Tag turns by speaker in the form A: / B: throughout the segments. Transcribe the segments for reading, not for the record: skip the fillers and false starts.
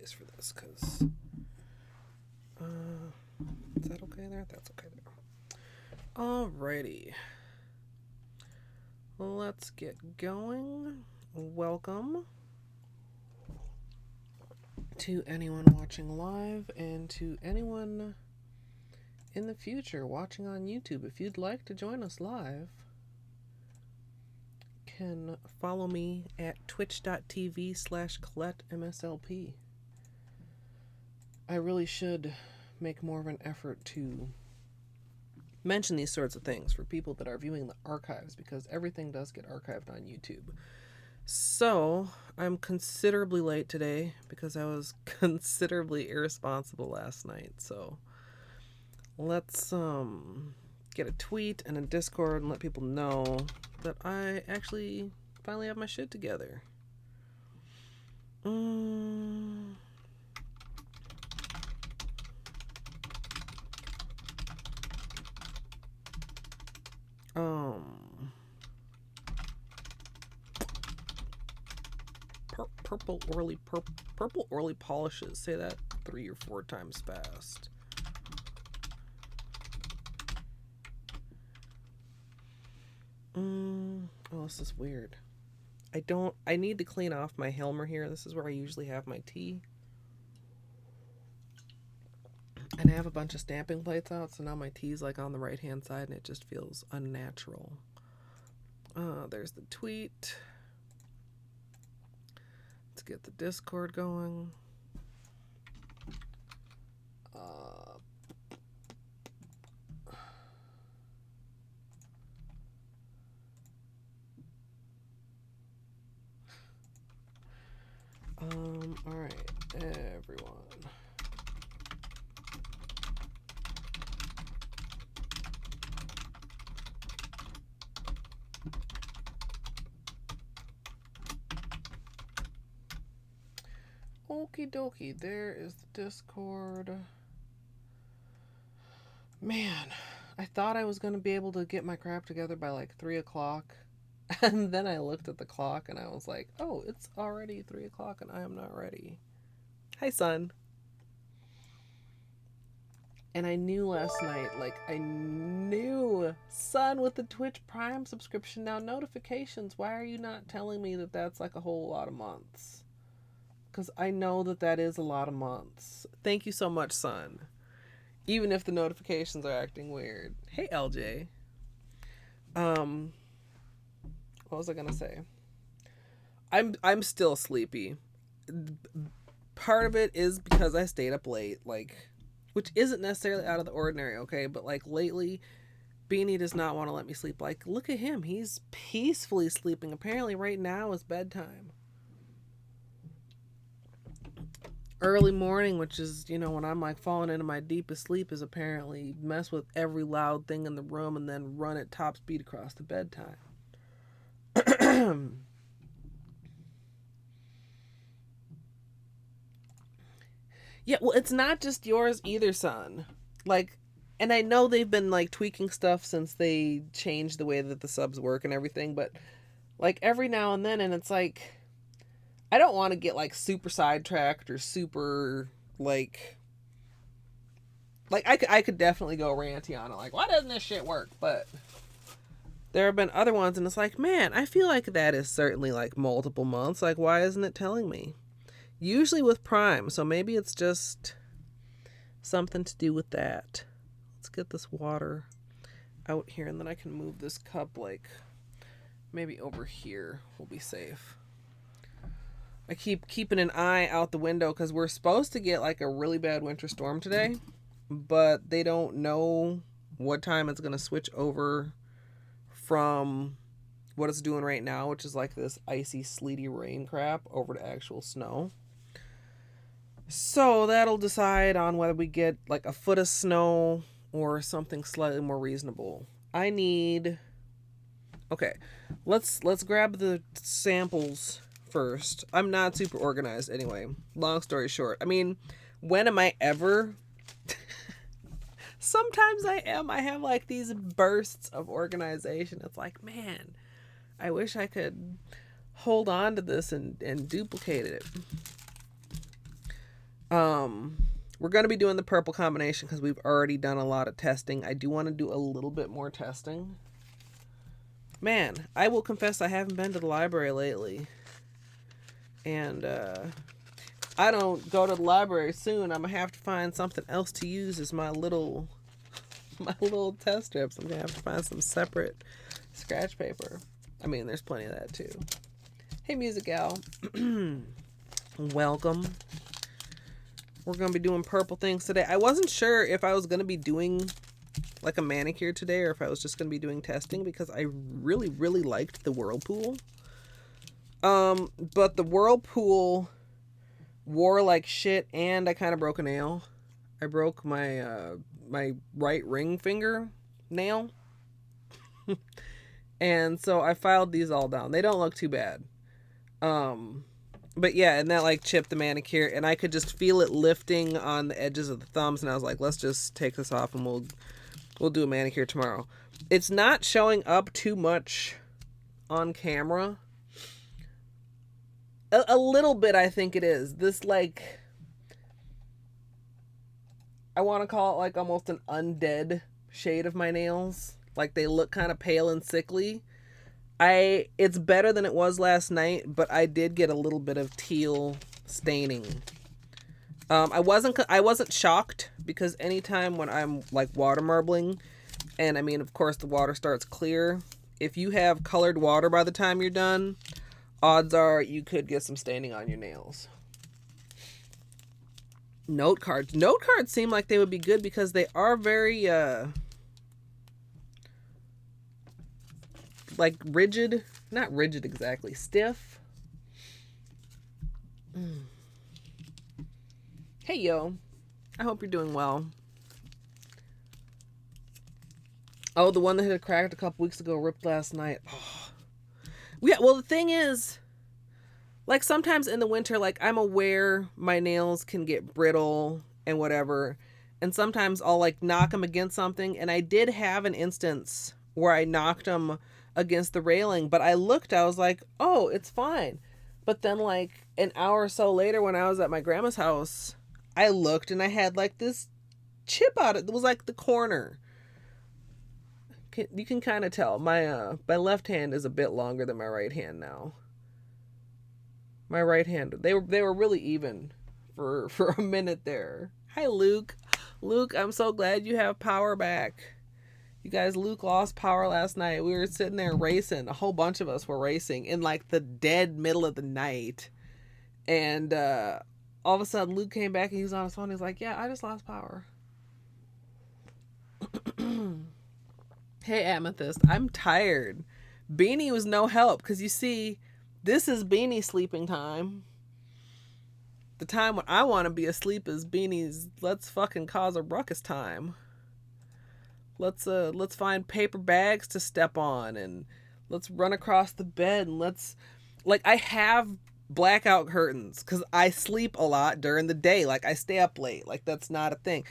A: space for this, because is that okay there? That's okay there. Alrighty. Let's get going. Welcome to anyone watching live and to anyone in the future watching on YouTube. If you'd like to join us live, can follow me at twitch.tv/ColetteMSLP. I really should make more of an effort to mention these sorts of things for people that are viewing the archives, because everything does get archived on YouTube. So I'm considerably late today because I was considerably irresponsible last night. So let's get a tweet and a Discord and let people know that I actually finally have my shit together. Purple Orly polishes. Say that 3 or 4 times fast. Oh, this is weird. I need to clean off my Helmer here. This is where I usually have my tea. And I have a bunch of stamping plates out, so now my tea's like on the right hand side and it just feels unnatural. There's the tweet. Let's get the Discord going. All right, everyone. Okie dokie, there is the Discord. Man, I thought I was going to be able to get my crap together by like 3 o'clock. And then I looked at the clock and I was like, oh, it's already 3 o'clock and I am not ready. Hi, son. And I knew last night, son, with the Twitch Prime subscription, now notifications, why are you not telling me that that's like a whole lot of months? Because I know that is a lot of months. Thank you so much, son. Even if the notifications are acting weird. Hey, LJ. What was I gonna say? I'm still sleepy. Part of it is because I stayed up late, which isn't necessarily out of the ordinary, okay? But lately, Beanie does not want to let me sleep. Look at him. He's peacefully sleeping. Apparently right now is bedtime. Early morning, which is, when I'm falling into my deepest sleep, is apparently mess with every loud thing in the room and then run at top speed across to bedtime. Yeah, well, it's not just yours either, son. And I know they've been tweaking stuff since they changed the way that the subs work and everything, but every now and then, and it's I don't want to get super sidetracked or super I could definitely go ranty on it, why doesn't this shit work? But there have been other ones and it's man, I feel like that is certainly multiple months. Why isn't it telling me? Usually with Prime, so maybe it's just something to do with that. Let's get this water out here and then I can move this cup maybe over here. We'll be safe. I keep keeping an eye out the window because we're supposed to get a really bad winter storm today, but they don't know what time it's going to switch over from what it's doing right now, which is this icy, sleety rain crap, over to actual snow. So that'll decide on whether we get a foot of snow or something slightly more reasonable. Okay, let's grab the samples first. I'm not super organized anyway. Long story short. I mean, when am I ever? Sometimes I am. I have these bursts of organization. It's man, I wish I could hold on to this and duplicate it. We're going to be doing the purple combination because we've already done a lot of testing. I do want to do a little bit more testing. Man, I will confess I haven't been to the library lately. And I don't go to the library soon. I'm going to have to find something else to use as my little test strips. I'm going to have to find some separate scratch paper. I mean, there's plenty of that too. Hey, Music Gal. Welcome. We're going to be doing purple things today. I wasn't sure if I was going to be doing like a manicure today or if I was just going to be doing testing because I really, really liked the whirlpool. But the whirlpool wore like shit and I kind of broke a nail. I broke my, my right ring finger nail. And so I filed these all down. They don't look too bad. But yeah, and that like chipped the manicure and I could just feel it lifting on the edges of the thumbs and I was like, let's just take this off and we'll do a manicure tomorrow. It's not showing up too much on camera. A little bit, I think it is. This like, I want to call it like almost an undead shade of my nails. Like they look kind of pale and sickly. It's better than it was last night, but I did get a little bit of teal staining. I wasn't shocked because anytime when I'm like water marbling, and I mean, of course the water starts clear. If you have colored water by the time you're done, odds are you could get some staining on your nails. Note cards. Note cards seem like they would be good because they are very, like rigid, not rigid exactly, stiff. Hey yo, I hope you're doing well. Oh, the one that had cracked a couple weeks ago ripped last night. Oh. Yeah, well the thing is, like sometimes in the winter, like I'm aware my nails can get brittle and whatever, and sometimes I'll like knock them against something, and I did have an instance where I knocked them against the railing, but I was like, oh, it's fine. But then like an hour or so later when I was at my grandma's house, I looked and I had like this chip out. It was like the corner. You can kind of tell my left hand is a bit longer than my right hand now. My right hand, they were really even for a minute there. Hi Luke. Luke, I'm so glad you have power back. You guys, Luke lost power last night. We were sitting there racing. A whole bunch of us were racing in like the dead middle of the night. And all of a sudden Luke came back and he was on his phone. He's like, yeah, I just lost power. Hey, Amethyst, I'm tired. Beanie was no help because you see, this is Beanie sleeping time. The time when I want to be asleep is Beanie's let's fucking cause a ruckus time. Let's find paper bags to step on and let's run across the bed and I have blackout curtains because I sleep a lot during the day. Like I stay up late. Like that's not a thing.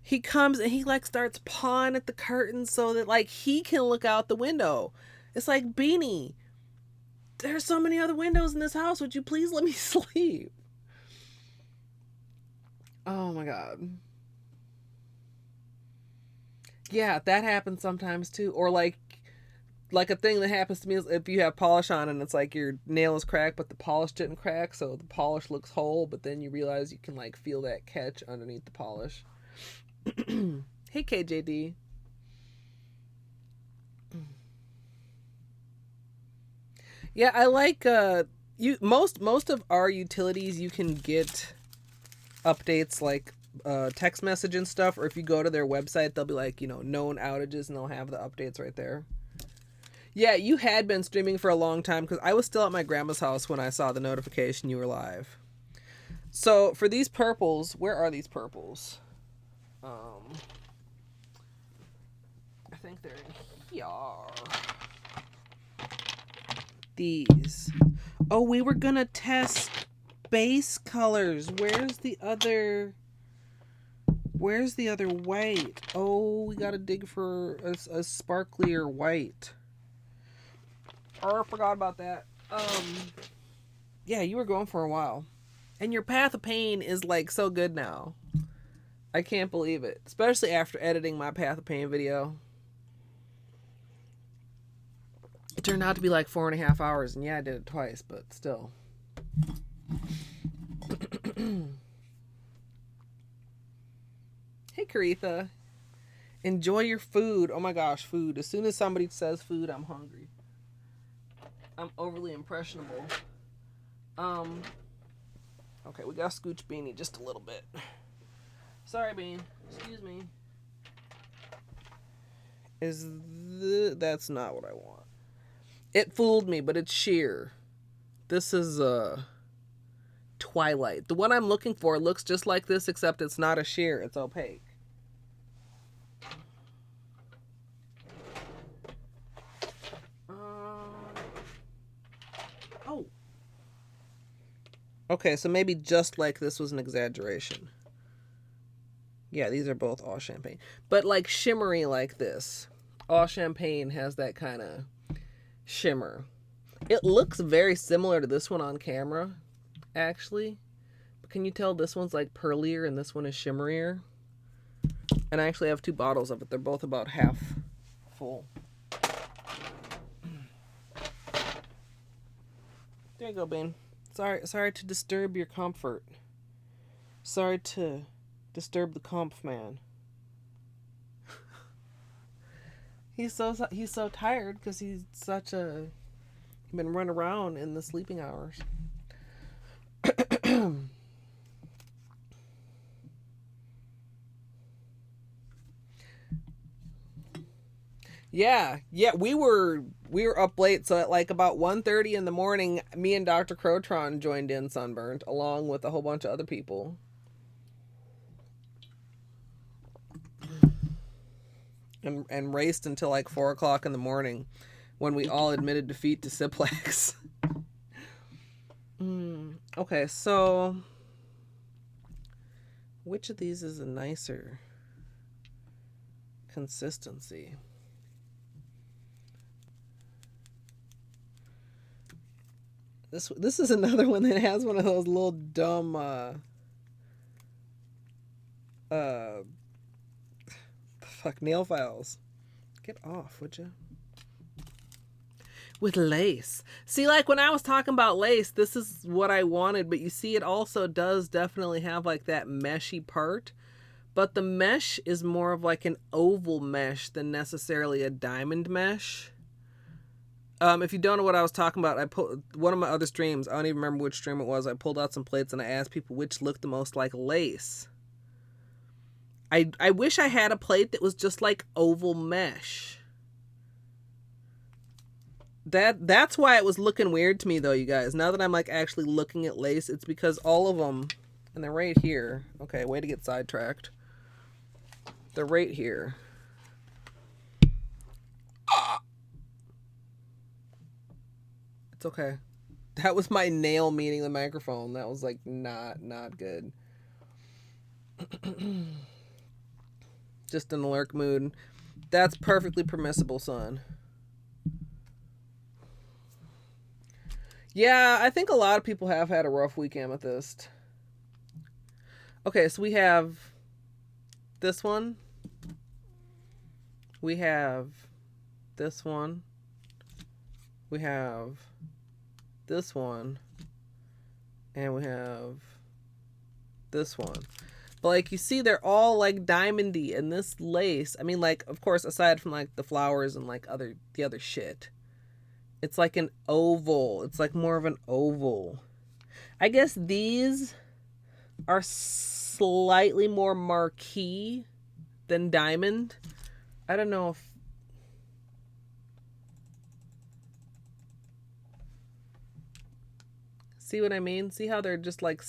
A: He comes and he like starts pawing at the curtains so that like he can look out the window. It's like, Beanie, there's so many other windows in this house. Would you please let me sleep? Oh my God. Yeah, that happens sometimes too. Or like a thing that happens to me is if you have polish on and it's like your nail is cracked, but the polish didn't crack, so the polish looks whole, but then you realize you can like feel that catch underneath the polish. Hey KJD. Yeah, I like most of our utilities you can get updates like text message and stuff, or if you go to their website they'll be like, known outages and they'll have the updates right there. Yeah, you had been streaming for a long time because I was still at my grandma's house when I saw the notification you were live. So for these purples, where are these purples? I think they're in here. These. Oh, we were gonna test base colors. Where's the other white? Oh, we gotta dig for a sparklier white. Oh, I forgot about that. Yeah, you were going for a while. And your Path of Pain is like so good now. I can't believe it. Especially after editing my Path of Pain video. It turned out to be like 4.5 hours. And yeah, I did it twice, but still. Hey, Caritha. Enjoy your food. Oh my gosh, food. As soon as somebody says food, I'm hungry. I'm overly impressionable. Okay, we got Scooch Beanie just a little bit. Sorry, Bean. Excuse me. That's not what I want. It fooled me, but it's sheer. This is Twilight. The one I'm looking for looks just like this, except it's not a sheer. It's opaque. Oh. Okay, so maybe just like this was an exaggeration. Yeah, these are both all champagne. But like shimmery like this. All champagne has that kind of shimmer. It looks very similar to this one on camera, actually. But can you tell this one's like pearlier and this one is shimmerier? And I actually have 2 bottles of it. They're both about half full. There you go, Bean. Sorry to disturb your comfort. Sorry to disturb the comp man. He's so tired because he's been running around in the sleeping hours. Yeah, we were up late, so at like about 1:30 in the morning, me and Dr. Crotron joined in Sunburnt, along with a whole bunch of other people. And raced until like 4 o'clock in the morning, when we all admitted defeat to Siplex. Okay, so which of these is a nicer consistency? This is another one that has one of those little dumb nail files. Get off, would you? With lace. See, like when I was talking about lace, this is what I wanted, but you see it also does definitely have like that meshy part, but the mesh is more of like an oval mesh than necessarily a diamond mesh. If you don't know what I was talking about, I put one of my other streams, I don't even remember which stream it was, I pulled out some plates and I asked people which looked the most like lace. I wish I had a plate that was just like oval mesh. That's why it was looking weird to me though, you guys. Now that I'm like actually looking at lace, it's because all of them, and they're right here. Okay, way to get sidetracked. They're right here. It's okay. That was my nail meeting the microphone. That was like not good. Just in the lurk mood. That's perfectly permissible, son. Yeah, I think a lot of people have had a rough week, Amethyst. Okay, so we have this one. We have this one. We have this one. And we have this one. But like you see, they're all like diamondy, and this lace, I mean, like, of course, aside from like the flowers and like the other shit, it's like an oval. It's like more of an oval. I guess these are slightly more marquee than diamond. I don't know if... See what I mean? See how they're just like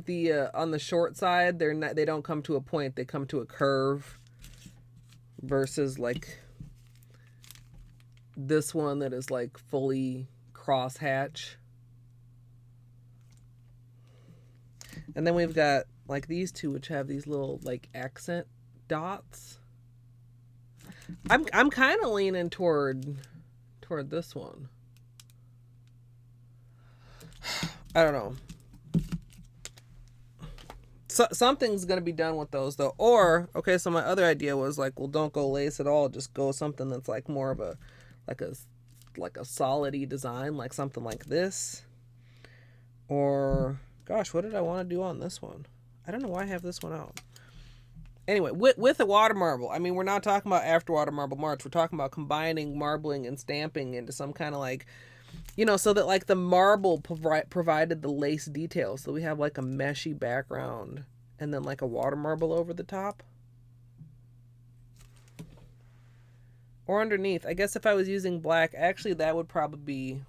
A: the on the short side, they don't come to a point, they come to a curve, versus like this one that is like fully crosshatch. And then we've got like these two, which have these little like accent dots. I'm kind of leaning toward this one. I don't know. So, something's gonna be done with those though. Or okay, so my other idea was like, well, don't go lace at all. Just go something that's like more of a like a like a solid-y design, like something like this. Or gosh, what did I want to do on this one? I don't know why I have this one out. Anyway, with a water marble, I mean, we're not talking about after water marble March. We're talking about combining marbling and stamping into some kind of like, you know, so that like the marble provided the lace details. So we have like a meshy background and then like a water marble over the top. Or underneath. I guess if I was using black, actually that would probably be,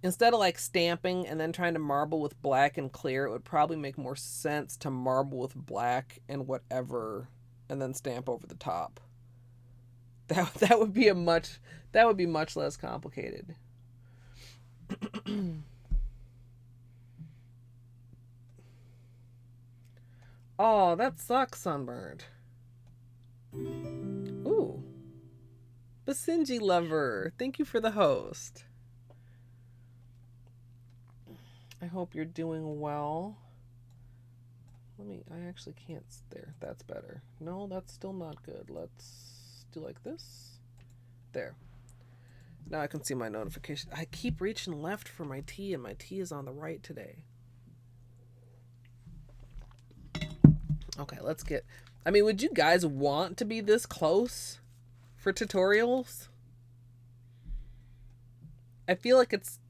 A: instead of like stamping and then trying to marble with black and clear, it would probably make more sense to marble with black and whatever and then stamp over the top. That would be much less complicated. Oh, that sucks, Sunburned. Ooh. Basinji lover, thank you for the host. I hope you're doing well. I actually can't, there, that's better. No, that's still not good. Let's do like this. There. Now I can see my notification. I keep reaching left for my tea and my tea is on the right today. Okay, let's get, I mean, would you guys want to be this close for tutorials? I feel like it's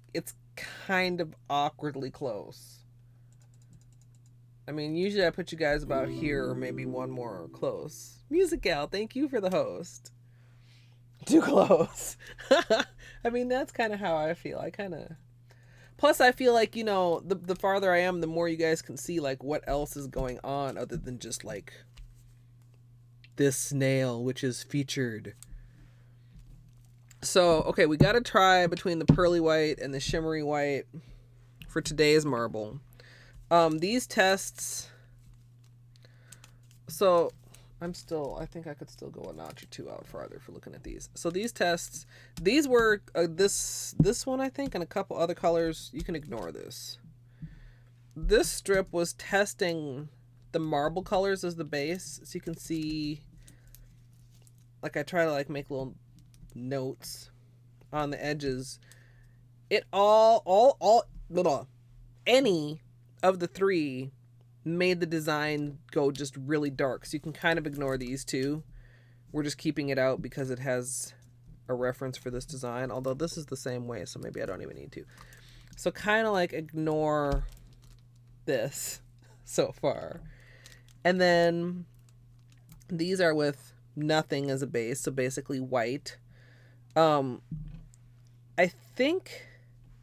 A: kind of awkwardly close. I mean, usually I put you guys about here or maybe one more close. Musical, thank you for the host. Too close. I mean, that's kind of how I feel. Plus I feel like, you know, the farther I am, the more you guys can see like what else is going on other than just like this snail, which is featured. So, okay, we got to try between the pearly white and the shimmery white for today's marble. These tests, so I think I could still go a notch or two out farther for looking at these. So these tests, these were this one, I think, and a couple other colors. You can ignore this. This strip was testing the marble colors as the base. So you can see, like, I try to like make little notes on the edges. It any of the three made the design go just really dark. So you can kind of ignore these two. We're just keeping it out because it has a reference for this design, although this is the same way, so maybe I don't even need to. So kind of like ignore this so far. And then these are with nothing as a base, so basically white. I think,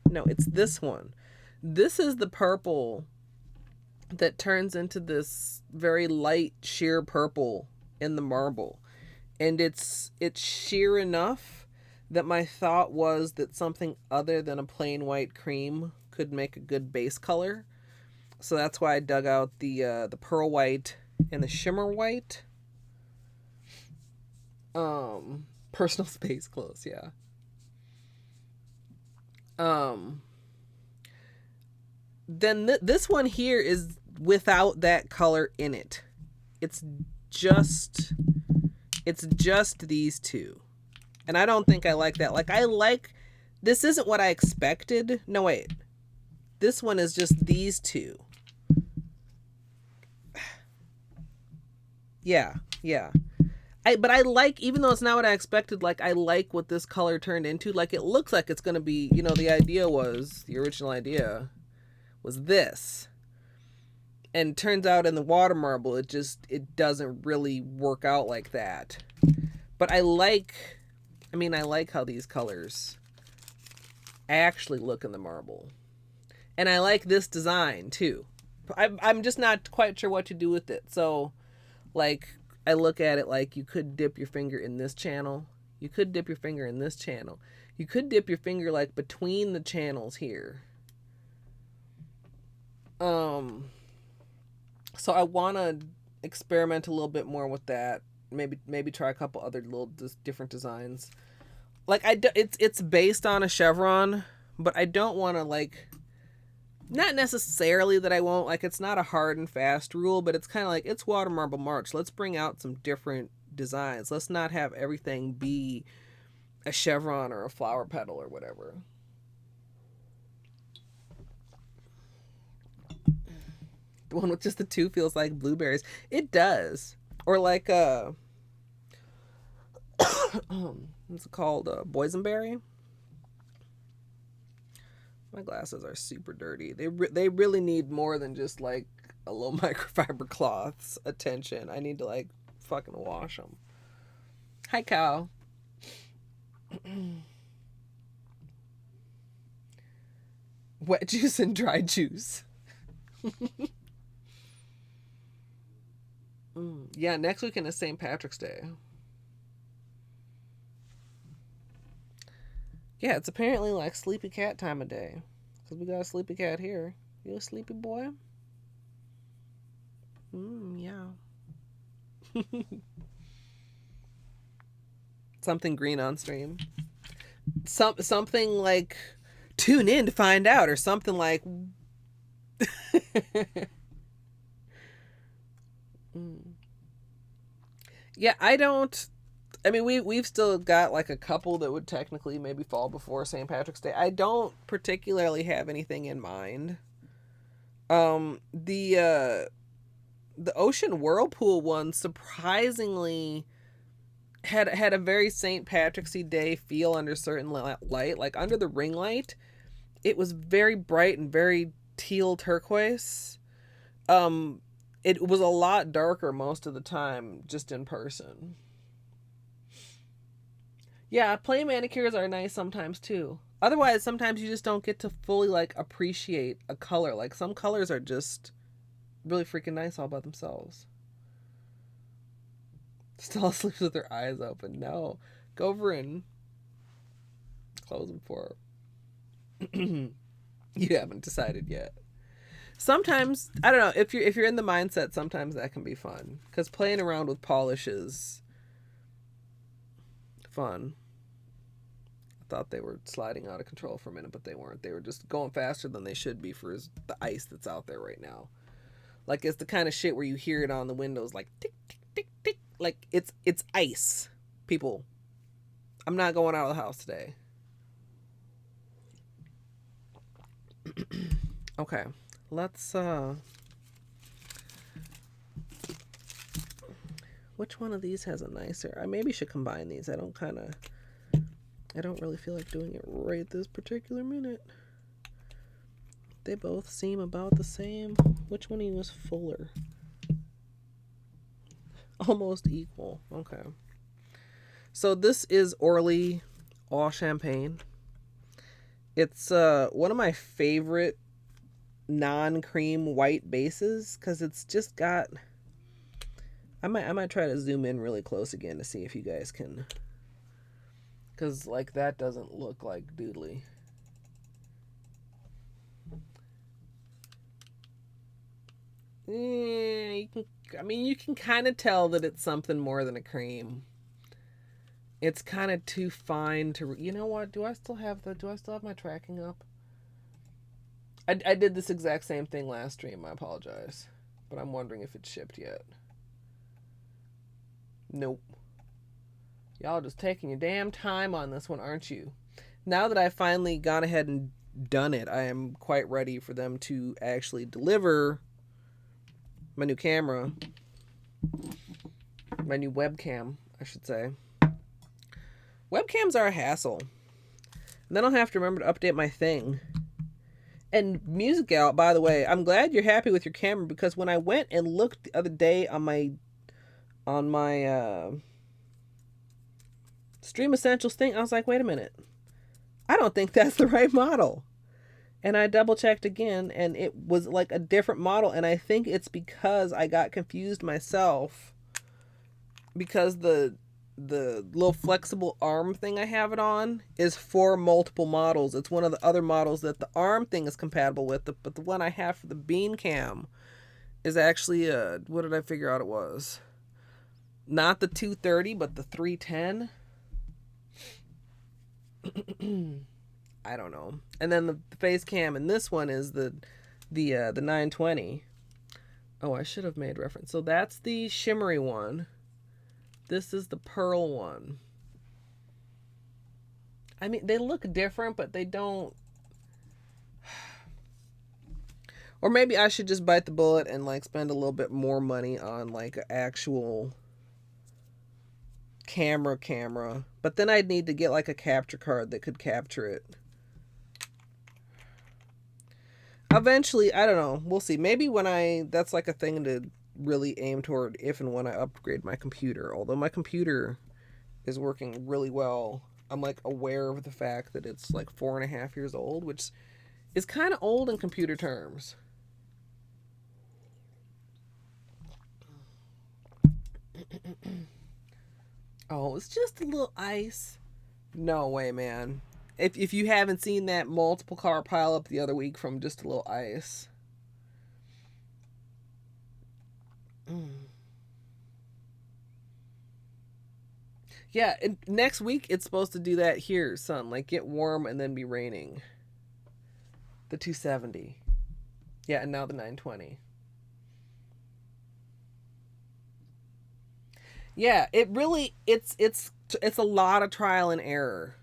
A: no, it's this one. This is the purple that turns into this very light sheer purple in the marble. And it's sheer enough that my thought was that something other than a plain white cream could make a good base color. So that's why I dug out the pearl white and the shimmer white. Personal space close, yeah. Then this one here is without that color in it. It's just these two. And I don't think I like that. This isn't what I expected. No, wait. This one is just these two. Yeah. But I like, even though it's not what I expected, like, I like what this color turned into. Like, it looks like it's going to be, you know, the original idea was this. And turns out in the water marble, it doesn't really work out like that. But I like how these colors actually look in the marble. And I like this design, too. I'm just not quite sure what to do with it. So, like, I look at it like you could dip your finger in this channel. You could dip your finger in this channel. You could dip your finger like between the channels here. So I want to experiment a little bit more with that. Maybe try a couple other little different designs. Like it's based on a chevron, but I don't want to like Not necessarily that I won't, like, it's not a hard and fast rule, but it's kind of like, it's Water Marble March. Let's bring out some different designs. Let's not have everything be a chevron or a flower petal or whatever. The one with just the two feels like blueberries. It does. Or like, what's it called? Boysenberry. My glasses are super dirty. They really need more than just like a little microfiber cloth's attention. I need to like fucking wash them. Hi, Cal. Wet juice and dry juice. Yeah, next weekend is St. Patrick's Day. Yeah, it's apparently like sleepy cat time of day. Because we got a sleepy cat here. You a sleepy boy? Yeah. Something green on stream. Something like tune in to find out, or something like yeah, I mean, we've still got like a couple that would technically maybe fall before St. Patrick's Day. I don't particularly have anything in mind. The Ocean Whirlpool one surprisingly had a very St. Patrick's Day feel under certain light. Like under the ring light, it was very bright and very teal turquoise. It was a lot darker most of the time just in person. Yeah, plain manicures are nice sometimes too. Otherwise, sometimes you just don't get to fully like appreciate a color. Like some colors are just really freaking nice all by themselves. Still sleeps with her eyes open. No, go over and close them for her. You haven't decided yet. Sometimes I don't know if you're in the mindset. Sometimes that can be fun because playing around with polish is fun. I thought they were sliding out of control for a minute, but they weren't. They were just going faster than they should be for the ice that's out there right now. Like it's the kind of shit where you hear it on the windows, like tick tick tick tick. Like it's ice, people. I'm not going out of the house today. Okay, let's which one of these has a nicer? I maybe should combine these. I don't really feel like doing it right this particular minute. They both seem about the same. Which one of you is fuller? Almost equal. Okay. So this is Orly Eau Champagne. It's one of my favorite non-cream white bases because it's just got. I might try to zoom in really close again to see if you guys can. Because like that doesn't look like doodly. You can kind of tell that it's something more than a cream. It's kind of too fine to. You know what? Do I still have my tracking up? I did this exact same thing last stream. I apologize, but I'm wondering if it's shipped yet. Nope. Y'all just taking your damn time on this one, aren't you? Now that I've finally gone ahead and done it, I am quite ready for them to actually deliver my new camera. My new webcam, I should say. Webcams are a hassle. And then I'll have to remember to update my thing. And Music Out, by the way, I'm glad you're happy with your camera because when I went and looked the other day on my Stream Essentials thing, I was like, wait a minute. I don't think that's the right model. And I double checked again and it was like a different model. And I think it's because I got confused myself because the little flexible arm thing I have it on is for multiple models. It's one of the other models that the arm thing is compatible with, but the one I have for the Bean Cam is actually what did I figure out it was? Not the 230, but the 310. I don't know. And then the face cam in this one is the 920. Oh, I should have made reference. So that's the shimmery one. This is the pearl one. I mean, they look different, but they don't. Or maybe I should just bite the bullet and like spend a little bit more money on like an actual camera. But then I'd need to get like a capture card that could capture it. Eventually, I don't know. We'll see. Maybe that's like a thing to really aim toward if and when I upgrade my computer. Although my computer is working really well. I'm like aware of the fact that it's like 4.5 years old, which is kind of old in computer terms. Oh, it's just a little ice. No way, man. If you haven't seen that multiple car pile up the other week from just a little ice. Yeah, next week it's supposed to do that here, son. Like get warm and then be raining. The 270. Yeah, and now the 920. Yeah, it really it's a lot of trial and error.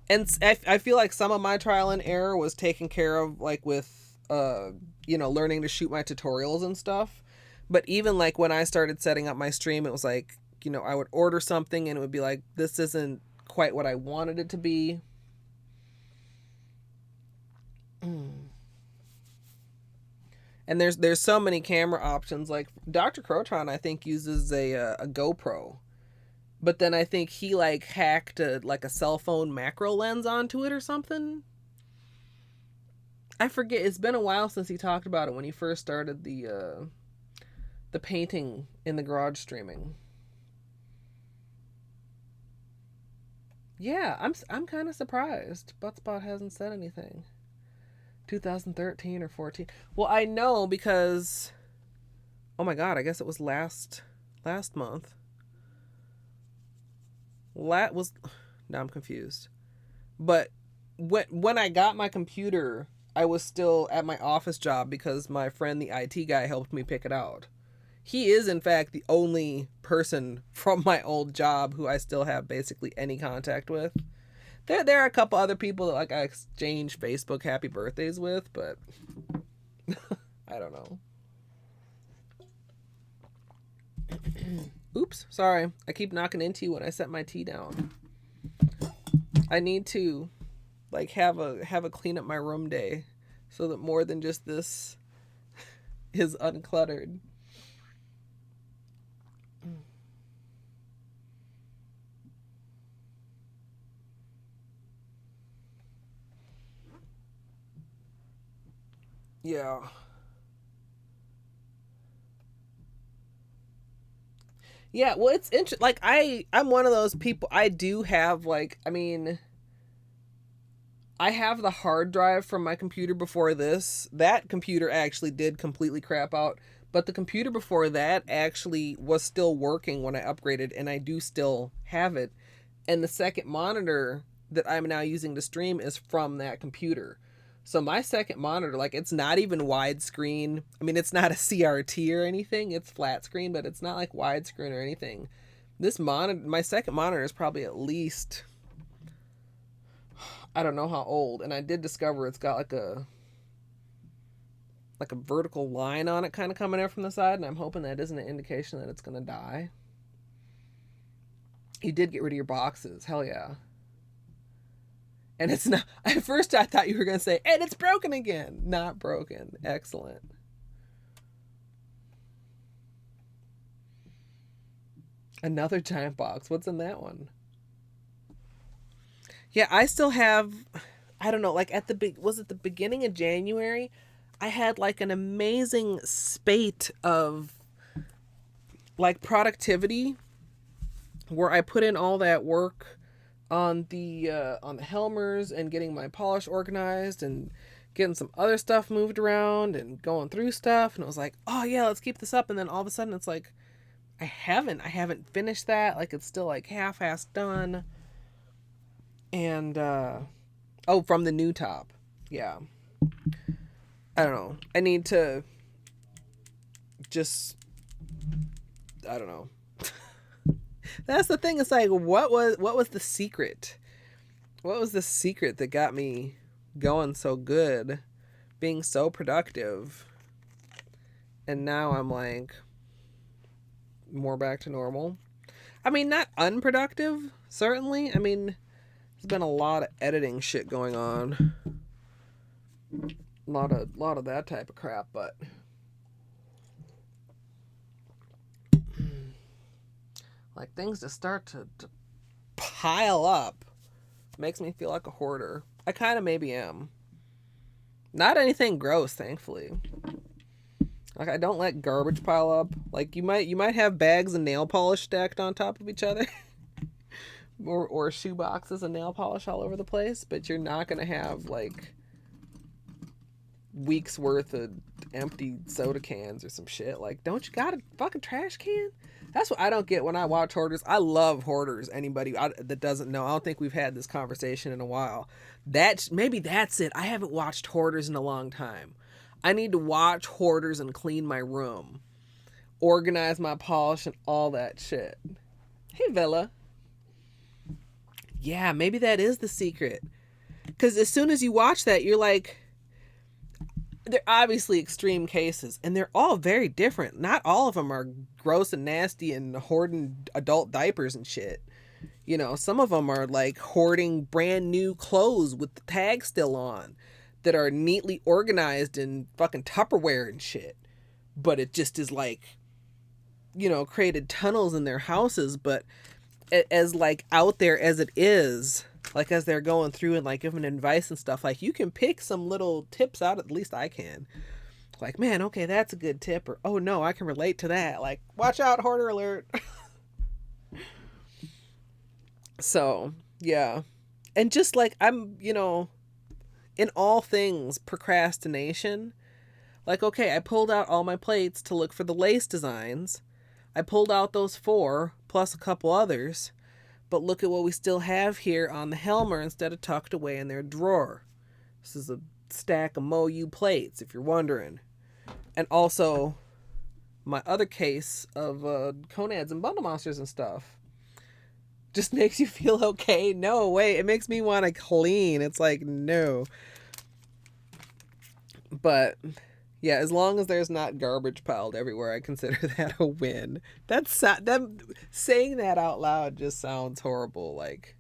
A: And I feel like some of my trial and error was taken care of like with learning to shoot my tutorials and stuff. But even like when I started setting up my stream, it was like, I would order something and it would be like, this isn't quite what I wanted it to be. And there's so many camera options. Like Dr. Crotron, I think, uses a GoPro. But then I think he like hacked a cell phone macro lens onto it or something. I forget. It's been a while since he talked about it when he first started the painting in the garage streaming. Yeah, I'm kind of surprised. Buttspot hasn't said anything. 2013 or 14. Well, I know because, oh my god, I guess it was last month. Now I'm confused. But when I got my computer, I was still at my office job because my friend, the IT guy, helped me pick it out. He is, in fact, the only person from my old job who I still have basically any contact with. There are a couple other people that like I exchange Facebook happy birthdays with, but I don't know. Oops, sorry. I keep knocking into you when I set my tea down. I need to like have a clean up my room day so that more than just this is uncluttered. Yeah. Yeah, well, it's interesting. Like, I'm one of those people. I do have, like, I mean, I have the hard drive from my computer before this. That computer actually did completely crap out. But the computer before that actually was still working when I upgraded, and I do still have it. And the second monitor that I'm now using to stream is from that computer. So my second monitor, like, it's not even widescreen. I mean, it's not a CRT or anything. It's flat screen, but it's not like widescreen or anything. This monitor, my second monitor, is probably at least, I don't know how old. And I did discover it's got like a vertical line on it kind of coming in from the side, and I'm hoping that isn't an indication that it's going to die. You did get rid of your boxes. Hell yeah. And it's not, at first I thought you were going to say, and it's broken again. Not broken. Excellent. Another giant box. What's in that one? Yeah, I still have, I don't know, like was it the beginning of January? I had like an amazing spate of like productivity where I put in all that work on the Helmers and getting my polish organized and getting some other stuff moved around and going through stuff, and it was like, oh yeah, let's keep this up. And then all of a sudden it's like I haven't finished that. Like, it's still like half-assed done. And Oh, from the new top. Yeah. I don't know. I need to just, I don't know. That's the thing. It's like, what was the secret? What was the secret that got me going so good, being so productive? And now I'm like more back to normal. I mean, not unproductive, certainly. I mean, there's been a lot of editing shit going on. A lot of that type of crap, but like things just start to pile up. Makes me feel like a hoarder. I kind of maybe am. Not anything gross, thankfully. Like I don't let garbage pile up. Like you might have bags of nail polish stacked on top of each other. or shoe boxes of nail polish all over the place, but you're not gonna have like weeks worth of empty soda cans or some shit. Like, don't you got a fucking trash can? That's what I don't get when I watch hoarders. I love hoarders. Anybody that doesn't know, I don't think we've had this conversation in a while. Maybe that's it. I haven't watched hoarders in a long time. I need to watch hoarders and clean my room, organize my polish and all that shit. Hey, Villa. Yeah, maybe that is the secret. Because as soon as you watch that, you're like, they're obviously extreme cases, and they're all very different. Not all of them are gross and nasty and hoarding adult diapers and shit. You know, some of them are like hoarding brand new clothes with the tag still on that are neatly organized in fucking Tupperware and shit. But it just is like, you know, created tunnels in their houses. But as like out there as it is, like as they're going through and like giving advice and stuff, like you can pick some little tips out, at least I can. Like, man, okay, that's a good tip. Or, oh no, I can relate to that. Like, watch out, hoarder alert. So, yeah. And just like, I'm, you know, in all things procrastination, like, okay, I pulled out all my plates to look for the lace designs. I pulled out those 4 plus a couple others. But look at what we still have here on the Helmer instead of tucked away in their drawer. This is a stack of MoU plates, if you're wondering. And also, my other case of Conads and Bundle Monsters and stuff. Just makes you feel okay. No, wait, it makes me want to clean. It's like, no. But yeah, as long as there's not garbage piled everywhere, I consider that a win. Them saying that out loud just sounds horrible. Like,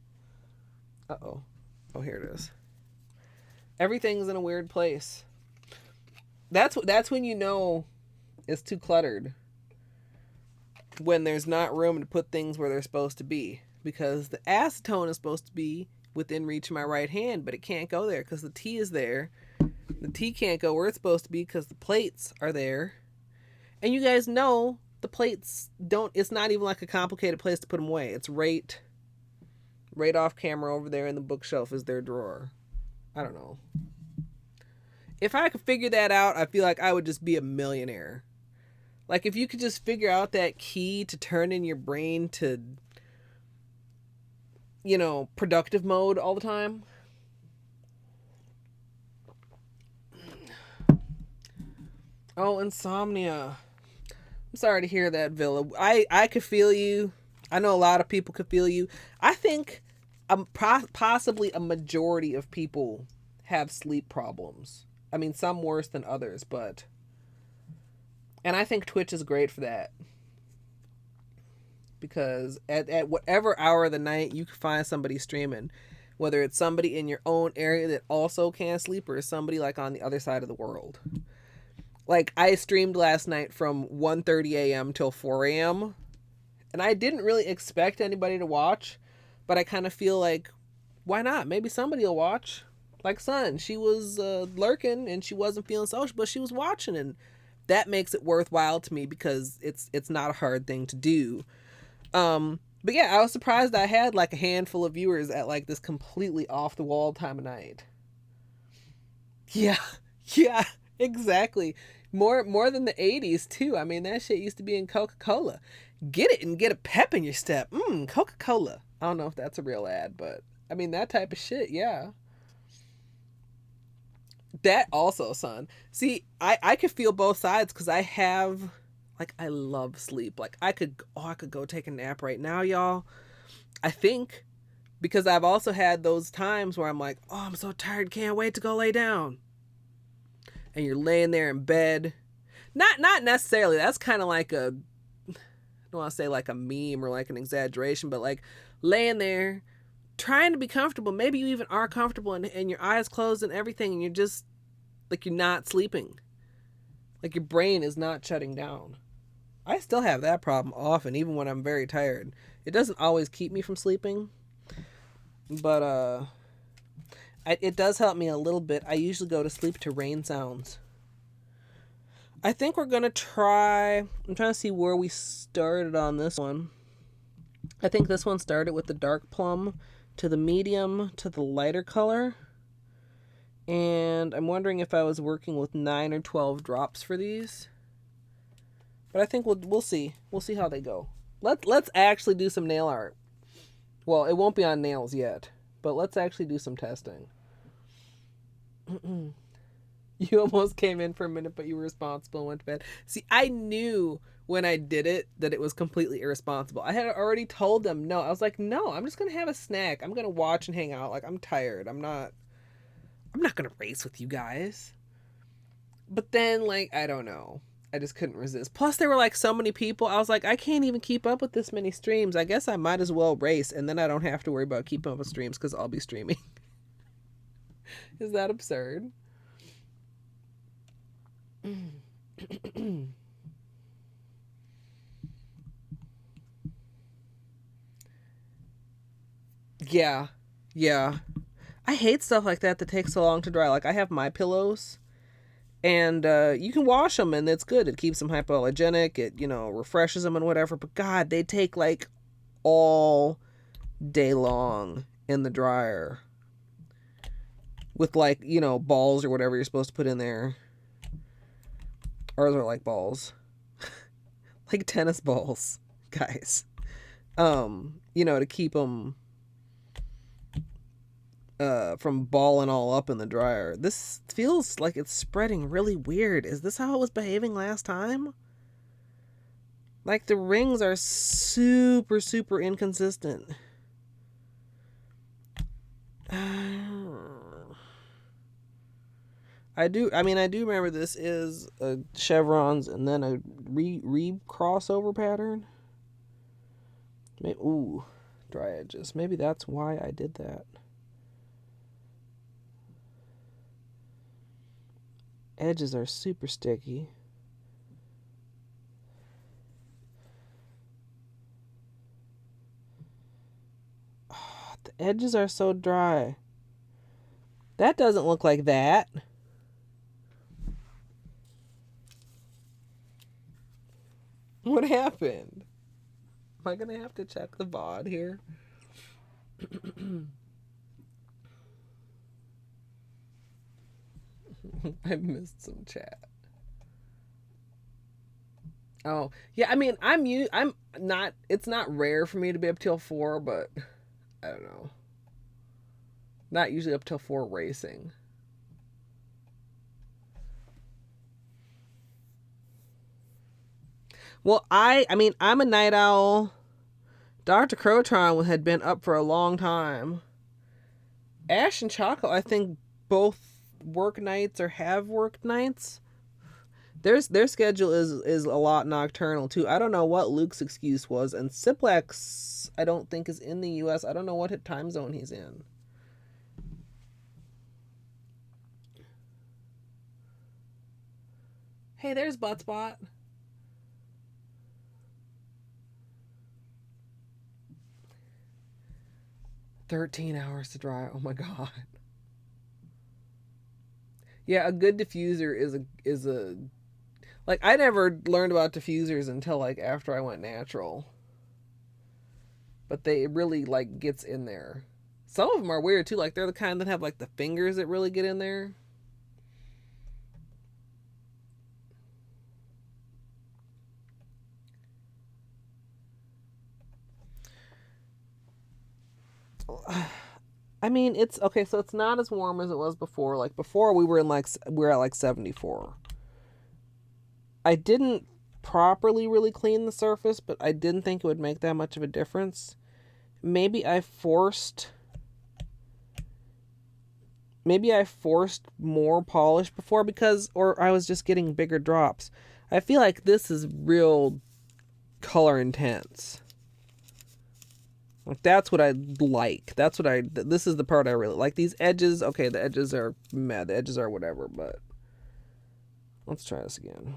A: oh, here it is. Everything's in a weird place. That's when you know it's too cluttered. When there's not room to put things where they're supposed to be, because the acetone is supposed to be within reach of my right hand, but it can't go there because the tea is there. The tea can't go where it's supposed to be because the plates are there. And you guys know the plates it's not even like a complicated place to put them away. It's right off camera over there in the bookshelf is their drawer. I don't know. If I could figure that out, I feel like I would just be a millionaire. Like if you could just figure out that key to turn in your brain to, you know, productive mode all the time. Oh, insomnia. I'm sorry to hear that, Villa. I could feel you. I know a lot of people could feel you. I think possibly a majority of people have sleep problems. I mean, some worse than others, but... And I think Twitch is great for that. Because at whatever hour of the night you can find somebody streaming, whether it's somebody in your own area that also can't sleep or somebody like on the other side of the world. Like, I streamed last night from 1:30 a.m. till 4 a.m. And I didn't really expect anybody to watch, but I kind of feel like, why not? Maybe somebody will watch. Like Sun, she was lurking and she wasn't feeling social, but she was watching, and that makes it worthwhile to me because it's not a hard thing to do. But yeah, I was surprised I had like a handful of viewers at like this completely off the wall time of night. Yeah, exactly. More than the 80s too. I mean, that shit used to be in Coca-Cola. Get it and get a pep in your step. Coca-Cola. I don't know if that's a real ad, but I mean that type of shit, yeah. That also, son. See, I could feel both sides because I have, like, I love sleep. Like, I could go take a nap right now, y'all. I think because I've also had those times where I'm like, oh, I'm so tired, can't wait to go lay down. And you're laying there in bed. Not necessarily. That's kind of like a, I don't want to say like a meme or like an exaggeration, but like laying there trying to be comfortable. Maybe you even are comfortable and your eyes closed and everything, and you're just like, you're not sleeping. Like your brain is not shutting down. I still have that problem often, even when I'm very tired. It doesn't always keep me from sleeping, but it does help me a little bit. I usually go to sleep to rain sounds. I think we're gonna try. I'm trying to see where we started on this one. I think this one started with the dark plum to the medium to the lighter color. And I'm wondering if I was working with 9 or 12 drops for these. But I think we'll see. We'll see how they go. Let's actually do some nail art. Well, it won't be on nails yet, but let's actually do some testing. You almost came in for a minute, but you were responsible and went to bed. See, I knew when I did it that it was completely irresponsible. I had already told them no. I was like, no, I'm just going to have a snack. I'm going to watch and hang out. Like, I'm tired. I'm not going to race with you guys. But then, like, I don't know. I just couldn't resist. Plus, there were, like, so many people. I was like, I can't even keep up with this many streams. I guess I might as well race, and then I don't have to worry about keeping up with streams because I'll be streaming. Is that absurd? Yeah. Yeah. I hate stuff like that takes so long to dry. Like, I have my pillows, and you can wash them, and it's good. It keeps them hypoallergenic. It, refreshes them and whatever. But, God, they take, like, all day long in the dryer with, like, balls or whatever you're supposed to put in there. Ours are like balls. Like tennis balls, guys. To keep them from balling all up in the dryer. This feels like it's spreading really weird. Is this how it was behaving last time? Like, the rings are super, super inconsistent. I do remember this is a chevrons and then a crossover pattern. Maybe, ooh, dry edges. Maybe that's why I did that. Edges are super sticky. Oh, the edges are so dry. That doesn't look like that. What happened? Am I gonna have to check the VOD here? I missed some chat. Oh, yeah, I'm not, it's not rare for me to be up till 4, but I don't know. Not usually up till 4 racing. Well, I'm a night owl. Dr. Crotron had been up for a long time. Ash and Choco, I think, both work nights or have worked nights. Their schedule is a lot nocturnal too. I don't know what Luke's excuse was, and Siplex I don't think is in the US. I don't know what time zone he's in. Hey, there's Buttspot. $13 hours to dry. Oh my god. Yeah, a good diffuser is a like, I never learned about diffusers until like after I went natural. But it really like gets in there. Some of them are weird too. Like, they're the kind that have like the fingers that really get in there. I mean, it's okay, so it's not as warm as it was before. Like before we were at like 74. I didn't properly really clean the surface, but I didn't think it would make that much of a difference. Maybe I forced more polish before or I was just getting bigger drops. I feel like this is real color intense. Like that's what I like. This is the part I really like. These edges, okay, the edges are meh, the edges are whatever, but let's try this again.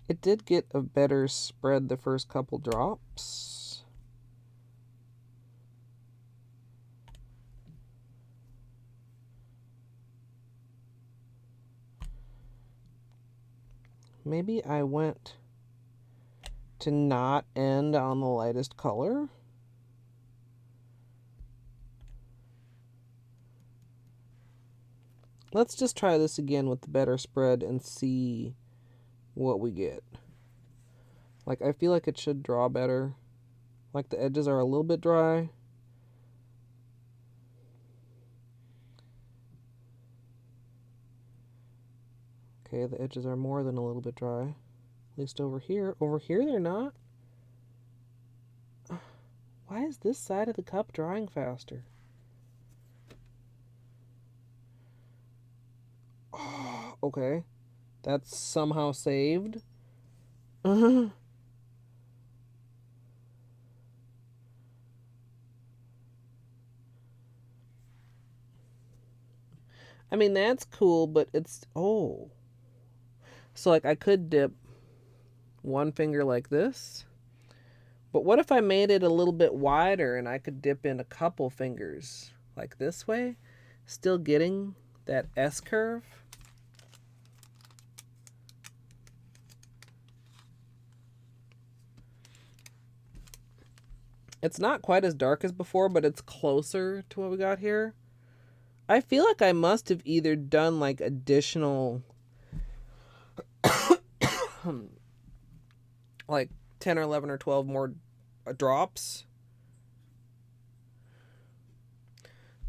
A: It did get a better spread the first couple drops. Maybe I went to not end on the lightest color. Let's just try this again with the better spread and see what we get. Like, I feel like it should draw better. Like, the edges are a little bit dry. Okay, the edges are more than a little bit dry. At least over here. Over here, they're not. Why is this side of the cup drying faster? Oh, okay. That's somehow saved. I mean, that's cool, but it's... Oh. So, like, I could dip one finger like this. But what if I made it a little bit wider and I could dip in a couple fingers like this way? Still getting that S curve. It's not quite as dark as before, but it's closer to what we got here. I feel like I must have either done like additional like 10 or 11 or 12 more drops.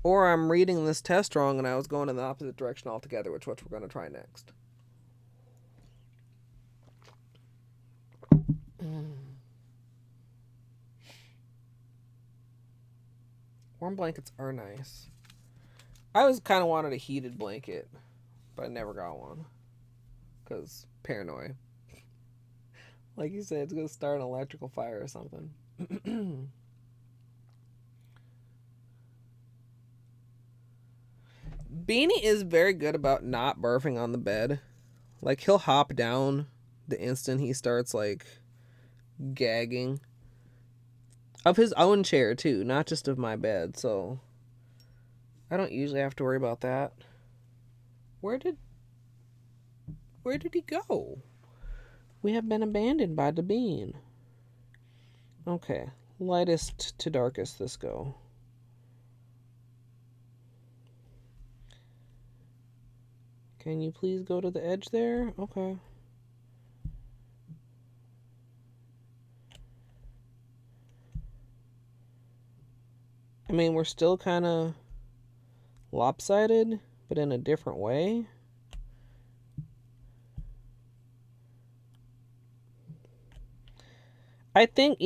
A: Or I'm reading this test wrong and I was going in the opposite direction altogether, which we're going to try next. Warm blankets are nice. I was kind of wanted a heated blanket, but I never got one. Because paranoia. Like you said, it's going to start an electrical fire or something. Beanie is very good about not barfing on the bed. Like, he'll hop down the instant he starts, like, gagging. Of his own chair, too, not just of my bed, so I don't usually have to worry about that. Where did he go? We have been abandoned by the bean. Okay, lightest to darkest this go. Can you please go to the edge there? Okay. I mean, we're still kind of lopsided, but in a different way. I think,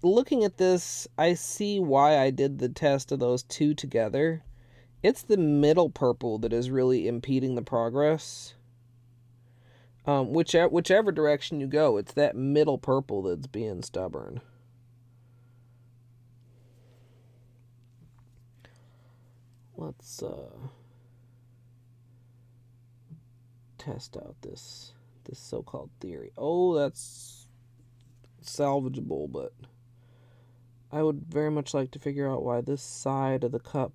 A: looking at this, I see why I did the test of those two together. It's the middle purple that is really impeding the progress. Whichever direction you go, it's that middle purple that's being stubborn. Let's test out this so-called theory. Oh, that's salvageable, but I would very much like to figure out why this side of the cup...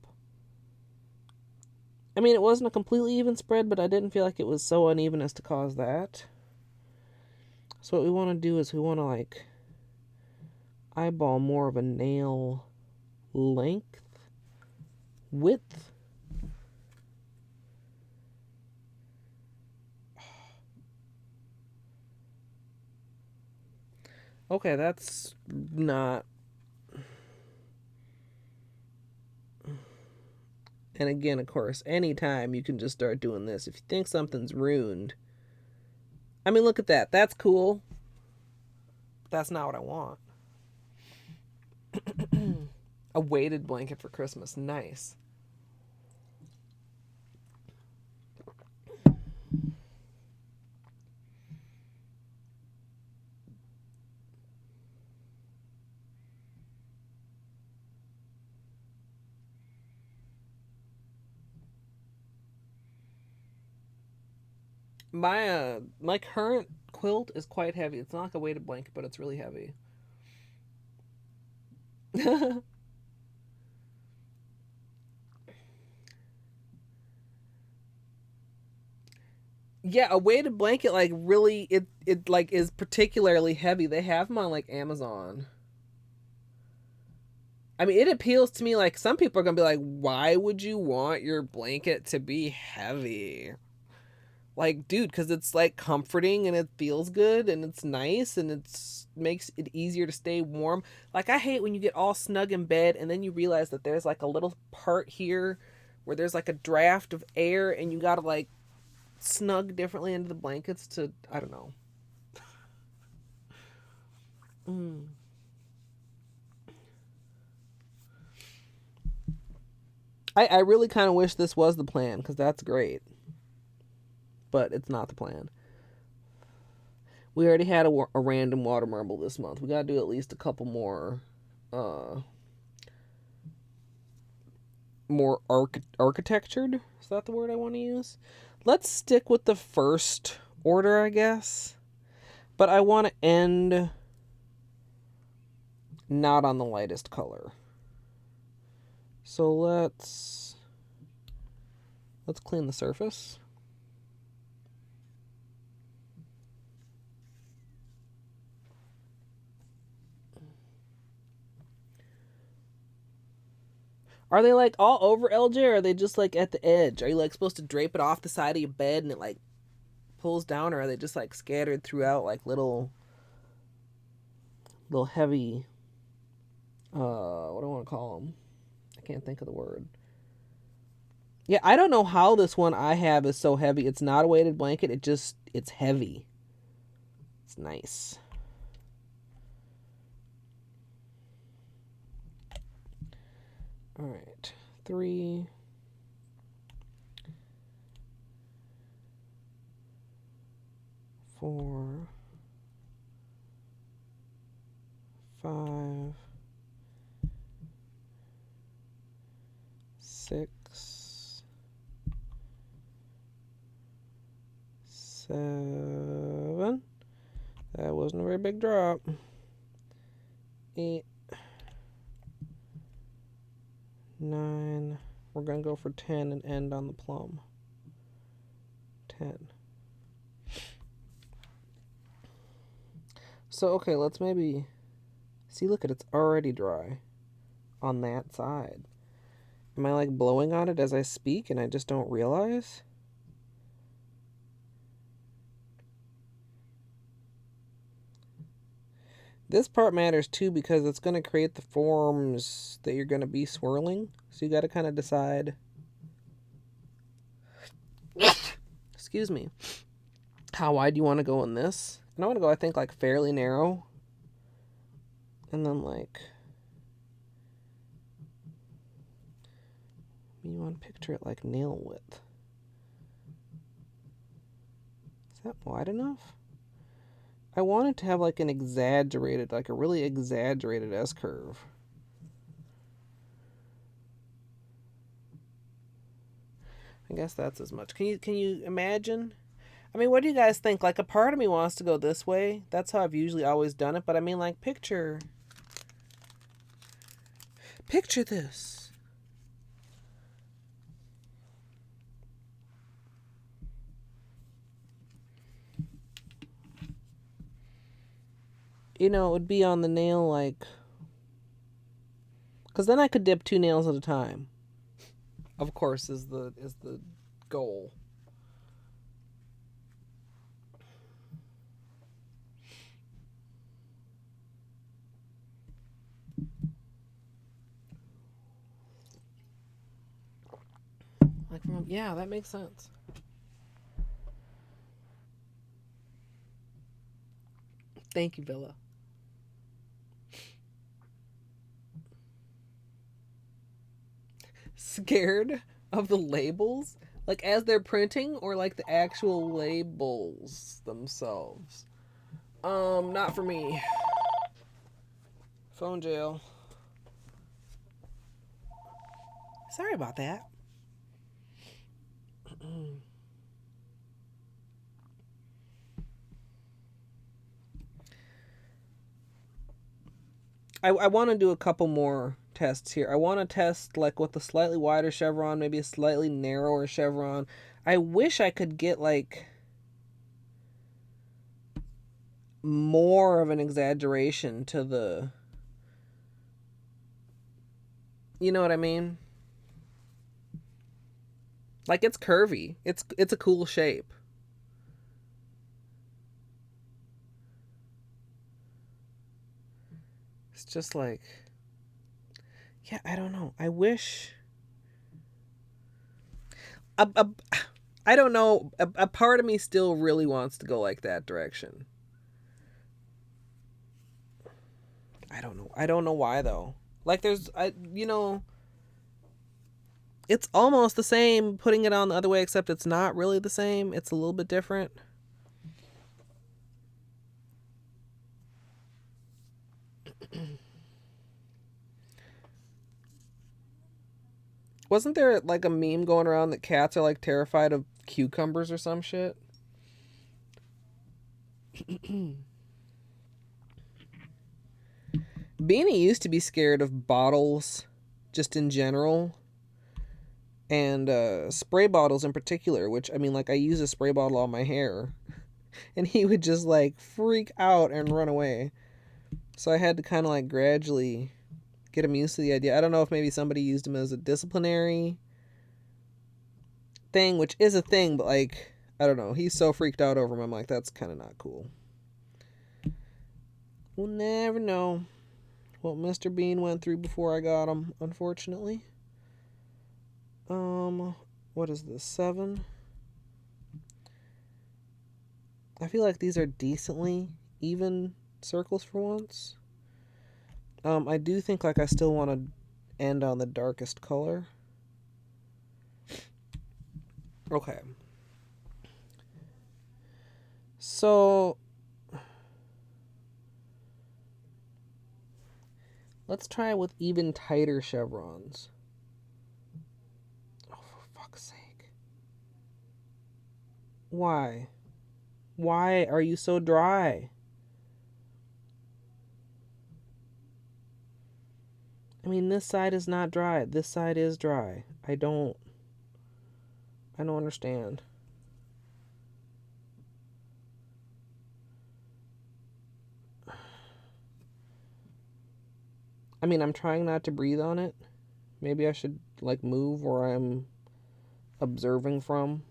A: I mean, it wasn't a completely even spread, but I didn't feel like it was so uneven as to cause that. So what we want to do is we want to, like, eyeball more of a nail length. Width. Okay, that's not. And again, of course, anytime you can just start doing this. If you think something's ruined. I mean, look at that. That's cool. That's not what I want. A weighted blanket for Christmas. Nice. My current quilt is quite heavy. It's not like a weighted blanket, but it's really heavy. Yeah, a weighted blanket like really it like is particularly heavy. They have them on like Amazon. I mean, it appeals to me. Like some people are gonna be like, why would you want your blanket to be heavy? Like, dude, because it's like comforting and it feels good and it's nice and it's makes it easier to stay warm. Like I hate when you get all snug in bed and then you realize that there's like a little part here where there's like a draft of air and you gotta like snug differently into the blankets to, I don't know. Mm. I really kind of wish this was the plan because that's great, but it's not the plan. We already had a random water marble this month. We got to do at least a couple more, uh, more architectured. Is that the word I want to use? Let's stick with the first order, I guess. But I want to end not on the lightest color. So let's clean the surface. Are they like all over LJ or are they just like at the edge? Are you like supposed to drape it off the side of your bed and it like pulls down, or are they just like scattered throughout like little heavy what do I want to call them? I can't think of the word. Yeah, I don't know how this one I have is so heavy. It's not a weighted blanket. It's heavy. It's nice. All right. 3, 4, 5, 6, 7. That wasn't a very big drop. 8, 9. We're going to go for 10 and end on the plum. 10. So, okay, let's maybe... See, look at it's already dry on that side. Am I like blowing on it as I speak and I just don't realize? This part matters too because it's going to create the forms that you're going to be swirling. So you got to kind of decide. Excuse me. How wide do you want to go in this? And I want to go, I think, like fairly narrow. And then like... You want to picture it like nail width. Is that wide enough? I want it to have like an exaggerated, like a really exaggerated S-curve. I guess that's as much. Can you imagine? I mean, what do you guys think? Like a part of me wants to go this way. That's how I've usually always done it. But I mean, like picture this. You know, it would be on the nail like... Because then I could dip 2 nails at a time. of course, is the goal. Like, yeah, that makes sense. Thank you, Villa. Scared of the labels? Like as they're printing or like the actual labels themselves? Not for me. Phone jail. Sorry about that. I want to do a couple more tests here. I want to test like with a slightly wider chevron, maybe a slightly narrower chevron. I wish I could get like more of an exaggeration to the, you know what I mean? Like it's curvy. It's a cool shape. It's just like, yeah, I don't know. I wish a I don't know. A part of me still really wants to go like that direction. I don't know. I don't know why though. Like there's it's almost the same putting it on the other way, except it's not really the same. It's a little bit different. Wasn't there like a meme going around that cats are like terrified of cucumbers or some shit? Beanie used to be scared of bottles just in general, and spray bottles in particular, which I mean, like I use a spray bottle on my hair, and he would just like freak out and run away. So I had to kind of like gradually get him used to the idea. I don't know if maybe somebody used him as a disciplinary thing, which is a thing, but like I don't know. He's so freaked out over him. I'm like, that's kind of not cool. We'll never know what Mr. Bean went through before I got him, unfortunately. What is this? 7? I feel like these are decently even circles for once. I do think like I still want to end on the darkest color. Okay. So let's try with even tighter chevrons. Oh, for fuck's sake. Why? Why are you so dry? I mean, this side is not dry. This side is dry. I don't understand. I mean, I'm trying not to breathe on it. Maybe I should like move where I'm observing from.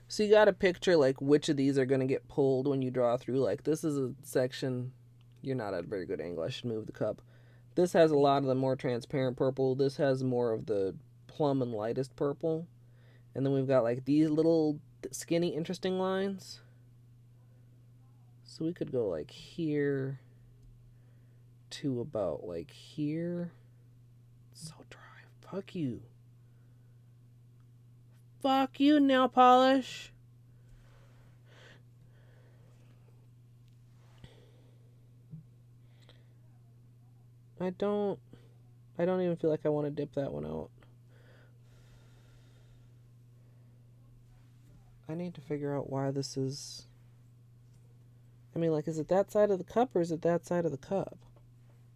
A: So you got to picture like which of these are going to get pulled when you draw through. Like this is a section, you're not at a very good angle. I should move the cup. This has a lot of the more transparent purple. This has more of the plum and lightest purple. And then we've got like these little skinny interesting lines. So we could go like here to about like here. It's so dry. Fuck you. Fuck you, nail polish. I don't even feel like I want to dip that one out. I need to figure out why this is. I mean, like, is it that side of the cup or is it that side of the cup?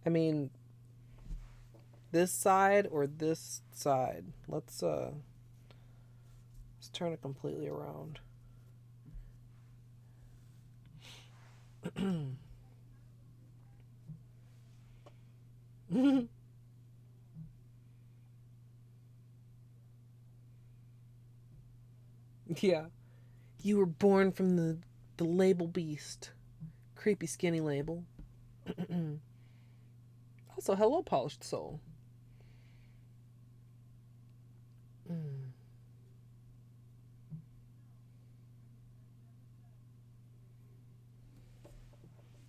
A: I mean, this side or this side? Let's turn it completely around. Yeah. You were born from the label beast. Creepy skinny label. Also, hello, polished soul.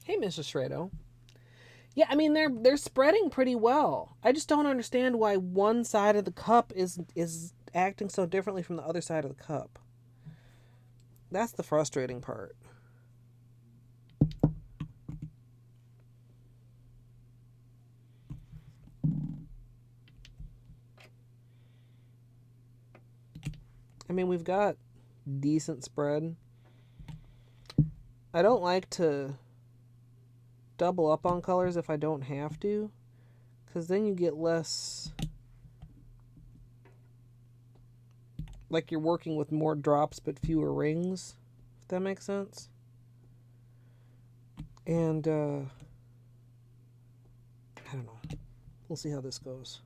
A: Hey, Mrs. Shredo. Yeah, I mean they're spreading pretty well. I just don't understand why one side of the cup is acting so differently from the other side of the cup. That's the frustrating part. I mean, we've got decent spread. I don't like to double up on colors if I don't have to, because then you get less, like you're working with more drops but fewer rings, if that makes sense. And I don't know. We'll see how this goes.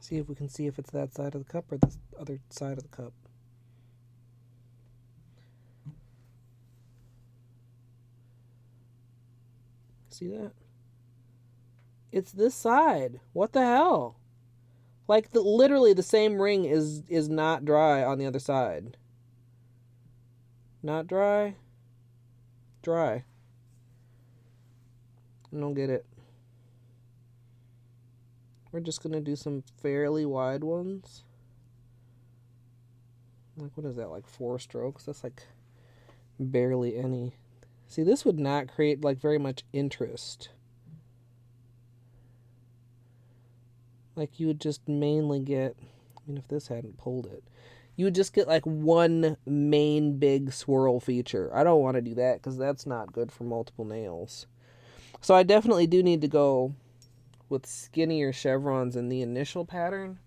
A: See if we can see if it's that side of the cup or the other side of the cup. See that? It's this side. What the hell? Like literally the same ring is not dry on the other side. Not dry. Dry. I don't get it. We're just gonna do some fairly wide ones. Like, what is that, like 4 strokes? That's like barely any. See, this would not create like very much interest. Like, you would just mainly get, I mean, if this hadn't pulled it, you would just get like one main big swirl feature. I don't want to do that because that's not good for multiple nails. So I definitely do need to go with skinnier chevrons in the initial pattern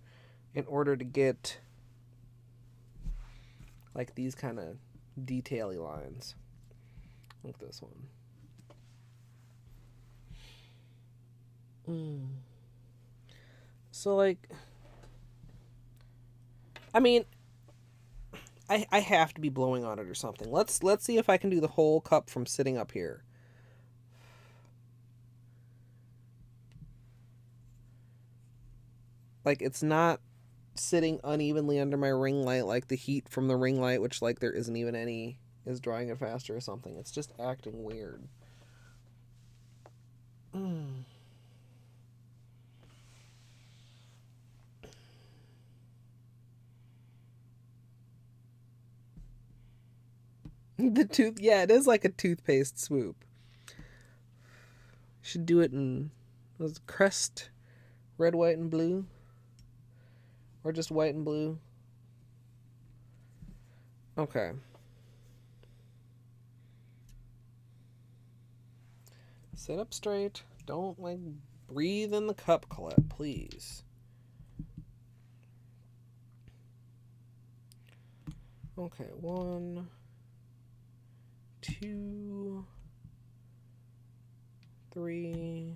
A: in order to get like these kind of detail-y lines. Like this one. So like, I mean, I have to be blowing on it or something. Let's see if I can do the whole cup from sitting up here. Like, it's not sitting unevenly under my ring light like the heat from the ring light, which like there isn't even any, is drying it faster or something. It's just acting weird. The tooth, yeah, it is like a toothpaste swoop. Should do it in, was crest red, white, and blue, or just white and blue. Okay. Sit up straight. Don't like breathe in the cup, Colette, please. Okay, 1, 2, 3,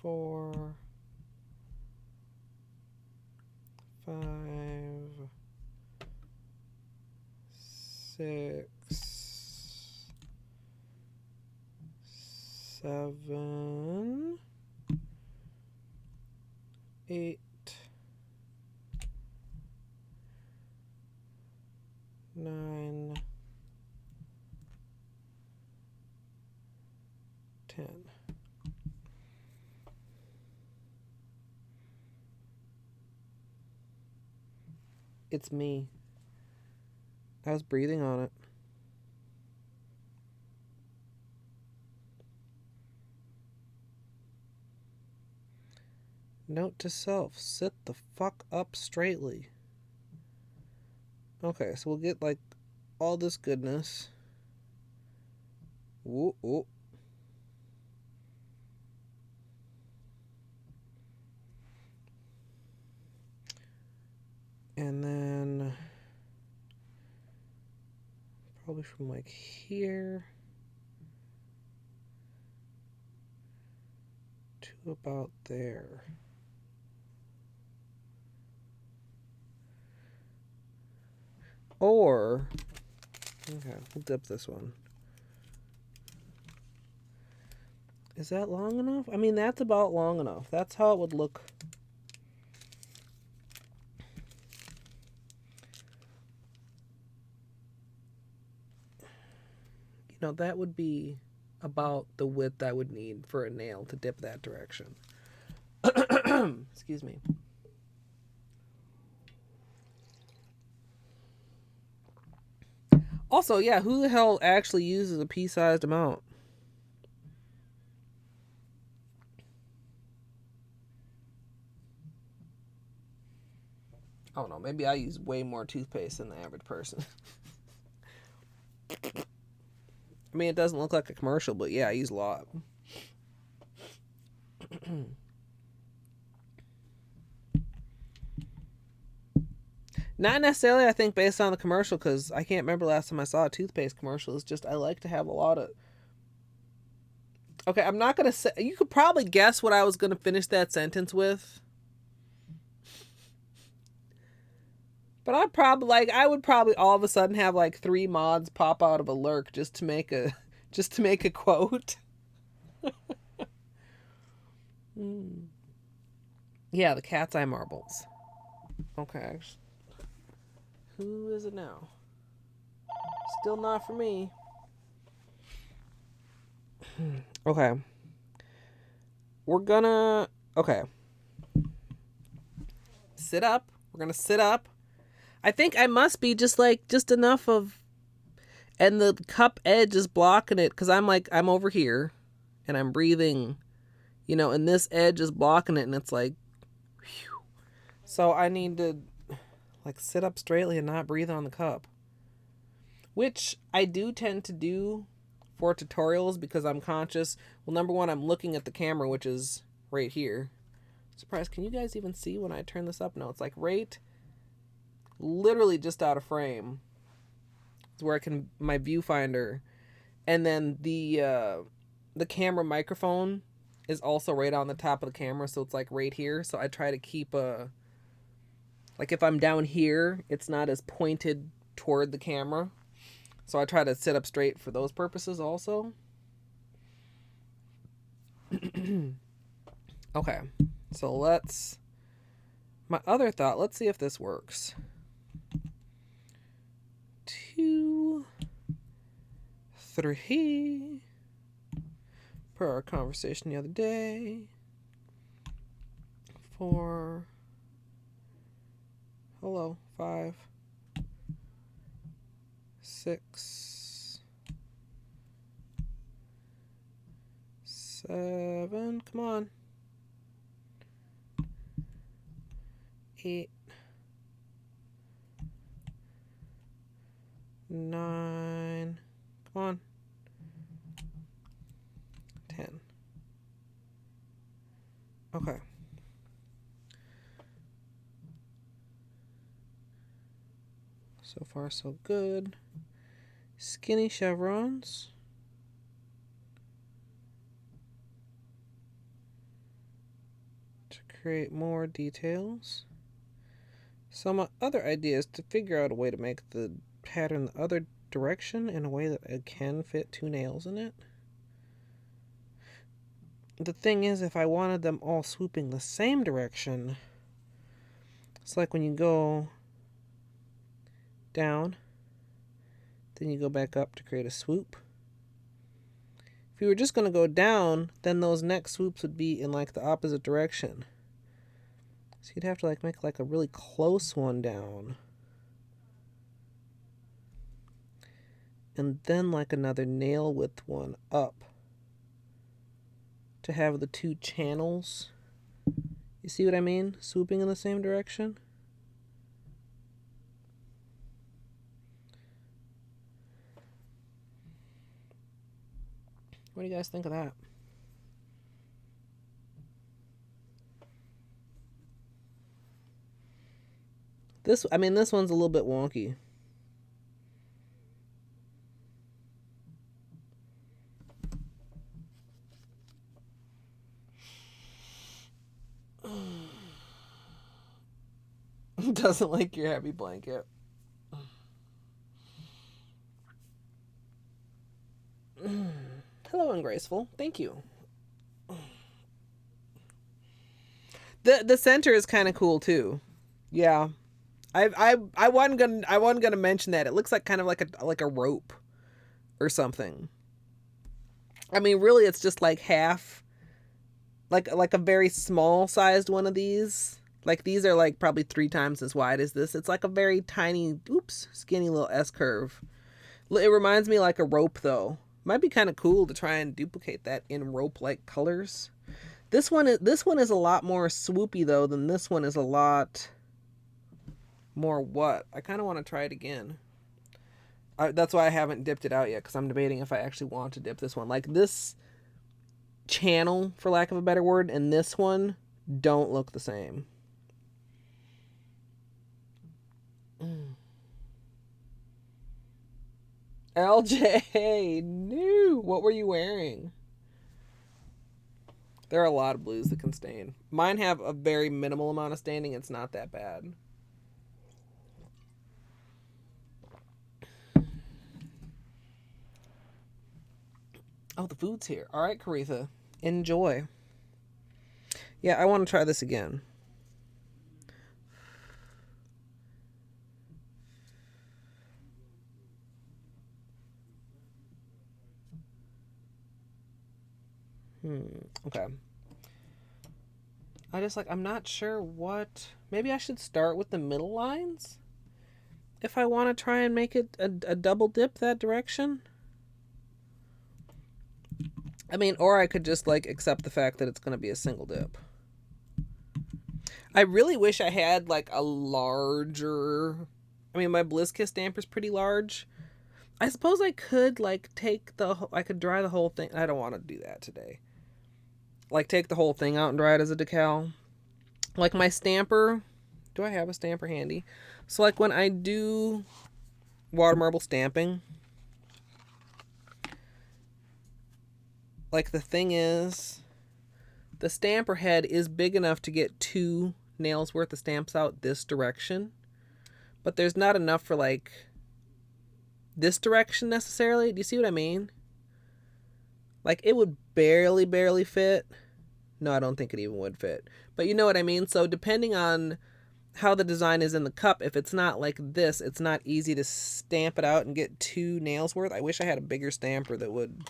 A: 4, 5, 6, 7, 8, 9, 10. It's me. I was breathing on it. Note to self, sit the fuck up straightly. Okay, so we'll get like all this goodness. Ooh, ooh. And then probably from like here to about there. Or, okay, we'll dip this one. Is that long enough? I mean, that's about long enough. That's how it would look. You know, that would be about the width I would need for a nail to dip that direction. Excuse me. Also, yeah, who the hell actually uses a pea-sized amount? I don't know. Maybe I use way more toothpaste than the average person. I mean, it doesn't look like a commercial, but yeah, I use a lot. Not necessarily, I think, based on the commercial, because I can't remember last time I saw a toothpaste commercial. It's just I like to have a lot of... Okay, I'm not going to say... You could probably guess what I was going to finish that sentence with. But I would probably all of a sudden have like 3 mods pop out of a lurk just to make a quote. Yeah, the cat's eye marbles. Okay. Who is it now? Still not for me. Okay. Okay. Sit up. We're gonna sit up. I think I must be just enough of, and the cup edge is blocking it because I'm over here and I'm breathing, and this edge is blocking it and it's like, whew. So I need to sit up straightly and not breathe on the cup, which I do tend to do for tutorials because I'm conscious. Well, number one, I'm looking at the camera, which is right here. Surprised, can you guys even see when I turn this up? No, it's right literally just out of frame. It's where I can, my viewfinder, and then the camera microphone is also right on the top of the camera, so it's right here. So I try to keep if I'm down here, it's not as pointed toward the camera. So I try to sit up straight for those purposes also. Okay, so my other thought, let's see if this works. 2, 3, per our conversation the other day. 4, hello, 5, 6, 7, come on. 8, 9, come on. 10. Okay. So far, so good. Skinny chevrons. To create more details. So my other idea is to figure out a way to make the pattern the other direction in a way that it can fit 2 nails in it. The thing is, if I wanted them all swooping the same direction, it's like when you go down, then you go back up to create a swoop. If you were just going to go down, then those next swoops would be in the opposite direction. So you'd have to make a really close one down. And then another nail width one up. To have the 2 channels. You see what I mean? Swooping in the same direction. What do you guys think of that? This one's a little bit wonky. Doesn't like your heavy blanket. Hello, Ungraceful. Thank you. The center is kind of cool too. Yeah. I wasn't gonna mention that. It looks like kind of like a rope or something. I mean, really, it's just like half, like a very small sized one of these. Like these are like probably 3 times as wide as this. It's like a very tiny, skinny little S curve. It reminds me like a rope though. Might be kind of cool to try and duplicate that in rope like colors. This one is a lot more swoopy though than this one is a lot more what? I kind of want to try it again. That's why I haven't dipped it out yet, because I'm debating if I actually want to dip this one. Like this channel, for lack of a better word, and this one don't look the same. LJ, no. What were you wearing? There are a lot of blues that can stain. Mine have a very minimal amount of staining. It's not that bad. Oh, the food's here. All right, Caritha. Enjoy. Yeah, I want to try this again. Okay. I'm not sure what... Maybe I should start with the middle lines? If I want to try and make it a double dip that direction? I mean, or I could just, like, accept the fact that it's going to be a single dip. I really wish I had, like, a larger... I mean, my Bliss Kiss stamper's pretty large. I suppose I could, like, I could dry the whole thing. I don't want to do that today. Like, take the whole thing out and dry it as a decal. Like, my stamper... Do I have a stamper handy? So, like, when I do water marble stamping... Like, the thing is... The stamper head is big enough to get 2 nails worth of stamps out this direction. But there's not enough for, like... this direction, necessarily. Do you see what I mean? Like, it would barely fit. No, I don't think it even would fit. But you know what I mean? So depending on how the design is in the cup, if it's not like this, it's not easy to stamp it out and get 2 nails worth. I wish I had a bigger stamper that would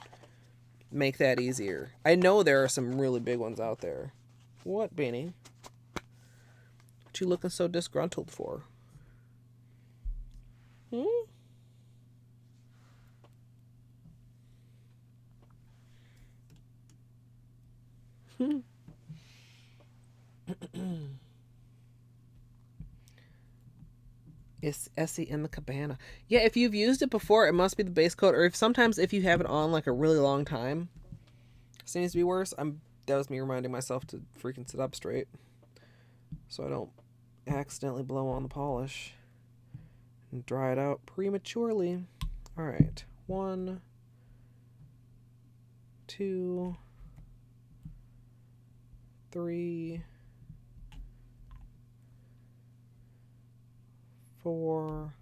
A: make that easier. I know there are some really big ones out there. What, Benny? What you looking so disgruntled for? It's Essie in the Cabana. Yeah, if you've used it before, it must be the base coat. Or sometimes if you have it on like a really long time, it seems to be worse. That was me reminding myself to freaking sit up straight, so I don't accidentally blow on the polish and dry it out prematurely. All right, 1, 2, 3, 4,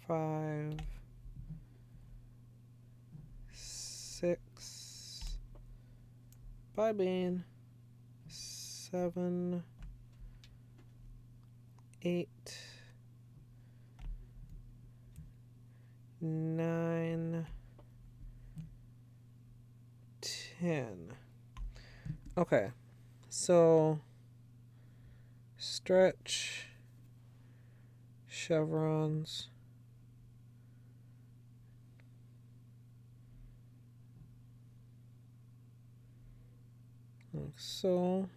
A: 5, 6. Bye, Bean. 7, 8, 9, 10. Okay, so stretch, chevrons, like so.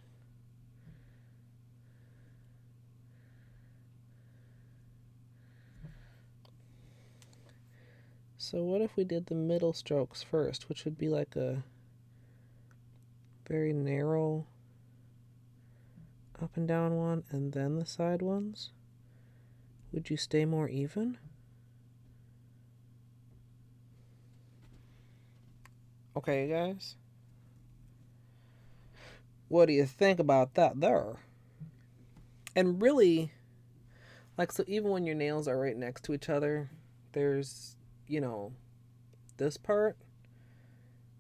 A: So what if we did the middle strokes first, which would be like a very narrow up and down one, and then the side ones? Would you stay more even? Okay, guys. What do you think about that there? And really, like, so even when your nails are right next to each other, there's, you know, this part.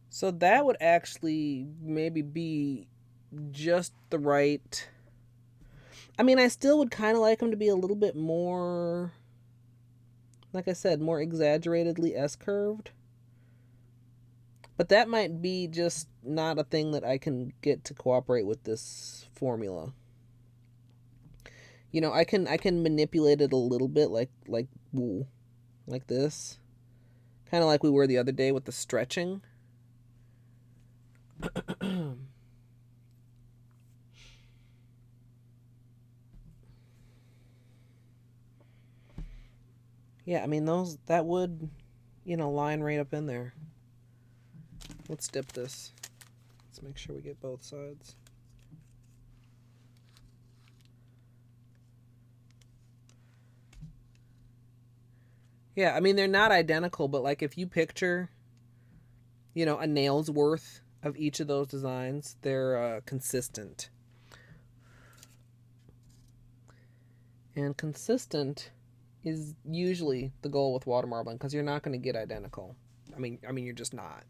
A: So that would actually maybe be just the right. I mean, I still would kind of like them to be a little bit more, like I said, more exaggeratedly S-curved. But that might be just not a thing that I can get to cooperate with this formula. You know, I can manipulate it a little bit like this. Kind of like we were the other day with the stretching. Yeah, I mean that would, you know, line right up in there. Let's dip this. Let's make sure we get both sides. Yeah, I mean they're not identical, but like if you picture, you know, a nail's worth of each of those designs, they're consistent. And consistent is usually the goal with water marbling because you're not going to get identical. I mean you're just not.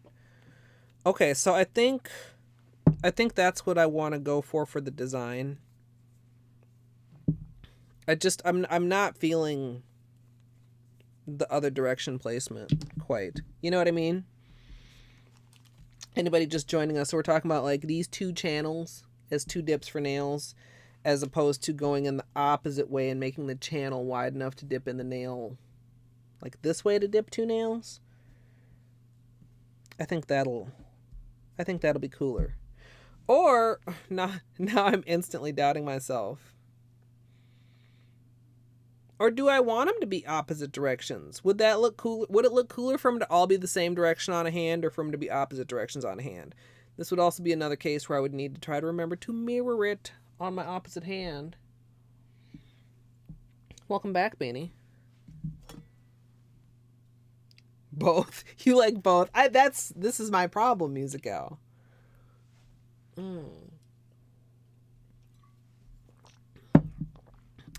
A: Okay, so I think that's what I want to go for the design. I'm not feeling the other direction placement quite. You know what I mean? Anybody just joining us, so we're talking about like these two channels as two dips for nails, as opposed to going in the opposite way and making the channel wide enough to dip in the nail like this way to dip two nails. I think that'll be cooler. Or now I'm instantly doubting myself. Or do I want them to be opposite directions? Would that look cool? Would it look cooler for them to all be the same direction on a hand, or for them to be opposite directions on a hand? This would also be another case where I would need to try to remember to mirror it on my opposite hand. Welcome back, Beanie. Both. You like both. This is my problem, Musical.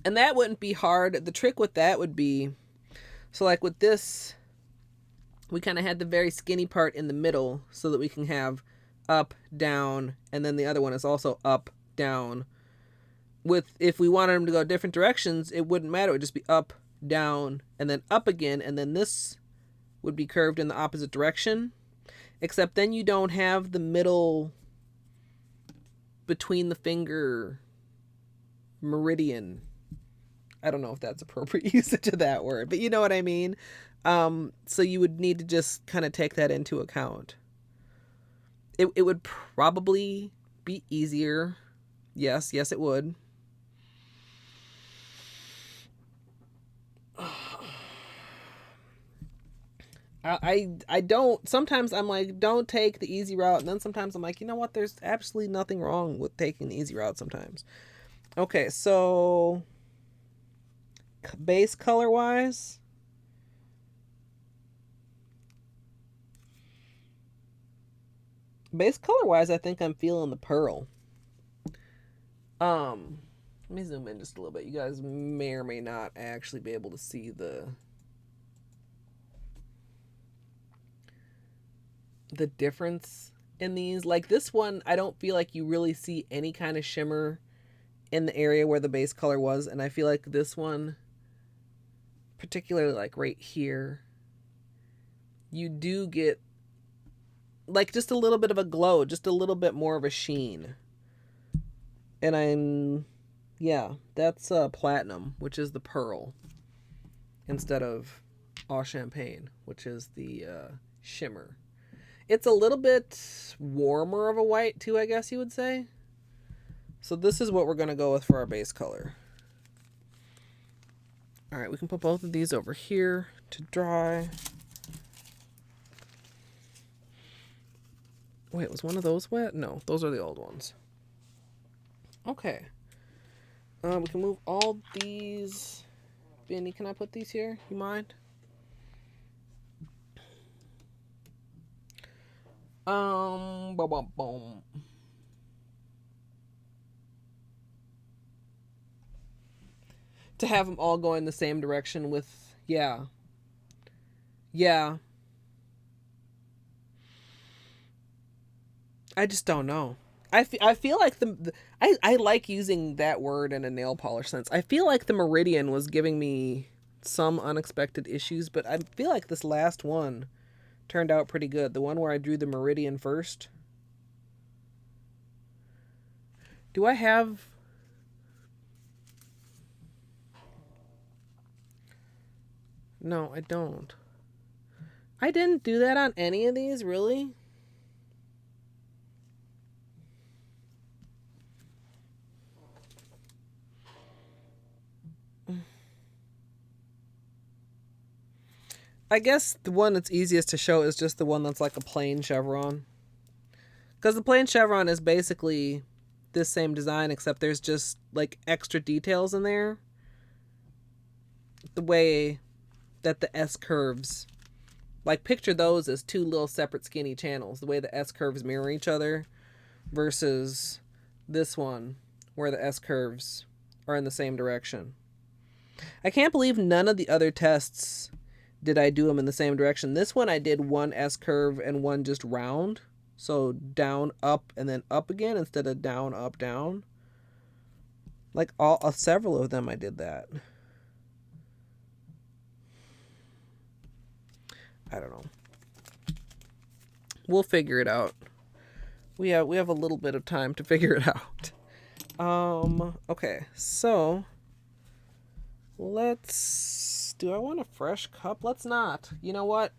A: And that wouldn't be hard. The trick with that would be, so like with this, we kind of had the very skinny part in the middle so that we can have up, down, and then the other one is also up, down. If we wanted them to go different directions, it wouldn't matter. It would just be up, down, and then up again, and then this would be curved in the opposite direction. Except then you don't have the middle between the finger meridian. I don't know if that's appropriate usage of that word, but you know what I mean? So you would need to just kind of take that into account. It would probably be easier. Yes, it would. I don't, sometimes I'm like, don't take the easy route, and then sometimes I'm like, you know what, there's absolutely nothing wrong with taking the easy route sometimes. Okay, so base color wise, I think I'm feeling the pearl. Let me zoom in just a little bit. You guys may or may not actually be able to see the difference in these. Like this one, I don't feel like you really see any kind of shimmer in the area where the base color was, and I feel like this one, particularly like right here, you do get like just a little bit of a glow, just a little bit more of a sheen. And that's platinum, which is the pearl, instead of Eau Champagne, which is the shimmer. It's a little bit warmer of a white too, I guess you would say. So this is what we're going to go with for our base color. All right, we can put both of these over here to dry. Wait, was one of those wet? No, those are the old ones. Okay. We can move all these. Benny, can I put these here? You mind? Boom, boom, boom. to have them all go in the same direction with, yeah. Yeah. I just don't know. I feel like I like using that word in a nail polish sense. I feel like the Meridian was giving me some unexpected issues, but I feel like this last one turned out pretty good. The one where I drew the Meridian first. Do I have... No, I don't. I didn't do that on any of these, really? I guess the one that's easiest to show is just the one that's like a plain chevron. Because the plain chevron is basically this same design, except there's just like extra details in there. The way that the S curves, like picture those as two little separate skinny channels. The way the S curves mirror each other versus this one where the S curves are in the same direction. I can't believe none of the other tests did I do them in the same direction. This one I did one S curve and one just round. So down, up, and then up again instead of down, up, down. Like several of them I did that. I don't know. We'll figure it out. We have a little bit of time to figure it out. Okay, so do I want a fresh cup? Let's not. You know what?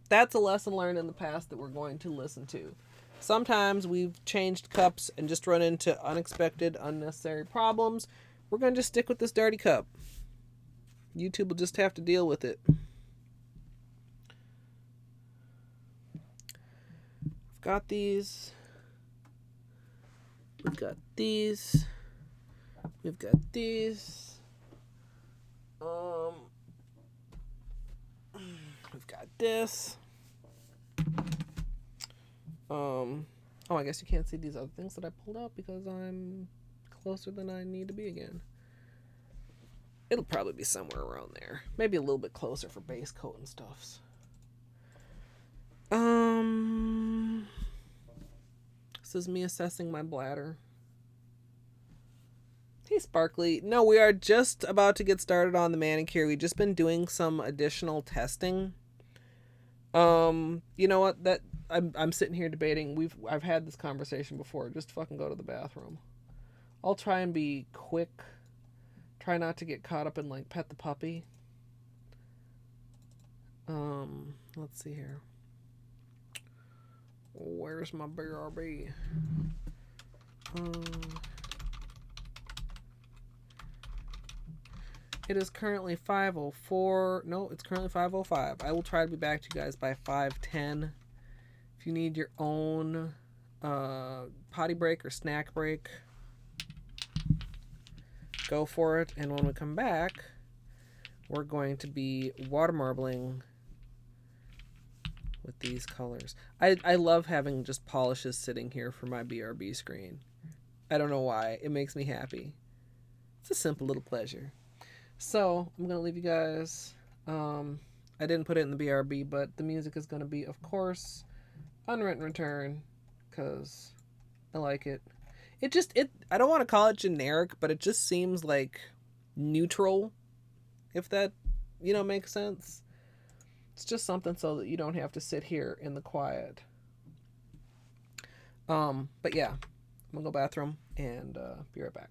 A: That's a lesson learned in the past that we're going to listen to. Sometimes we've changed cups and just run into unexpected, unnecessary problems. We're going to just stick with this dirty cup. YouTube will just have to deal with it. I've got these. We've got these. We've got these. We've got this. Oh, I guess you can't see these other things that I pulled out because I'm closer than I need to be again. It'll probably be somewhere around there. Maybe a little bit closer for base coat and stuffs. This is me assessing my bladder. Hey, Sparkly. No, we are just about to get started on the manicure. We've just been doing some additional testing. You know what? That I'm sitting here debating. I've had this conversation before. Just fucking go to the bathroom. I'll try and be quick. Try not to get caught up in like pet the puppy. Let's see here. Where's my BRB? It is currently 5:04. No, it's currently 5:05. I will try to be back to you guys by 5:10. If you need your own potty break or snack break, go for it. And when we come back, we're going to be water marbling with these colors. I love having just polishes sitting here for my BRB screen. I don't know why. It makes me happy. It's a simple little pleasure. So, I'm going to leave you guys. I didn't put it in the BRB, but the music is going to be, of course, Unwritten Return, because I like it. I don't want to call it generic, but it just seems like neutral, if that, makes sense. It's just something so that you don't have to sit here in the quiet. But yeah, I'm going to go bathroom and be right back.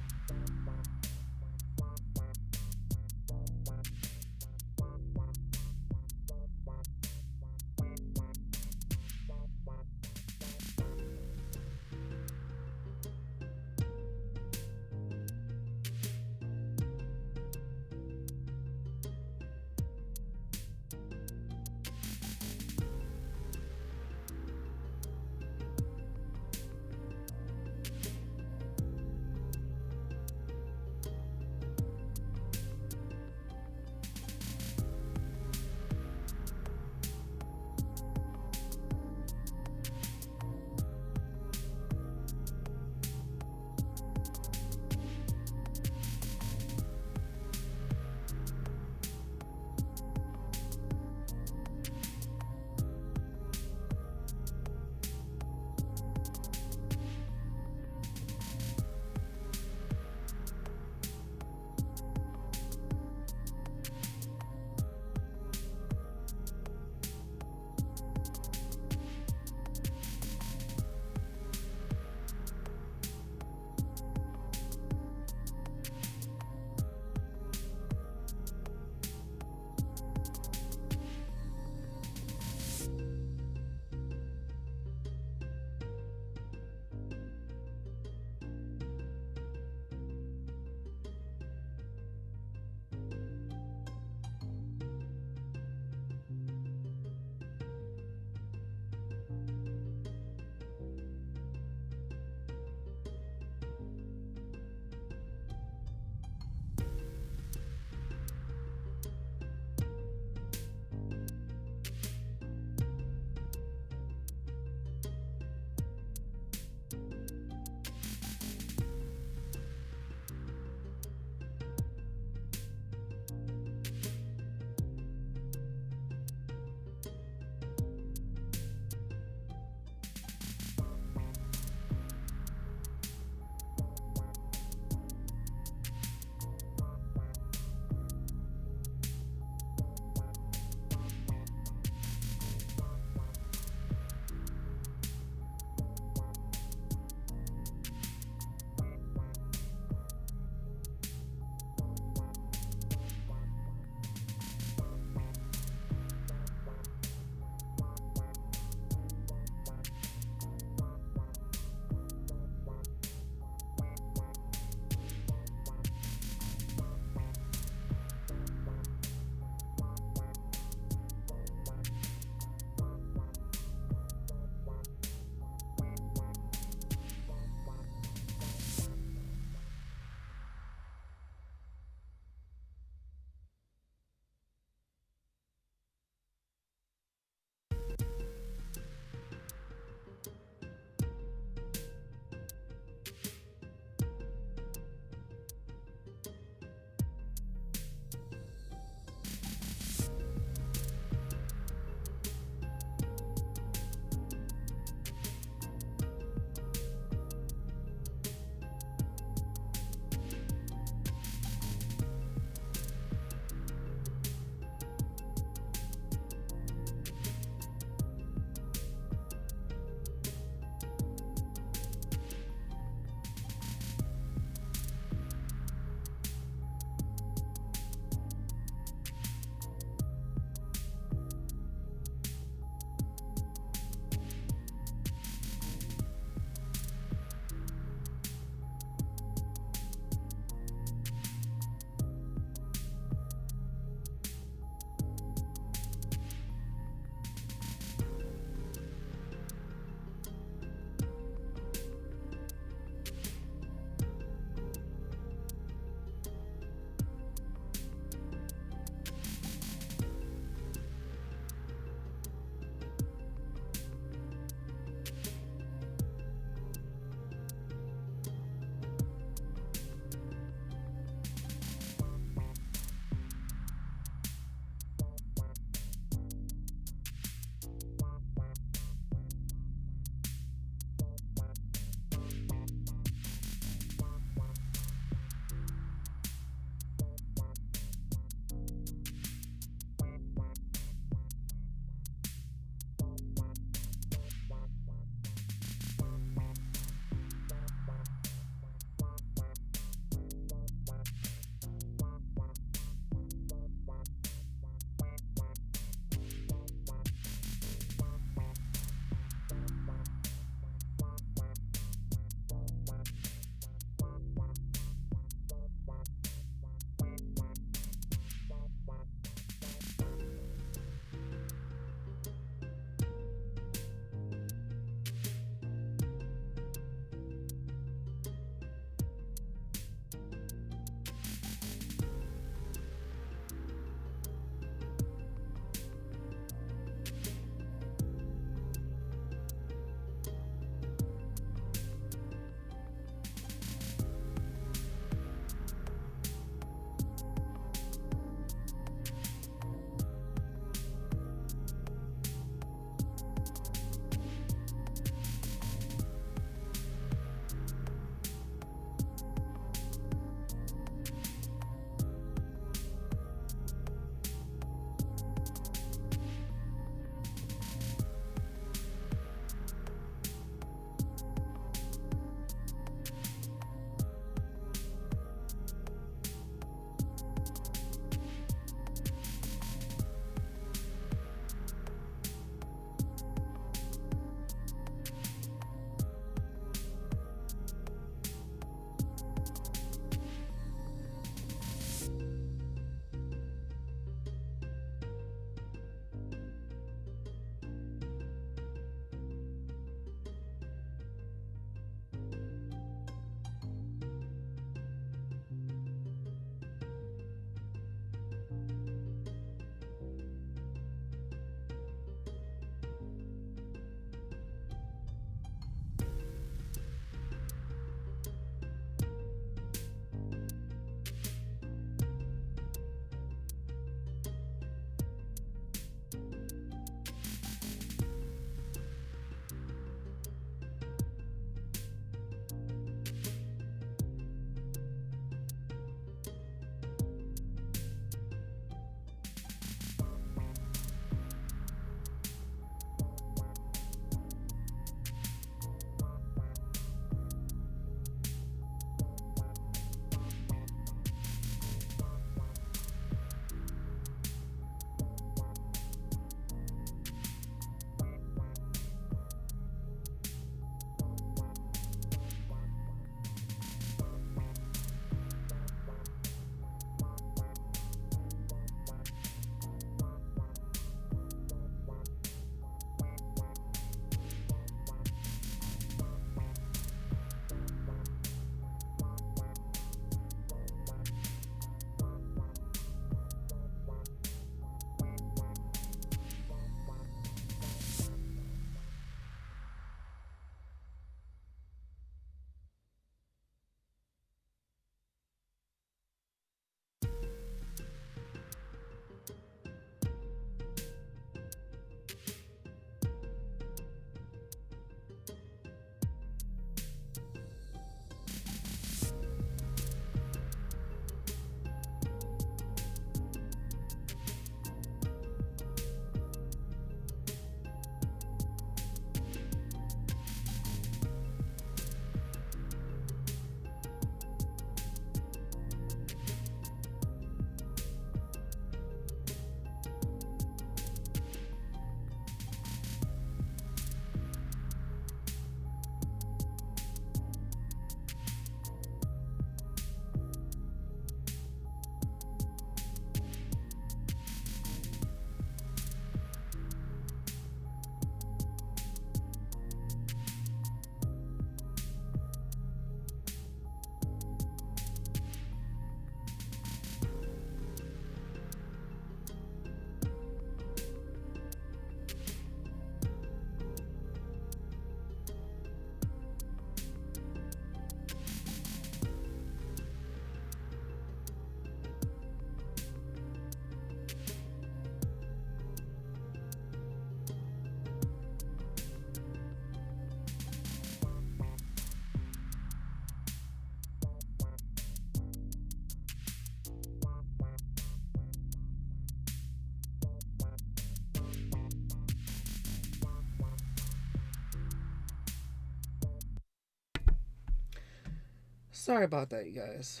A: Sorry about that, you guys.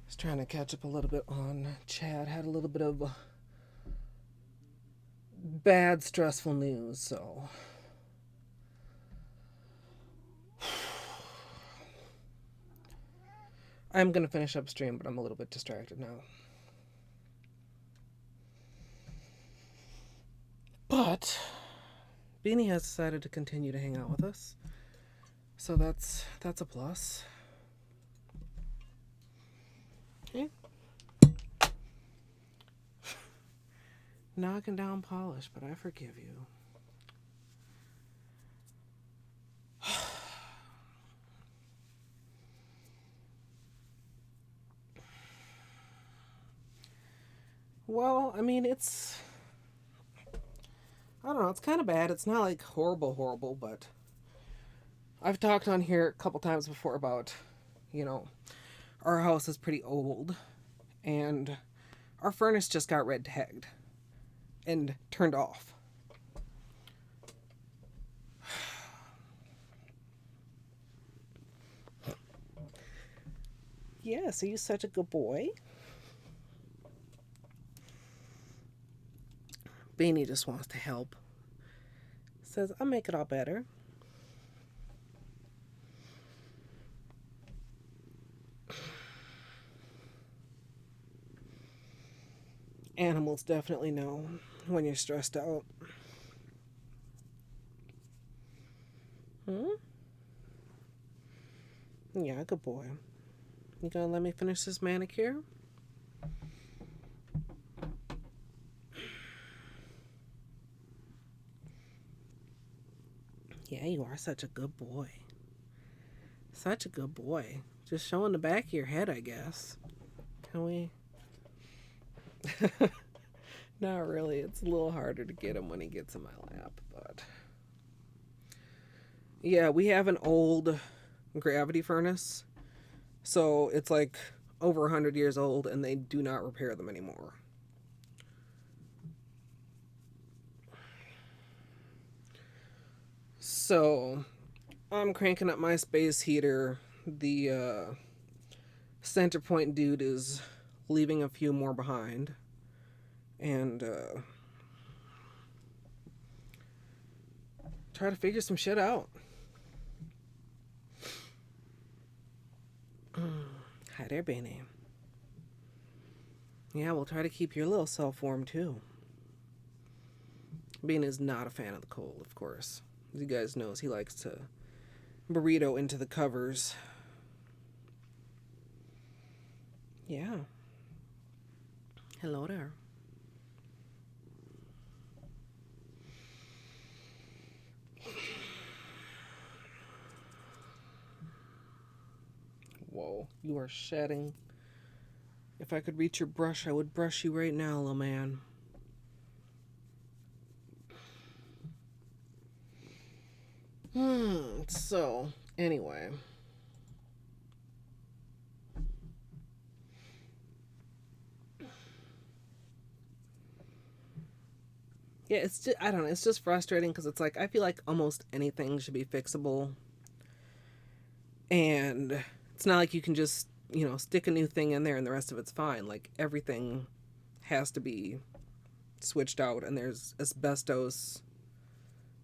A: Was trying to catch up a little bit on chat. Had a little bit of bad, stressful news, so. I'm gonna finish upstream, but I'm a little bit distracted now. But Beanie has decided to continue to hang out with us, so that's a plus. Okay. Knocking down polish, but I forgive you. Well, I mean, I don't know, it's kind of bad. It's not like horrible, but I've talked on here a couple times before about, our house is pretty old, and our furnace just got red tagged and turned off. Yes, are you such a good boy? Beanie just wants to help. Says, I'll make it all better. Animals definitely know when you're stressed out. Yeah, good boy. You gonna let me finish this manicure? Yeah, you are such a good boy. Such a good boy. Just showing the back of your head, I guess. Can we? Not really. It's a little harder to get him when he gets in my lap, but. Yeah, we have an old gravity furnace. So it's like over 100 years old, and they do not repair them anymore. So I'm cranking up my space heater. The center point dude is leaving a few more behind. And try to figure some shit out. Hi there, Benny. Yeah, we'll try to keep your little self warm too. Bean is not a fan of the cold, of course. As you guys know, he likes to burrito into the covers. Yeah. Hello there. Whoa, you are shedding. If I could reach your brush, I would brush you right now, little man. So, anyway. Yeah, it's just, I don't know, it's just frustrating because it's like, I feel like almost anything should be fixable. And it's not like you can just, stick a new thing in there and the rest of it's fine. Like, everything has to be switched out, and there's asbestos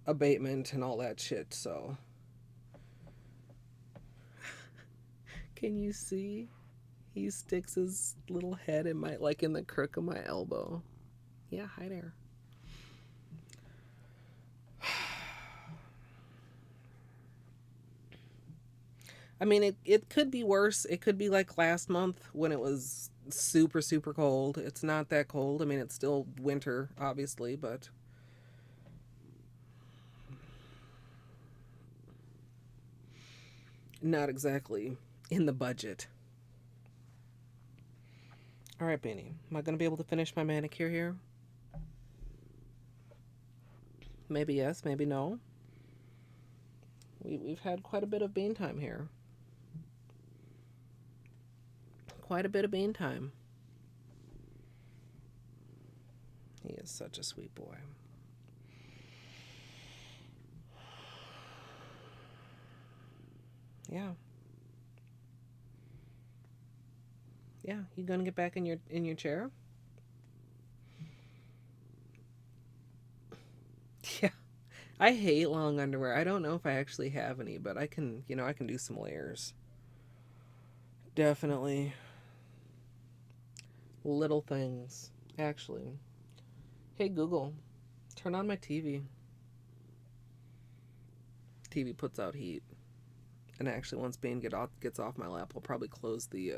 A: abatement and all that shit, so. Can you see? He sticks his little head in in the crook of my elbow. Yeah, hi there. I mean, it could be worse. It could be like last month when it was super, super cold. It's not that cold. I mean, it's still winter, obviously, but. Not exactly in the budget. All right, Benny. Am I going to be able to finish my manicure here? Maybe yes, maybe no. We've had quite a bit of bean time here. Quite a bit of bean time. He is such a sweet boy. Yeah. Yeah. You gonna get back in your chair? Yeah. I hate long underwear. I don't know if I actually have any, but I can, I can do some layers. Definitely. Little things. Actually. Hey Google, turn on my TV. TV puts out heat. And actually, once Bane gets off my lap, I'll probably close the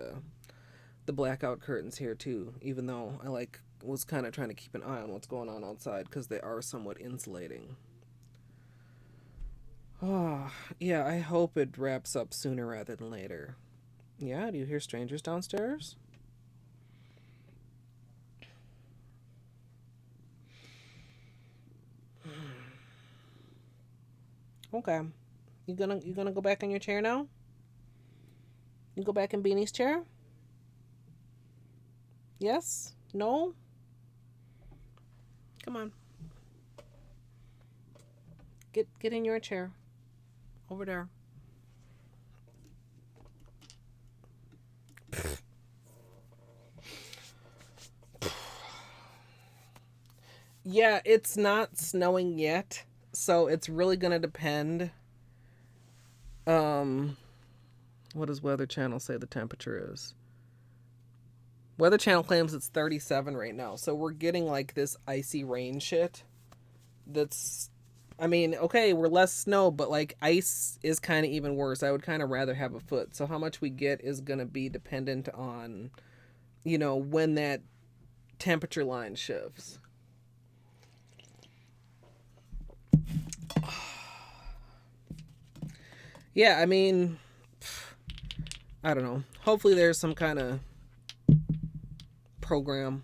A: blackout curtains here too. Even though I was kind of trying to keep an eye on what's going on outside because they are somewhat insulating. Oh, yeah. I hope it wraps up sooner rather than later. Yeah. Do you hear strangers downstairs? Okay. You gonna go back in your chair now? You go back in Beanie's chair? Yes? No? Come on. Get in your chair. Over there. Yeah, it's not snowing yet, so it's really gonna depend. Um, what does Weather Channel say the temperature is? Weather Channel claims it's 37 right now, so we're getting like this icy rain shit. That's, I mean, okay, we're less snow, but like ice is kind of even worse. I would kind of rather have a foot. So how much we get is gonna be dependent on, when that temperature line shifts. Yeah, I mean, I don't know. Hopefully there's some kind of program.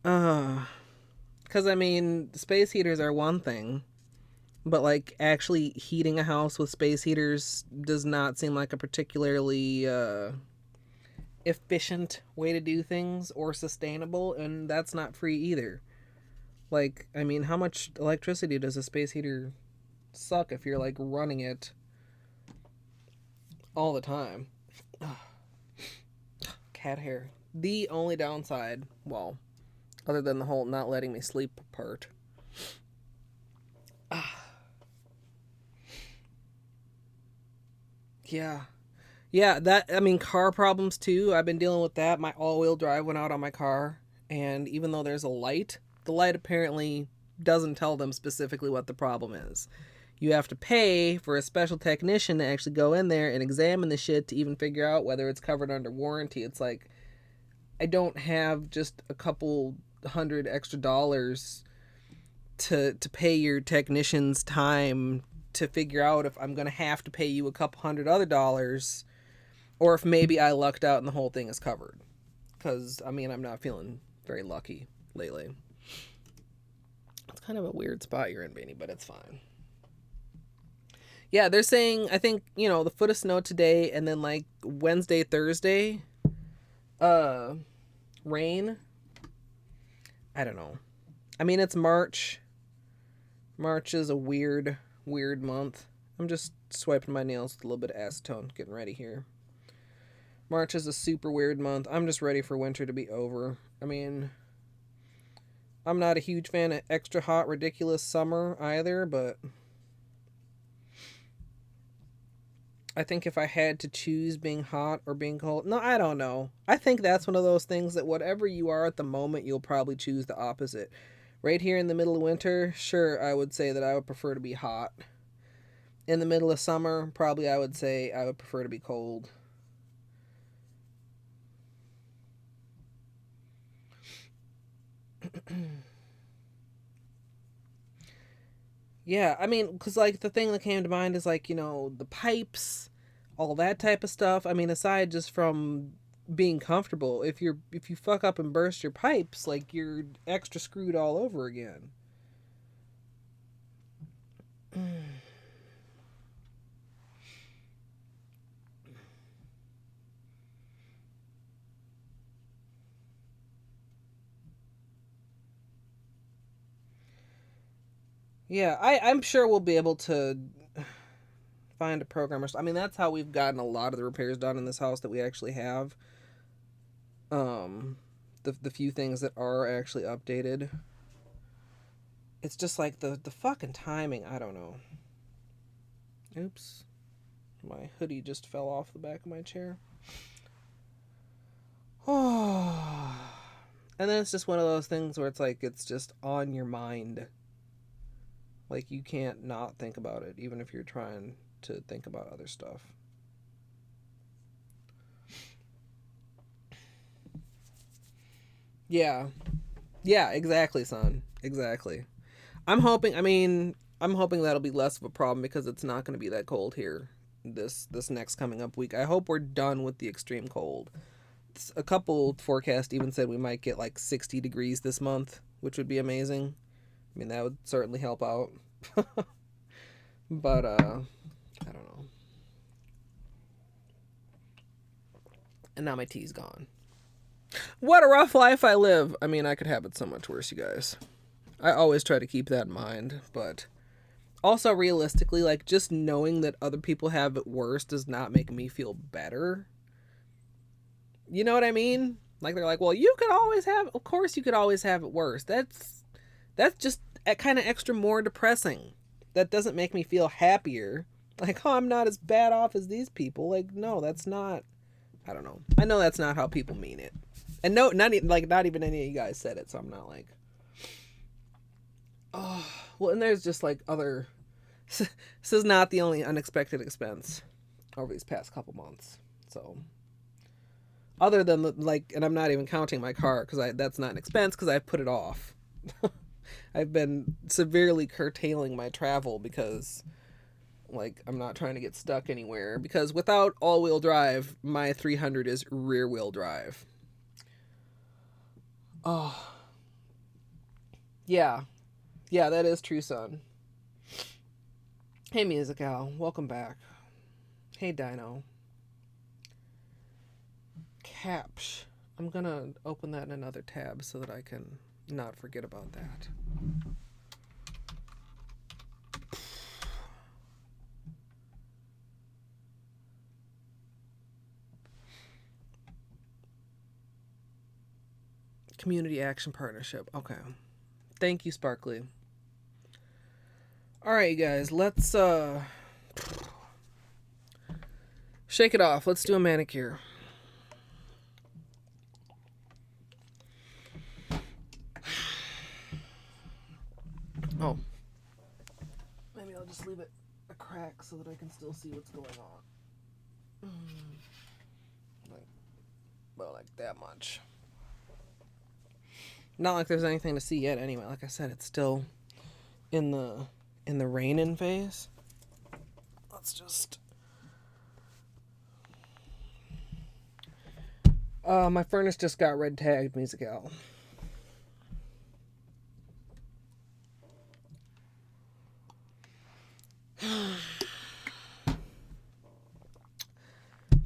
A: Because I mean, space heaters are one thing, but like actually heating a house with space heaters does not seem like a particularly efficient way to do things or sustainable, and that's not free either. Like, I mean, how much electricity does a space heater suck if you're like running it all the time? Cat hair. The only downside, well, other than the whole not letting me sleep part. Yeah. Yeah, that, I mean, car problems too. I've been dealing with that. My all-wheel drive went out on my car, and even though there's a light, the light apparently doesn't tell them specifically what the problem is. You have to pay for a special technician to actually go in there and examine the shit to even figure out whether it's covered under warranty. It's like, I don't have just a couple hundred extra dollars to pay your technician's time to figure out if I'm going to have to pay you a couple hundred other dollars, or if maybe I lucked out and the whole thing is covered. Because, I mean, I'm not feeling very lucky lately. It's kind of a weird spot you're in, Beanie, but it's fine. Yeah, they're saying, I think, the foot of snow today, and then like Wednesday, Thursday, rain. I don't know. I mean, it's March. March is a weird month. I'm just swiping my nails with a little bit of acetone, getting ready here. March is a super weird month. I'm just ready for winter to be over. I mean, I'm not a huge fan of extra hot, ridiculous summer either, but I think if I had to choose being hot or being cold, no, I don't know. I think that's one of those things that whatever you are at the moment, you'll probably choose the opposite. Right here in the middle of winter, sure, I would say that I would prefer to be hot. In the middle of summer, probably I would say I would prefer to be cold. Yeah, I mean, because like the thing that came to mind is like, the pipes, all that type of stuff. I mean, aside just from being comfortable, if you fuck up and burst your pipes, like you're extra screwed all over again. Yeah, I'm sure we'll be able to find a programmer. I mean, that's how we've gotten a lot of the repairs done in this house that we actually have. The few things that are actually updated. It's just like the fucking timing. I don't know. Oops. My hoodie just fell off the back of my chair. Oh. And then it's just one of those things where it's like it's just on your mind. Like you can't not think about it, even if you're trying to think about other stuff. Yeah. Yeah, exactly, son. Exactly. I'm hoping that'll be less of a problem because it's not going to be that cold here this next coming up week. I hope we're done with the extreme cold. A couple forecasts even said we might get like 60 degrees this month, which would be amazing. I mean, that would certainly help out. But I don't know. And now my tea's gone. What a rough life I live. I mean, I could have it so much worse, you guys. I always try to keep that in mind, but also realistically, like just knowing that other people have it worse does not make me feel better. You know what I mean? Like they're like, well, you could always have, of course you could always have it worse. That's just kind of extra more depressing. That doesn't make me feel happier. Like, oh, I'm not as bad off as these people. Like, no, that's not, I don't know. I know that's not how people mean it. And no, not even any of you guys said it, so I'm not like, oh, well, and there's just like other, this is not the only unexpected expense over these past couple months. So, other than and I'm not even counting my car because that's not an expense because I put it off. I've been severely curtailing my travel because, like, I'm not trying to get stuck anywhere because without all-wheel drive, my 300 is rear-wheel drive. Oh. Yeah. Yeah, that is true, son. Hey, Musical. Welcome back. Hey, Dino. Capsh. I'm gonna open that in another tab so that I can not forget about that. Community Action Partnership. Okay. Thank you, Sparkly. Alright, you guys. Let's shake it off. Let's do a manicure. Oh. Maybe I'll just leave it a crack so that I can still see what's going on. Like that much. Not like there's anything to see yet anyway. Like I said, it's still in the raining phase. Let's just... my furnace just got red tagged, Musical.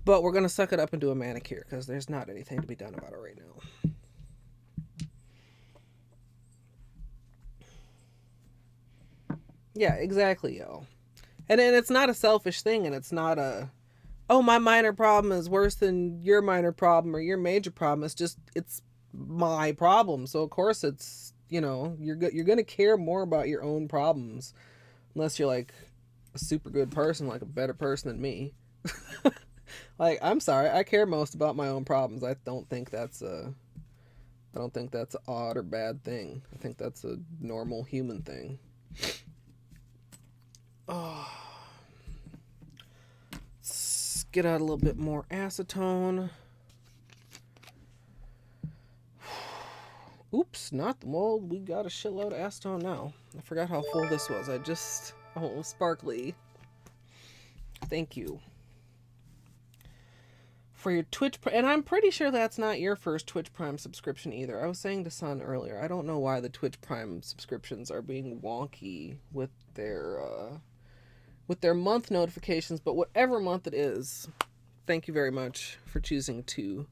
A: But we're going to suck it up and do a manicure because there's not anything to be done about it right now. Yeah, exactly, yo. And it's not a selfish thing, and it's not a, oh, my minor problem is worse than your minor problem or your major problem. It's just, it's my problem. So, of course, it's, you're going to care more about your own problems unless you're, like, a super good person, like a better person than me. Like, I'm sorry, I care most about my own problems. I don't think that's an odd or bad thing. I think that's a normal human thing. Oh. Let's get out a little bit more acetone. Oops, not the mold. We got a shitload of acetone now. I forgot how full this was. Oh, Sparkly. Thank you. For your Twitch, and I'm pretty sure that's not your first Twitch Prime subscription either. I was saying to Son earlier, I don't know why the Twitch Prime subscriptions are being wonky with their month notifications, but whatever month it is, thank you very much for choosing to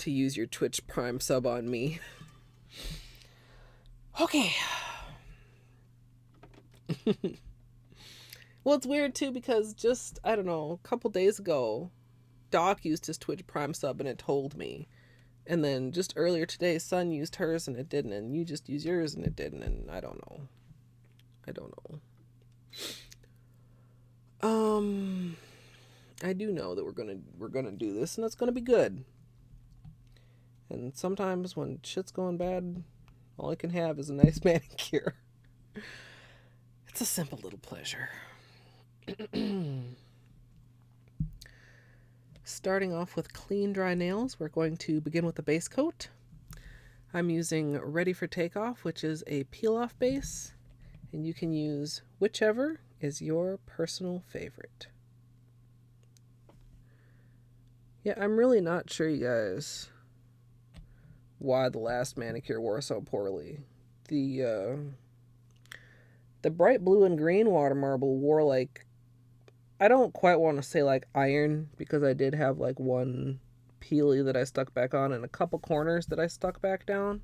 A: use your Twitch Prime sub on me. Okay. Well, it's weird too because just, I don't know, a couple days ago, Doc used his Twitch Prime sub and it told me. And then just earlier today, Son used hers and it didn't, and you just used yours and it didn't, and I don't know. I don't know. I do know that we're gonna do this and it's gonna be good. And sometimes when shit's going bad, all I can have is a nice manicure. It's a simple little pleasure. Starting off with clean, dry nails, we're going to begin with the base coat. I'm using Ready for Takeoff, which is a peel-off base, and you can use whichever is your personal favorite. Yeah, I'm really not sure, you guys, why the last manicure wore so poorly. The bright blue and green water marble wore like, I don't quite want to say like iron, because I did have like one peely that I stuck back on and a couple corners that I stuck back down,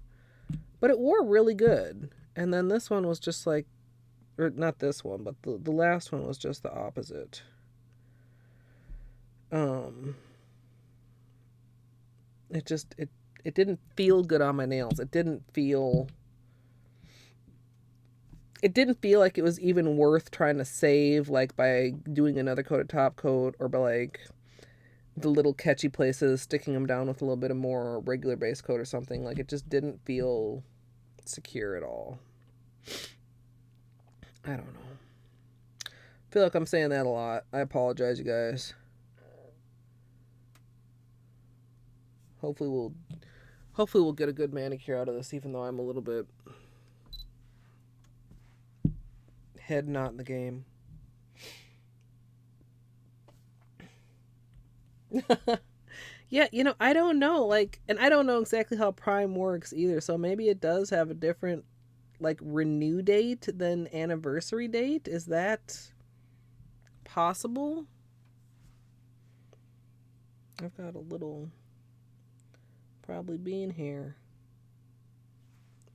A: but it wore really good. And then this one was just like, or not this one, but the last one was just the opposite. It didn't feel good on my nails. It didn't feel like it was even worth trying to save, like by doing another coat of top coat, or by like the little catchy places, sticking them down with a little bit of more regular base coat or something. Like, it just didn't feel secure at all. I don't know. I feel like I'm saying that a lot. I apologize, you guys. Hopefully we'll get a good manicure out of this, even though I'm a little bit head not in the game. Yeah, I don't know, like, and I don't know exactly how Prime works either, so maybe it does have a different, like, renew date than anniversary date. Is that possible? I've got a little probably bean here.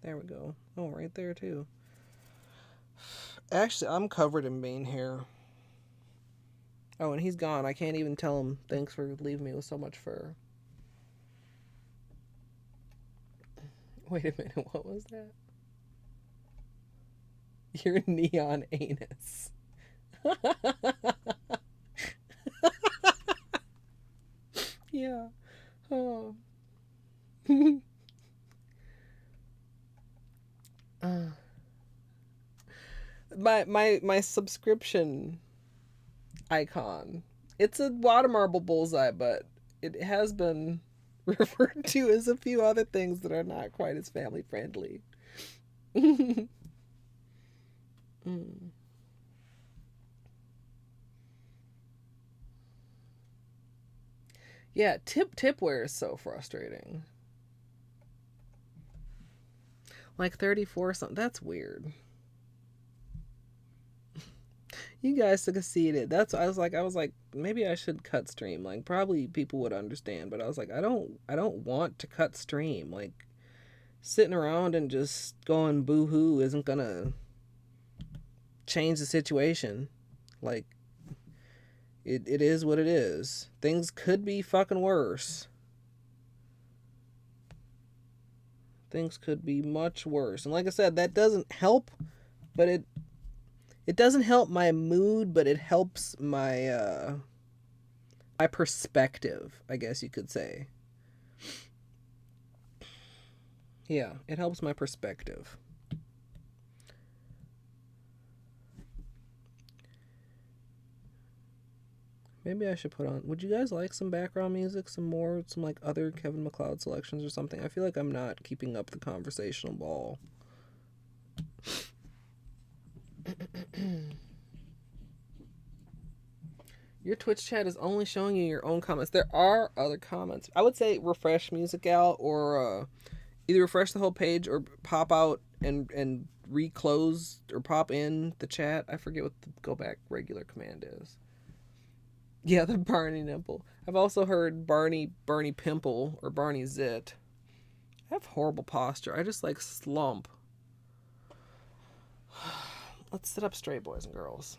A: There we go. Oh, right there too. Actually, I'm covered in bean hair. Oh, and he's gone. I can't even tell him thanks for leaving me with so much fur. Wait a minute, what was that? Your neon anus. Yeah. Oh. My subscription icon. It's a water marble bullseye, but it has been referred to as a few other things that are not quite as family friendly. Yeah, tipware is so frustrating. Like 34 something. That's weird. You guys succeeded. That's I was like maybe I should cut stream. Like, probably people would understand, but I was like, I don't want to cut stream. Like, sitting around and just going boo-hoo isn't gonna change the situation. Like, it is what it is. Things could be fucking worse. Things could be much worse. And like I said, that doesn't help, but it doesn't help my mood, but it helps my my perspective, I guess you could say. Yeah, it helps my perspective. Maybe I should put on... Would you guys like some background music? Some like other Kevin MacLeod selections or something? I feel like I'm not keeping up the conversational ball. Your Twitch chat is only showing you your own comments. There are other comments. I would say refresh Music Out, or either refresh the whole page or pop out and reclose or pop in the chat. I forget what the go back regular command is. Yeah, the Barney nipple. I've also heard Barney pimple or Barney zit. I have horrible posture. I just like slump. Let's sit up straight, boys and girls.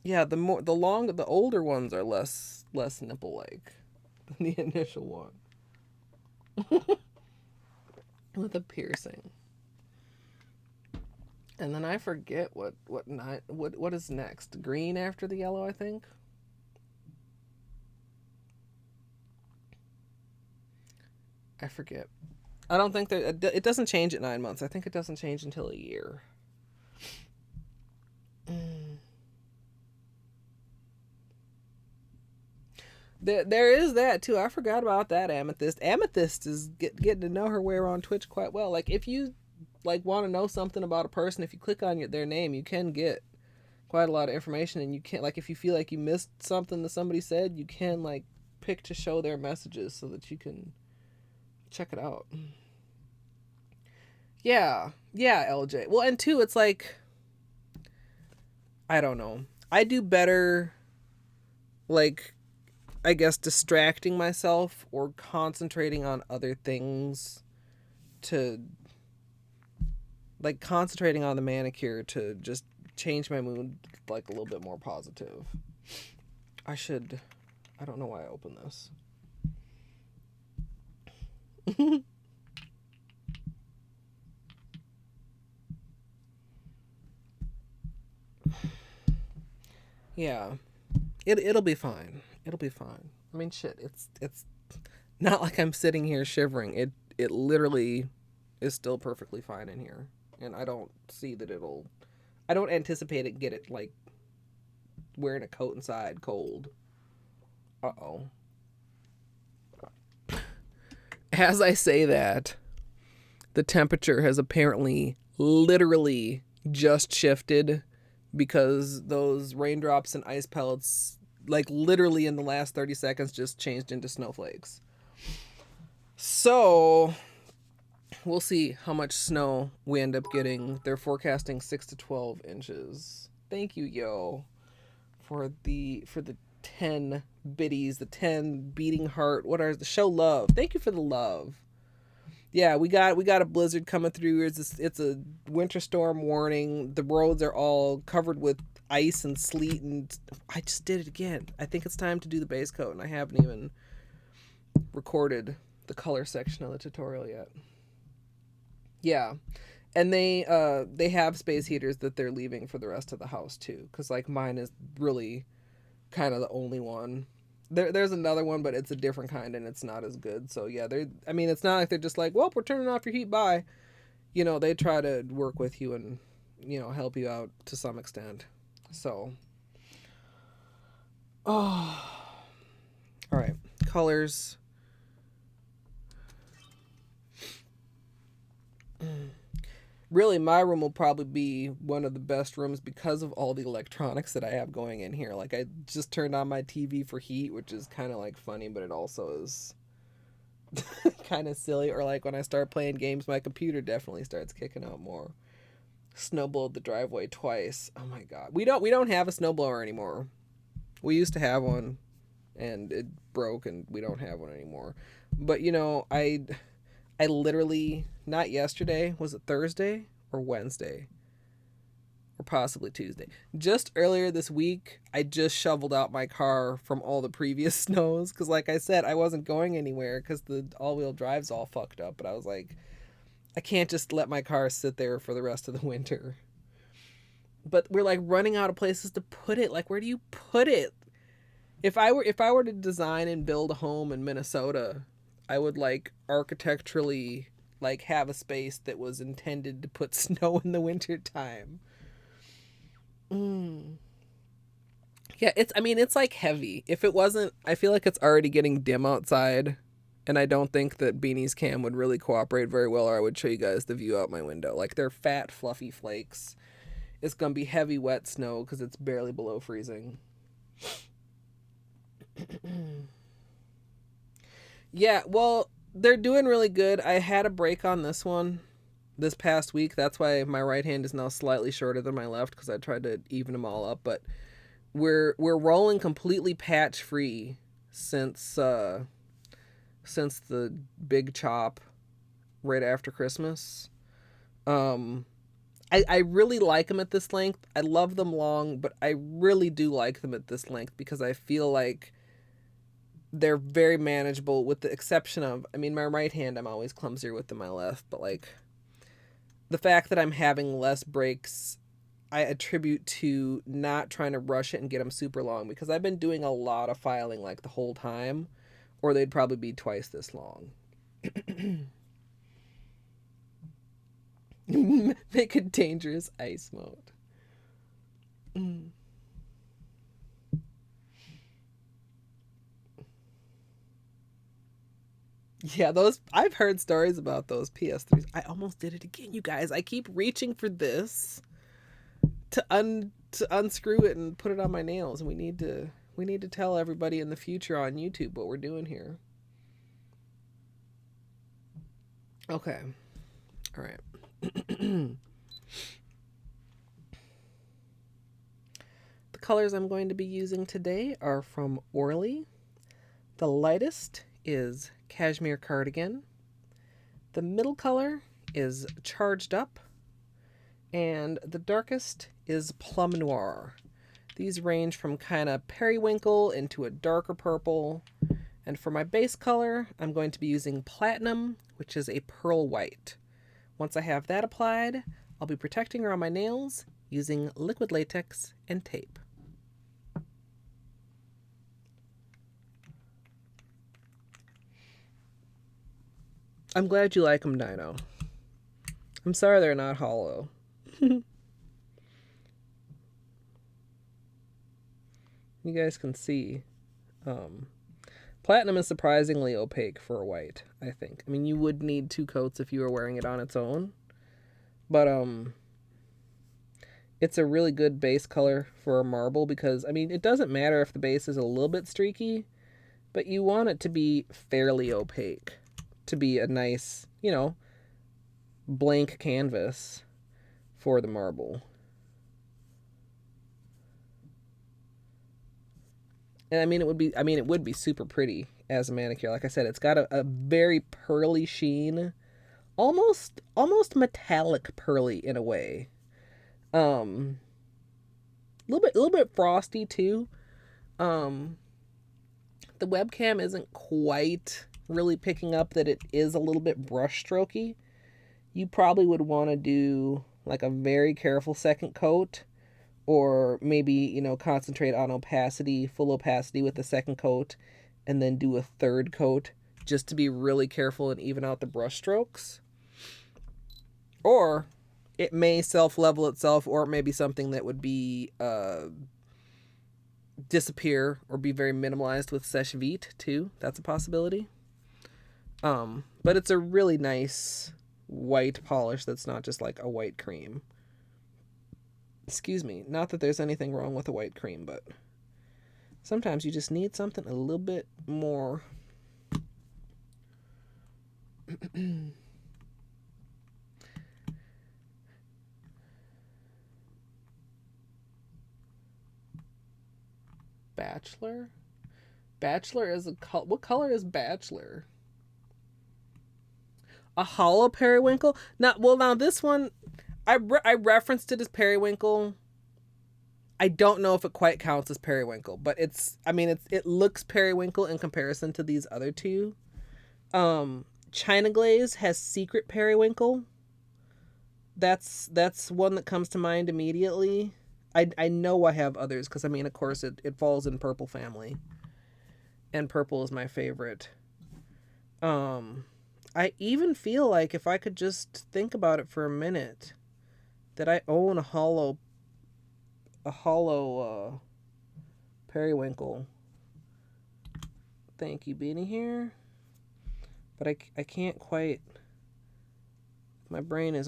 A: Yeah, the older ones are less nipple like than the initial one with a piercing. And then I forget what is next. Green after the yellow, I think. I forget. I don't think that it doesn't change at 9 months. I think it doesn't change until a year. Mm. There is that too. I forgot about that amethyst. Amethyst is getting to know her way around Twitch quite well. Like if you like want to know something about a person, if you click on their name, you can get quite a lot of information, and you can like if you feel like you missed something that somebody said, you can like pick to show their messages so that you can check it out. Yeah, yeah, LJ. Well, and two, it's like I don't know. I do better, like I guess distracting myself or concentrating on other things to like concentrating on the manicure to just change my mood like a little bit more positive. I don't know why I opened this. Yeah. It'll be fine. It'll be fine. I mean shit, it's not like I'm sitting here shivering. It literally is still perfectly fine in here. And I don't see that I don't anticipate it get it like wearing a coat inside cold. Uh-oh. As I say that, the temperature has apparently literally just shifted because those raindrops and ice pellets like literally in the last 30 seconds just changed into snowflakes. So we'll see how much snow we end up getting. They're forecasting 6 to 12 inches. Thank you, yo, for the 10 biddies, the 10 beating heart. What are the show love? Thank you for the love. Yeah, we got a blizzard coming through. It's a winter storm warning. The roads are all covered with ice and sleet, and I just did it again. I think it's time to do the base coat, and I haven't even recorded the color section of the tutorial yet. Yeah, and they have space heaters that they're leaving for the rest of the house too, because like mine is really kind of the only one. There's another one, but it's a different kind and it's not as good. So yeah, I mean, it's not like they're just like, well, we're turning off your heat. Bye. You know, they try to work with you and help you out to some extent. So, oh, all right, colors. Really, my room will probably be one of the best rooms because of all the electronics that I have going in here. Like, I just turned on my TV for heat, which is kind of like funny, but it also is kind of silly. Or like when I start playing games, my computer definitely starts kicking out more. Snowblowed the driveway twice. Oh my god, we don't have a snowblower anymore. We used to have one, and it broke, and we don't have one anymore. But I literally, not yesterday, was it Thursday or Wednesday? Or possibly Tuesday. Just earlier this week, I just shoveled out my car from all the previous snows. Because like I said, I wasn't going anywhere because the all-wheel drive's all fucked up. But I was like, I can't just let my car sit there for the rest of the winter. But we're like running out of places to put it. Like, where do you put it? If I were to design and build a home in Minnesota, I would like architecturally like have a space that was intended to put snow in the winter time. Yeah, it's like heavy. If it wasn't, I feel like it's already getting dim outside, and I don't think that Beanie's cam would really cooperate very well, or I would show you guys the view out my window. Like, they're fat, fluffy flakes. It's gonna be heavy, wet snow because it's barely below freezing. Yeah, well, they're doing really good. I had a break on this one this past week. That's why my right hand is now slightly shorter than my left because I tried to even them all up. But we're rolling completely patch free since the big chop right after Christmas. I really like them at this length. I love them long, but I really do like them at this length because I feel like they're very manageable with the exception of, I mean, my right hand I'm always clumsier with than my left, but like the fact that I'm having less breaks I attribute to not trying to rush it and get them super long because I've been doing a lot of filing like the whole time, or they'd probably be twice this long. Make a dangerous ice mode. Yeah, those I've heard stories about those PS3s. I almost did it again, you guys. I keep reaching for this to unscrew it and put it on my nails, and we need to tell everybody in the future on YouTube what we're doing here. Okay. All right. The colors I'm going to be using today are from Orly. The lightest is Cashmere Cardigan. The middle color is Charged Up. And the darkest is Plum Noir. These range from kind of periwinkle into a darker purple. And for my base color, I'm going to be using Platinum, which is a pearl white. Once I have that applied, I'll be protecting around my nails using liquid latex and tape. I'm glad you like them, Dino. I'm sorry they're not hollow. You guys can see. Platinum is surprisingly opaque for a white, I think. I mean, you would need 2 coats if you were wearing it on its own. But it's a really good base color for a marble because, I mean, it doesn't matter if the base is a little bit streaky, but you want it to be fairly opaque to be a nice, blank canvas for the marble. And I mean, it would be super pretty as a manicure. Like I said, it's got a very pearly sheen, almost metallic pearly in a way. A little bit frosty too. The webcam isn't quite really picking up that it is a little bit brush strokey. You probably would want to do like a very careful second coat, or maybe, concentrate on opacity, full opacity with the second coat, and then do a third coat just to be really careful and even out the brush strokes. Or it may self-level itself, or it may be something that would be disappear or be very minimalized with Sèche Vite too. That's a possibility. But it's a really nice white polish that's not just like a white cream. Excuse me, not that there's anything wrong with a white cream, but sometimes you just need something a little bit more. Bachelor? Bachelor is a color. What color is Bachelor? A hollow periwinkle? Now this one, I referenced it as periwinkle. I don't know if it quite counts as periwinkle, but it looks periwinkle in comparison to these other two. China Glaze has Secret Periwinkle. That's one that comes to mind immediately. I know I have others because, of course it falls in purple family. And purple is my favorite. I even feel like if I could just think about it for a minute, that I own a hollow periwinkle. Thank you, Beanie here. But I can't quite. My brain's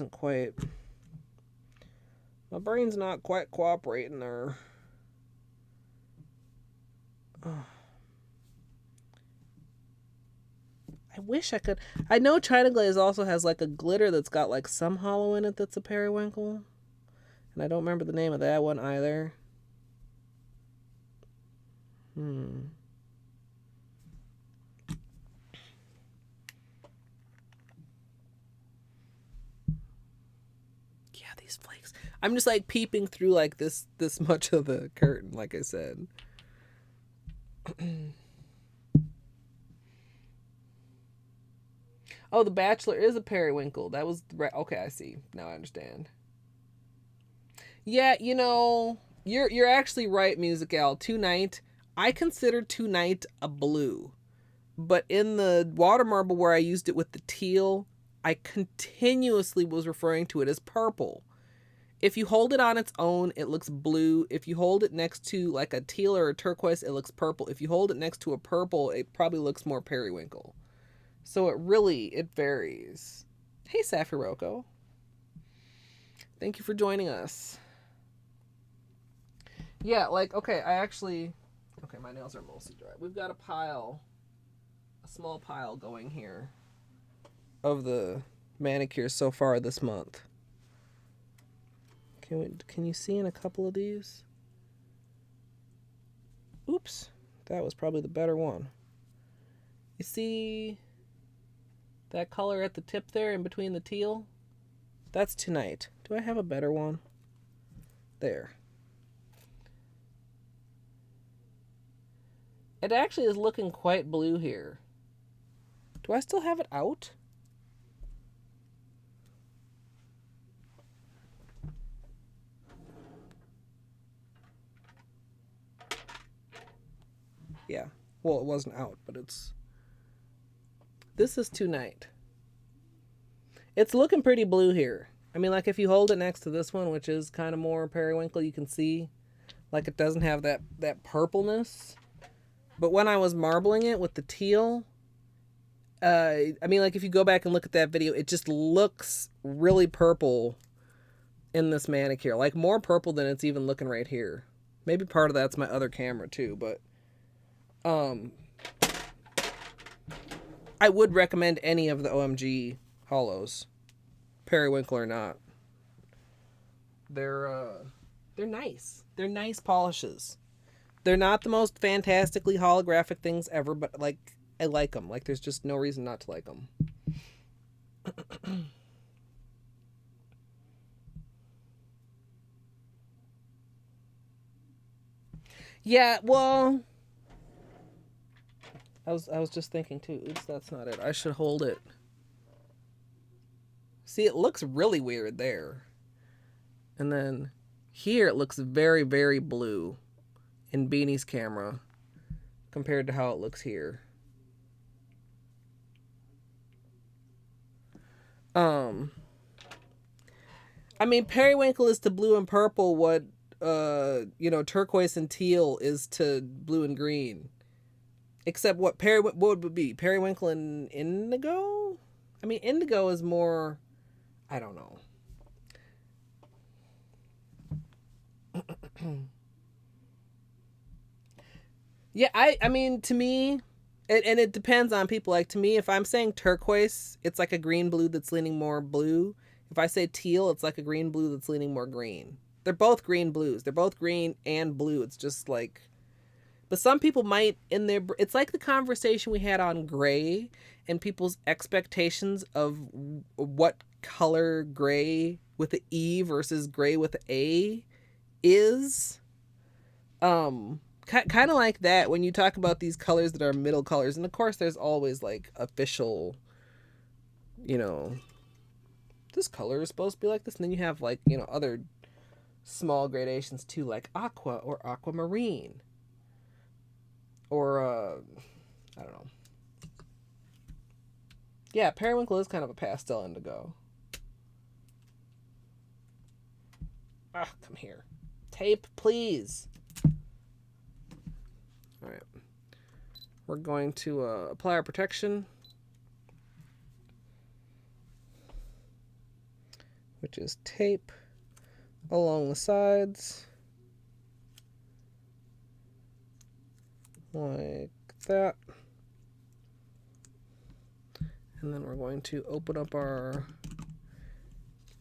A: not quite cooperating there. Oh. I wish I could. I know China Glaze also has like a glitter that's got like some hollow in it that's a periwinkle. And I don't remember the name of that one either. Yeah, these flakes? I'm just like peeping through like this much of the curtain, like I said. Oh, the Bachelor is a periwinkle. That was right. Okay, I see. Now I understand. Yeah, you know, you're actually right, Musical. Tonight, I consider Tonight a blue. But in the water marble where I used it with the teal, I continuously was referring to it as purple. If you hold it on its own, it looks blue. If you hold it next to like a teal or a turquoise, it looks purple. If you hold it next to a purple, it probably looks more periwinkle. So it varies. Hey, Safiroko. Thank you for joining us. Yeah, like, okay, okay, my nails are mostly dry. We've got a small pile going here of the manicures so far this month. Can you see in a couple of these? Oops, that was probably the better one. You see that color at the tip there in between the teal? That's Tonight. Do I have a better one? There. It actually is looking quite blue here. Do I still have it out? Yeah. Well, it wasn't out, but this is Tonight. It's looking pretty blue here. I mean, like if you hold it next to this one, which is kind of more periwinkle, you can see like it doesn't have that purpleness. But when I was marbling it with the teal, I mean, like if you go back and look at that video, it just looks really purple in this manicure. Like more purple than it's even looking right here. Maybe part of that's my other camera too, but I would recommend any of the OMG hollows, periwinkle or not. They're nice. They're nice polishes. They're not the most fantastically holographic things ever, but like I like them. Like there's just no reason not to like them. Yeah, well, I was just thinking too. Oops, that's not it. I should hold it. See, it looks really weird there. And then here it looks very, very blue in Beanie's camera compared to how it looks here. I mean, periwinkle is to blue and purple what turquoise and teal is to blue and green. Except what would it be? Periwinkle and indigo? I mean, indigo is more, I don't know. Yeah, I mean, to me, and it depends on people. Like, to me, if I'm saying turquoise, it's like a green-blue that's leaning more blue. If I say teal, it's like a green-blue that's leaning more green. They're both green-blues. They're both green and blue. It's just like... But some people might, it's like the conversation we had on gray and people's expectations of what color gray with an E versus gray with an A is. Kind of like that when you talk about these colors that are middle colors. And of course, there's always like official, this color is supposed to be like this. And then you have like, other small gradations too, like aqua or aquamarine. Or, I don't know. Yeah, periwinkle is kind of a pastel indigo. Ah, come here. Tape, please. All right. We're going to apply our protection, which is tape along the sides. Like that. And then we're going to open up our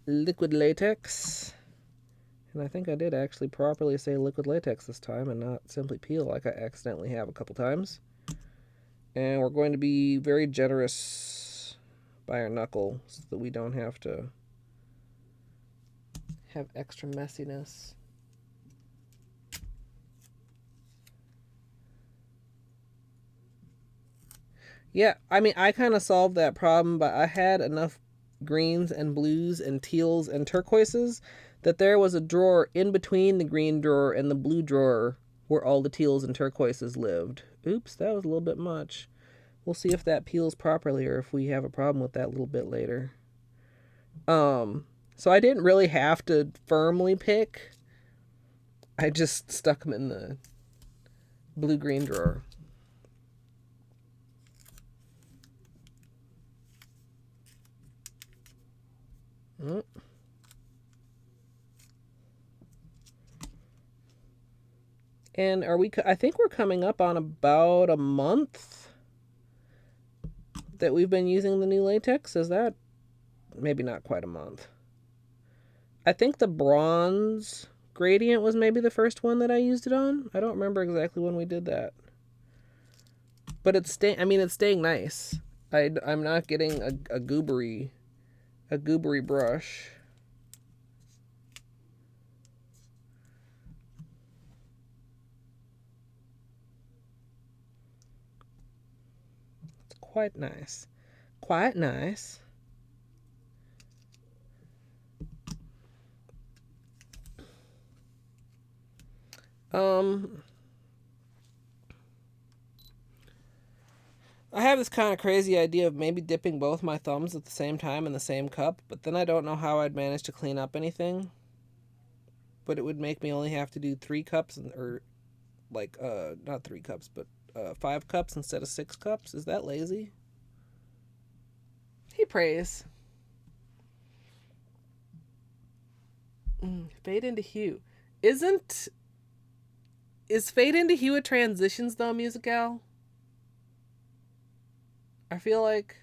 A: liquid latex. And I think I did actually properly say liquid latex this time and not simply peel like I accidentally have a couple times. And we're going to be very generous by our knuckle so that we don't have to have extra messiness. Yeah, I mean, I kind of solved that problem, but I had enough greens and blues and teals and turquoises that there was a drawer in between the green drawer and the blue drawer where all the teals and turquoises lived. Oops, that was a little bit much. We'll see if that peels properly or if we have a problem with that a little bit later. So I didn't really have to firmly pick. I just stuck them in the blue-green drawer. Mm. And I think we're coming up on about a month that we've been using the new latex. Is that maybe not quite a month? I think the bronze gradient was maybe the first one that I used it on. I don't remember exactly when we did that. But it's staying nice. I'm not getting a goobery brush. It's quite nice. Quite nice. I have this kind of crazy idea of maybe dipping both my thumbs at the same time in the same cup, but then I don't know how I'd manage to clean up anything. But it would make me only have to do 3 cups, or like, not 3 cups, but 5 cups instead of 6 cups. Is that lazy? He prays. Fade into hue. Is fade into hue a transitions though, Musical? I feel like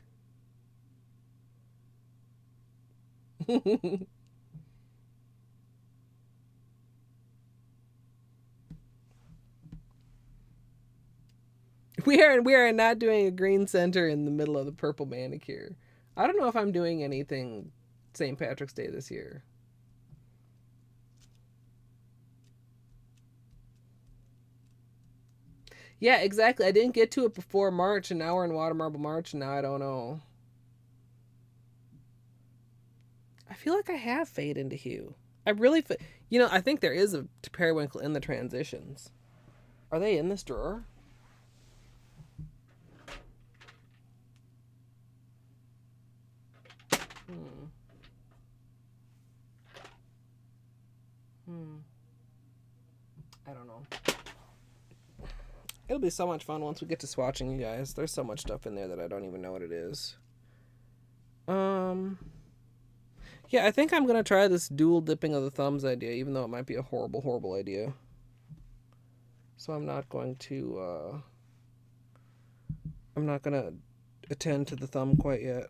A: we are not doing a green center in the middle of the purple manicure. I don't know if I'm doing anything St. Patrick's Day this year. Yeah, exactly. I didn't get to it before March, and now we're in Water Marble March, and now I don't know. I feel like I have fade into hue. I really, I think there is a periwinkle in the transitions. Are they in this drawer? I don't know. It'll be so much fun once we get to swatching, you guys. There's so much stuff in there that I don't even know what it is. Yeah, I think I'm gonna try this dual dipping of the thumbs idea, even though it might be a horrible, horrible idea. So I'm not going to, I'm not gonna attend to the thumb quite yet.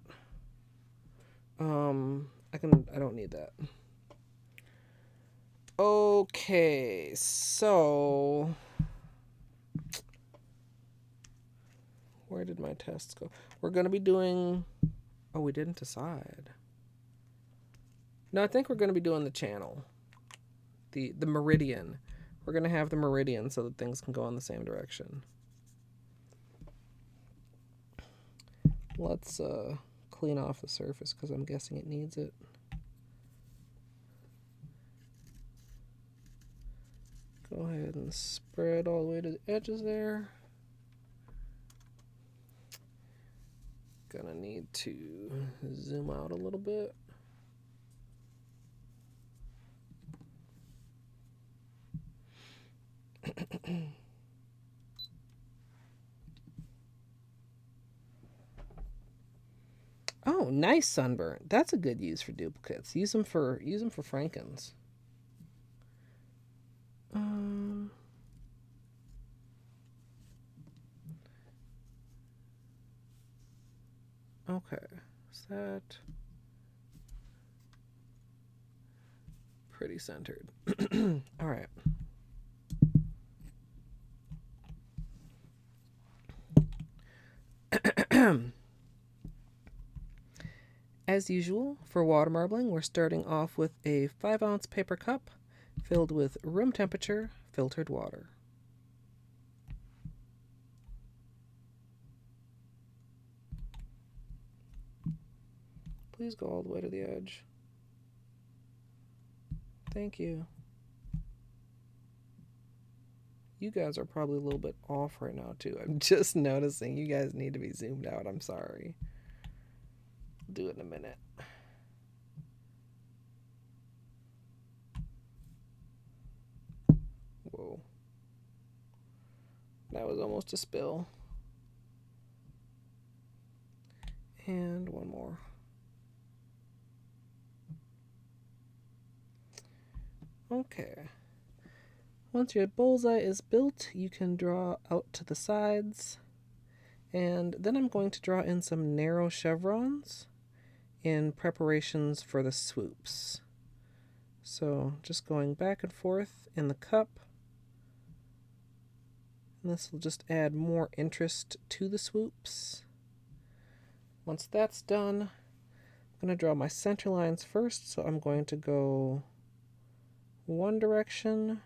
A: I don't need that. Okay, so where did my tests go? We're gonna be doing, oh, we didn't decide. No, I think we're gonna be doing the channel. The meridian. We're gonna have the meridian so that things can go in the same direction. Let's clean off the surface because I'm guessing it needs it. Go ahead and spread all the way to the edges there. Gonna need to zoom out a little bit. Oh, nice sunburn. That's a good use for duplicates. Use them for Frankens. Okay, is that pretty centered? All right. As usual, for water marbling, we're starting off with a 5-ounce paper cup filled with room temperature filtered water. Please go all the way to the edge. Thank you. You guys are probably a little bit off right now too. I'm just noticing you guys need to be zoomed out. I'm sorry. I'll do it in a minute. Whoa. That was almost a spill. And one more. Okay. Once your bullseye is built, you can draw out to the sides. And then I'm going to draw in some narrow chevrons in preparations for the swoops. So just going back and forth in the cup. And this will just add more interest to the swoops. Once that's done, I'm going to draw my center lines first. So I'm going to go one direction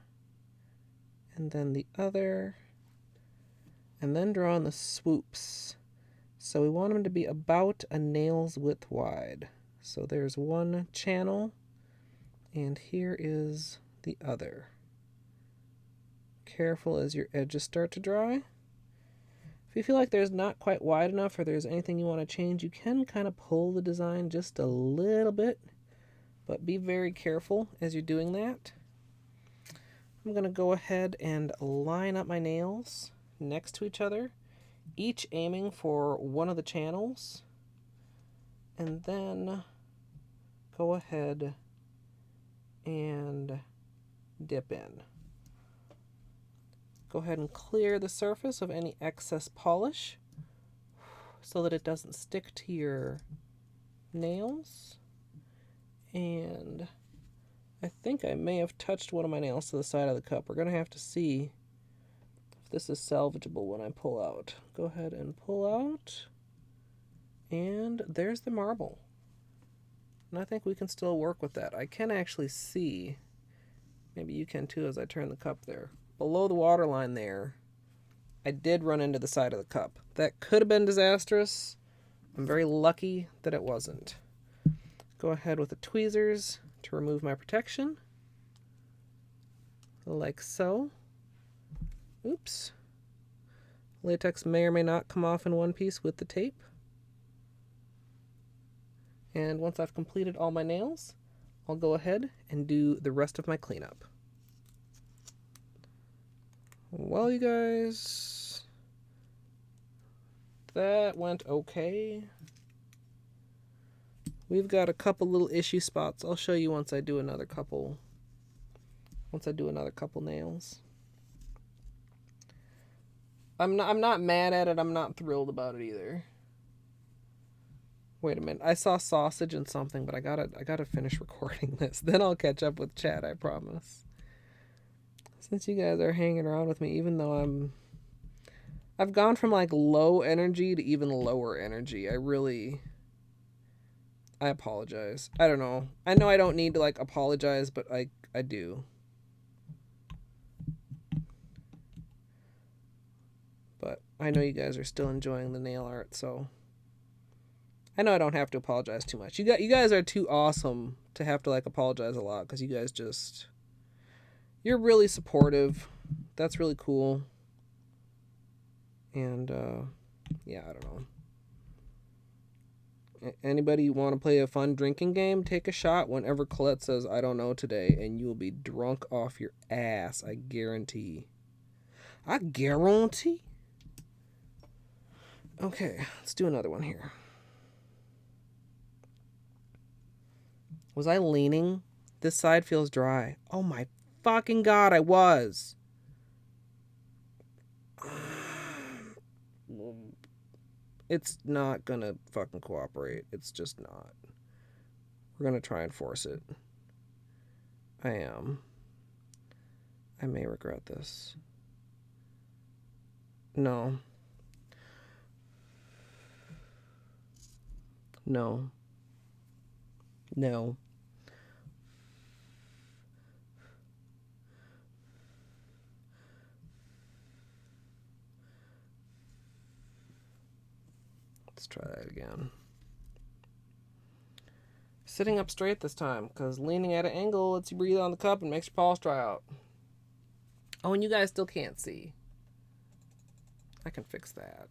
A: and then the other, and then draw on the swoops. So we want them to be about a nail's width wide. So there's one channel, and here is the other. Careful as your edges start to dry. If you feel like there's not quite wide enough or there's anything you want to change, you can kind of pull the design just a little bit, but be very careful as you're doing that. I'm going to go ahead and line up my nails next to each other, each aiming for one of the channels, and then go ahead and dip in. Go ahead and clear the surface of any excess polish so that it doesn't stick to your nails. And I think I may have touched one of my nails to the side of the cup. We're going to have to see if this is salvageable when I pull out. Go ahead and pull out. And there's the marble. And I think we can still work with that. I can actually see, maybe you can too as I turn the cup there. Below the water line there, I did run into the side of the cup. That could have been disastrous. I'm very lucky that it wasn't. Go ahead with the tweezers to remove my protection, like so. Oops. Latex may or may not come off in one piece with the tape. And once I've completed all my nails, I'll go ahead and do the rest of my cleanup. Well, you guys, that went okay. We've got a couple little issue spots. I'll show you once I do another couple nails. I'm not mad at it. I'm not thrilled about it either. Wait a minute. I saw sausage and something, but I gotta finish recording this. Then I'll catch up with chat, I promise. Since you guys are hanging around with me, even though I've gone from like low energy to even lower energy. I apologize. I don't know. I know I don't need to like apologize, but I do. But I know you guys are still enjoying the nail art, so I know I don't have to apologize too much. You guys are too awesome to have to like apologize a lot, because you guys you're really supportive. That's really cool. And yeah, I don't know. Anybody want to play a fun drinking game? Take a shot whenever Colette says, I don't know today, and you will be drunk off your ass. I guarantee. I guarantee. Okay, let's do another one here. Was I leaning? This side feels dry. Oh my fucking god, I was. It's not gonna fucking cooperate. It's just not. We're gonna try and force it. I am. I may regret this. No. No. No. Let's try that again. Sitting up straight this time, because leaning at an angle lets you breathe on the cup and makes your polish dry out. Oh, and you guys still can't see. I can fix that.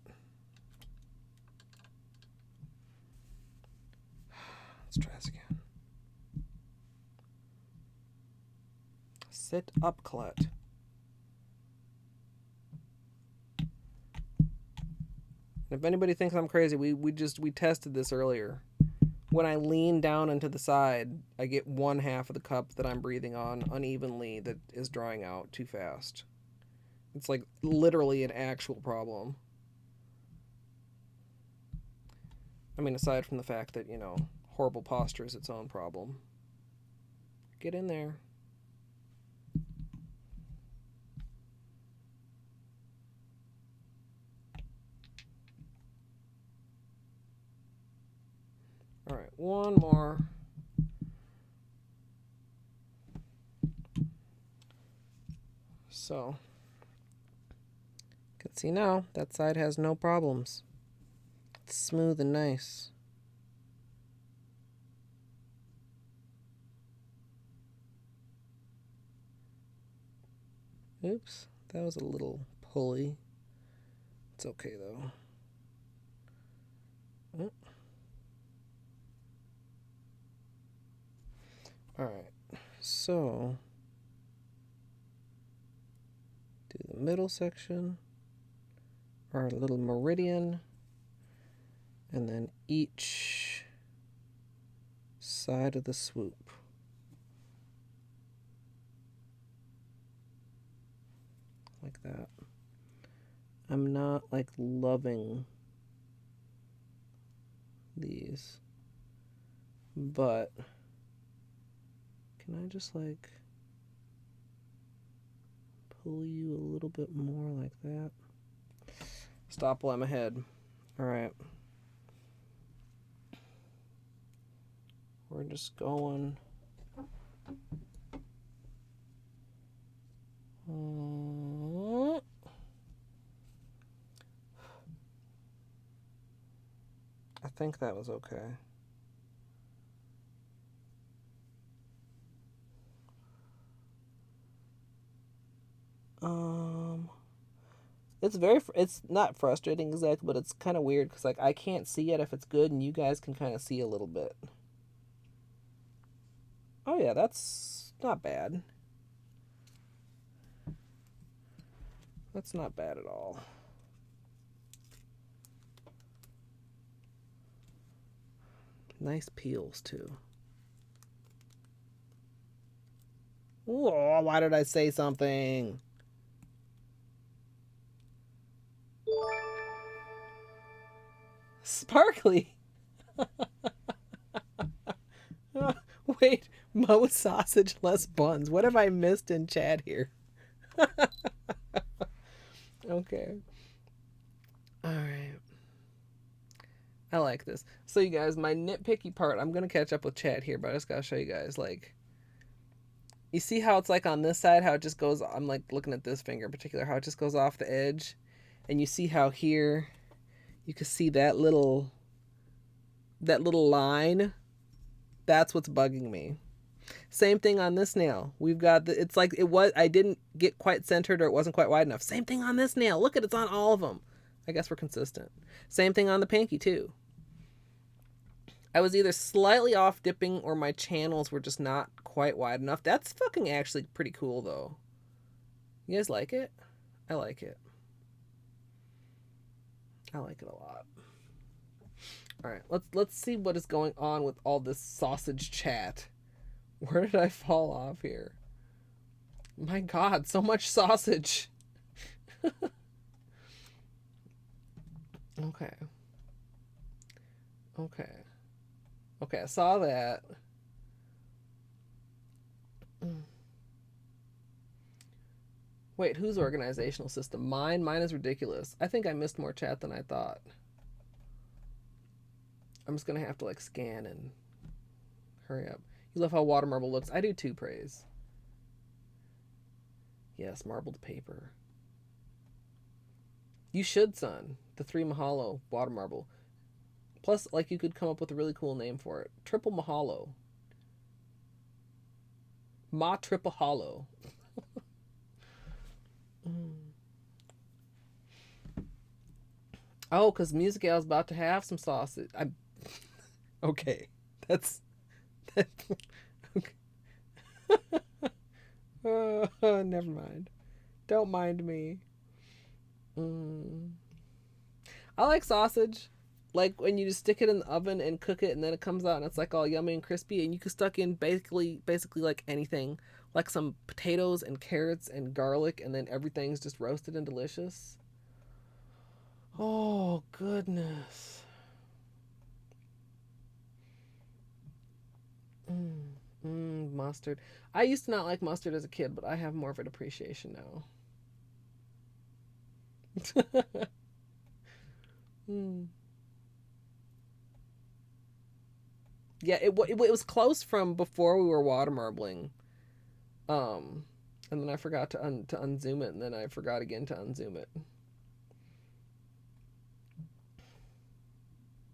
A: Let's try this again. Sit up, Colette. If anybody thinks I'm crazy, we tested this earlier. When I lean down into the side, I get one half of the cup that I'm breathing on unevenly that is drying out too fast. It's like literally an actual problem. I mean, aside from the fact that, you know, horrible posture is its own problem. Get in there. All right, one more. So, you can see now that side has no problems. It's smooth and nice. Oops, that was a little pulley. It's okay though. Oh. Alright, so do the middle section, our little meridian, and then each side of the swoop. Like that. I'm not like loving these, but can I just like pull you a little bit more like that? Stop while I'm ahead. All right. We're just going. I think that was okay. It's not frustrating exactly, but it's kind of weird because like I can't see it if it's good, and you guys can kind of see a little bit. Oh yeah, that's not bad. That's not bad at all. Nice peels too. Whoa, why did I say something? Sparkly. Wait, mo sausage, less buns. What have I missed in chat here? Okay. All right. I like this. So you guys, my nitpicky part, I'm going to catch up with chat here, but I just got to show you guys, like, you see how it's like on this side, how it just goes, I'm like looking at this finger in particular, how it just goes off the edge. And you see how here, you can see that little line. That's what's bugging me. Same thing on this nail. We've got it's like I didn't get quite centered, or it wasn't quite wide enough. Same thing on this nail. Look at it's on all of them. I guess we're consistent. Same thing on the pinky too. I was either slightly off dipping or my channels were just not quite wide enough. That's fucking actually pretty cool though. You guys like it? I like it. I like it a lot. All right, let's see what is going on with all this sausage chat. Where did I fall off here? My God, so much sausage. Okay. Okay. Okay, I saw that. Wait, whose organizational system? Mine? Mine is ridiculous. I think I missed more chat than I thought. I'm just going to have to like scan and Hurry up. You love how water marble looks. I do too, Praise. Yes, marbled paper. You should, son. The 3 Mahalo water marble. Plus, like, you could come up with a really cool name for it. Triple Mahalo. Ma Triple Hollow. Oh, because Music Gal's about to have some sausage. Okay. That's... Okay. Never mind. Don't mind me. I like sausage. Like when you just stick it in the oven and cook it and then it comes out and it's like all yummy and crispy and you can stuck in basically like anything. Like some potatoes and carrots and garlic and then everything's just roasted and delicious. Oh, goodness. Mustard. I used to not like mustard as a kid, but I have more of an appreciation now. Yeah, it was close from before we were water marbling. And then I forgot to unzoom it, and then I forgot again to unzoom it.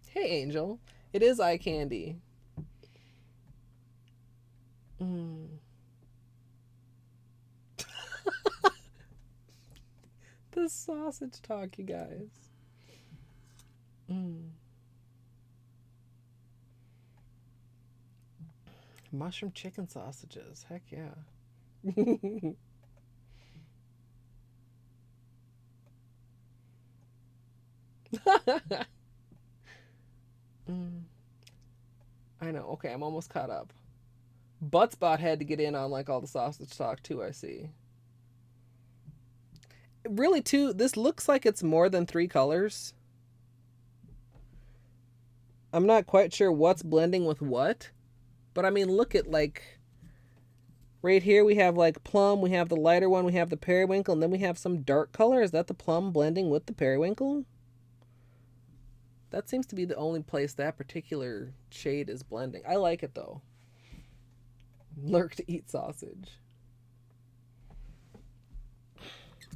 A: Hey, Angel. It is eye candy. The sausage talk, you guys. Mushroom chicken sausages. Heck yeah. I know. Okay, I'm almost caught up. Buttspot had to get in on like all the sausage talk too, I see. Really, too, this looks like it's more than 3 colors. I'm not quite sure what's blending with what. But I mean, look at like... Right here we have like plum, we have the lighter one, we have the periwinkle, and then we have some dark color. Is that the plum blending with the periwinkle? That seems to be the only place that particular shade is blending. I like it though. Lurk to eat sausage.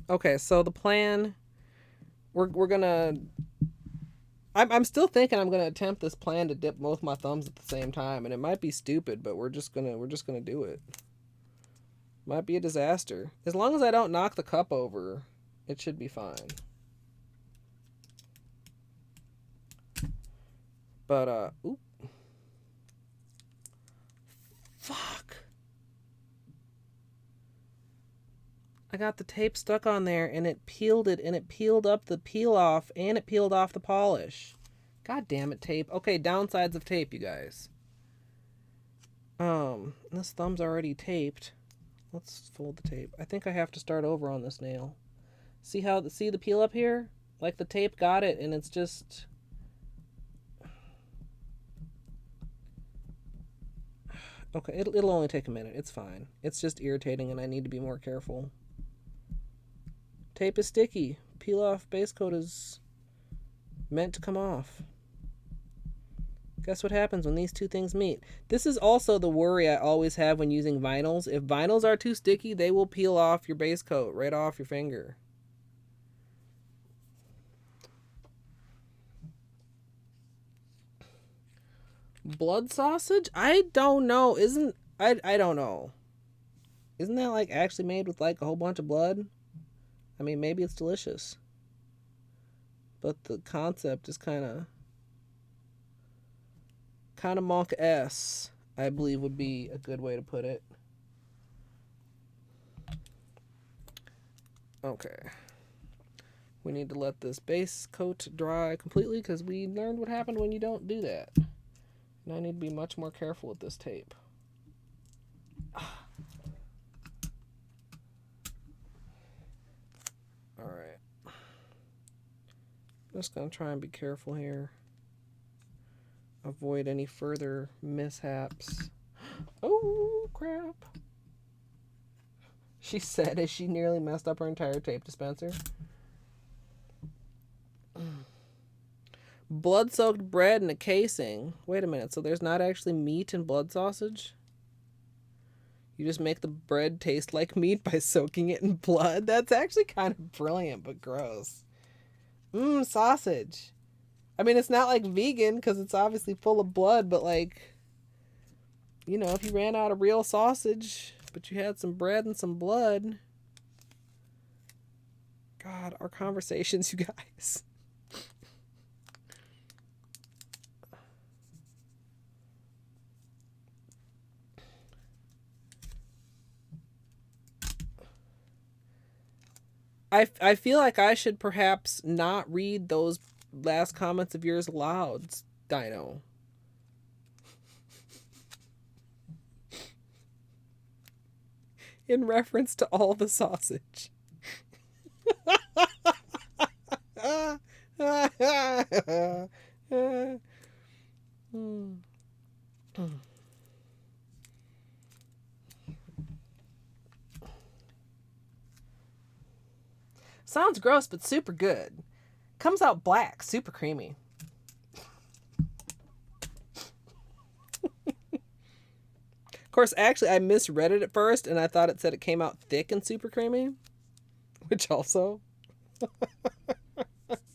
A: Okay, so the plan, we're gonna... I'm still thinking I'm gonna attempt this plan to dip both my thumbs at the same time, and it might be stupid, but we're just gonna do it. Might be a disaster. As long as I don't knock the cup over, it should be fine. But oop. Fuck. I got the tape stuck on there and it peeled it and it peeled up the peel off and it peeled off the polish. God damn it, tape. Okay, downsides of tape, you guys. This thumb's already taped. Let's fold the tape. I think I have to start over on this nail. See the peel up here? Like the tape got it and it's just... Okay, it'll only take a minute. It's fine. It's just irritating and I need to be more careful. Tape is sticky. Peel off base coat is meant to come off. Guess what happens when these two things meet? This is also the worry I always have when using vinyls. If vinyls are too sticky, they will peel off your base coat right off your finger. Blood sausage? I don't know. I don't know. Isn't that like actually made with like a whole bunch of blood? I mean, maybe it's delicious. But the concept is kind of monk-esque, I believe would be a good way to put it. Okay. We need to let this base coat dry completely because we learned what happened when you don't do that. And I need to be much more careful with this tape. Alright. I'm just going to try and be careful here. Avoid any further mishaps. Oh, crap. She said as she nearly messed up her entire tape dispenser. Blood-soaked bread in a casing. Wait a minute, so there's not actually meat in blood sausage? You just make the bread taste like meat by soaking it in blood? That's actually kind of brilliant, but gross. Sausage. I mean, it's not like vegan because it's obviously full of blood, but like, you know, if you ran out of real sausage, but you had some bread and some blood. God, our conversations, you guys. I feel like I should perhaps not read those last comments of yours aloud, Dino. In reference to all the sausage. Sounds gross, but super good. Comes out black, super creamy. Of course, actually, I misread it at first, and I thought it said it came out thick and super creamy, which also.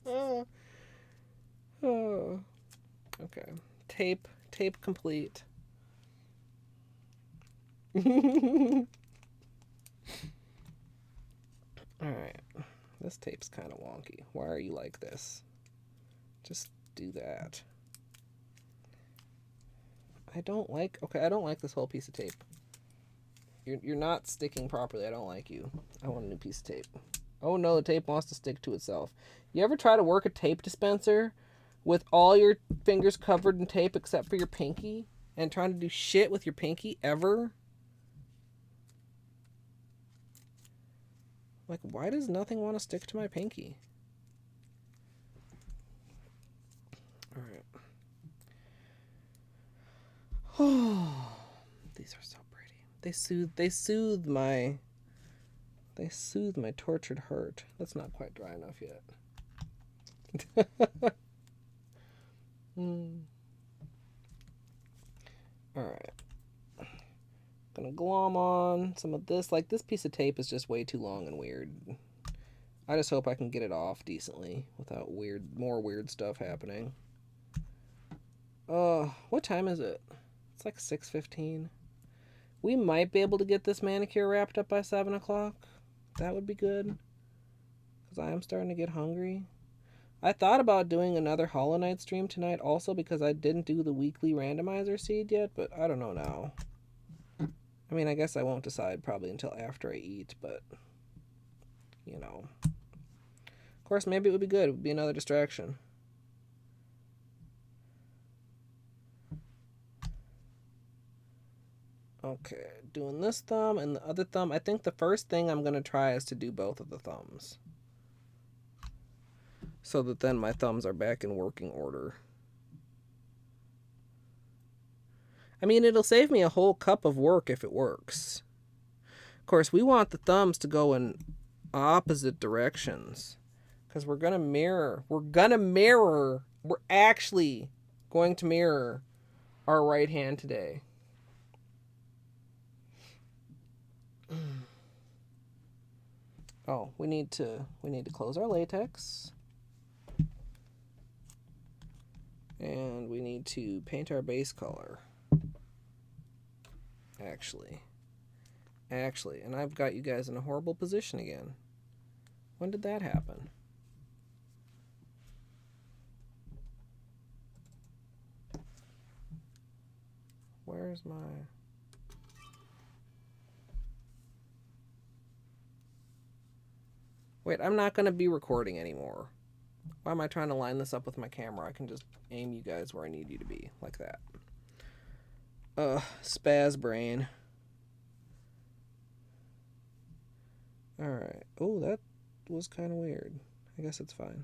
A: Oh. Okay. Tape complete. Alright. This tape's kind of wonky. Why are you like this? Just do that. I don't like this whole piece of tape. You're not sticking properly. I don't like you. I want a new piece of tape. Oh no, the tape wants to stick to itself. You ever try to work a tape dispenser with all your fingers covered in tape except for your pinky and trying to do shit with your pinky ever? Like, why does nothing want to stick to my pinky? Alright. Oh, these are so pretty. They soothe my tortured hurt. That's not quite dry enough yet. Alright. Gonna glom on some of this. Like, this piece of tape is just way too long and weird. I just hope I can get it off decently without more weird stuff happening. What time is it? It's like 6:15. We might be able to get this manicure wrapped up by 7 o'clock. That would be good. Because I am starting to get hungry. I thought about doing another Hollow Knight stream tonight also because I didn't do the weekly randomizer seed yet, but I don't know now. I mean, I guess I won't decide probably until after I eat, but, you know. Of course, maybe it would be good. It would be another distraction. Okay, doing this thumb and the other thumb. I think the first thing I'm going to try is to do both of the thumbs. So that then my thumbs are back in working order. I mean, it'll save me a whole cup of work if it works. Of course, we want the thumbs to go in opposite directions. Because we're going to mirror. We're actually going to mirror our right hand today. Oh, we need to close our latex. And we need to paint our base color. Actually, and I've got you guys in a horrible position again. When did that happen? Where's my... Wait, I'm not going to be recording anymore. Why am I trying to line this up with my camera? I can just aim you guys where I need you to be, like that. Spaz brain. Alright. Oh, that was kind of weird. I guess it's fine.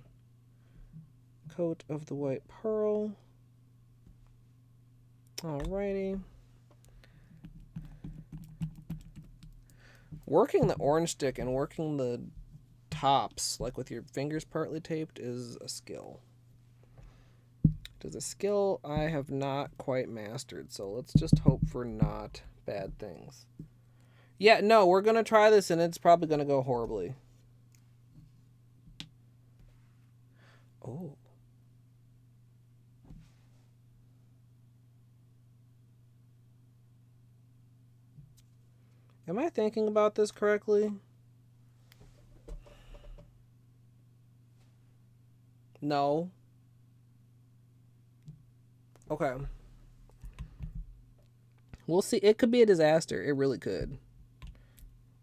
A: Coat of the white pearl. Alrighty. Working the orange stick and working the tops, like with your fingers partly taped, is a skill. It is a skill I have not quite mastered, so let's just hope for not bad things. Yeah, no, we're going to try this, and it's probably going to go horribly. Oh. Am I thinking about this correctly? No. Okay. We'll see. It could be a disaster. It really could.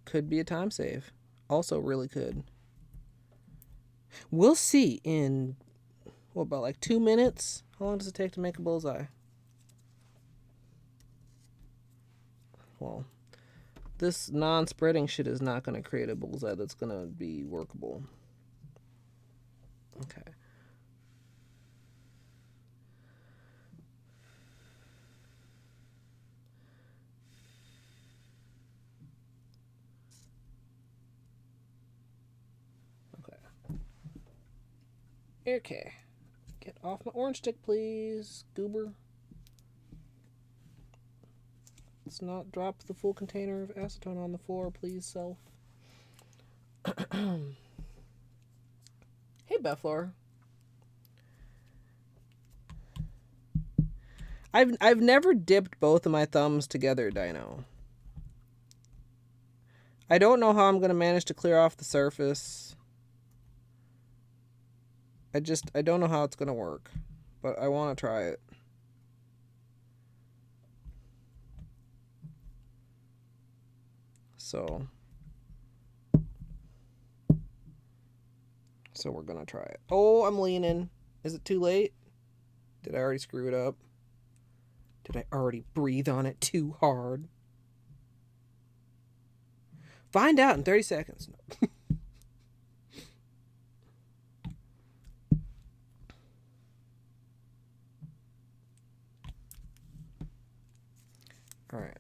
A: Could be a time save. Also really could. We'll see in, what, about like 2 minutes? How long does it take to make a bullseye? Well, this non-spreading shit is not going to create a bullseye that's going to be workable. Okay. Okay. Get off my orange stick, please, goober. Let's not drop the full container of acetone on the floor, please, self. Hey, Befflor. I've never dipped both of my thumbs together, Dino. I don't know how I'm going to manage to clear off the surface. I don't know how it's going to work, but I want to try it. So we're going to try it. Oh, I'm leaning. Is it too late? Did I already screw it up? Did I already breathe on it too hard? Find out in 30 seconds. All right.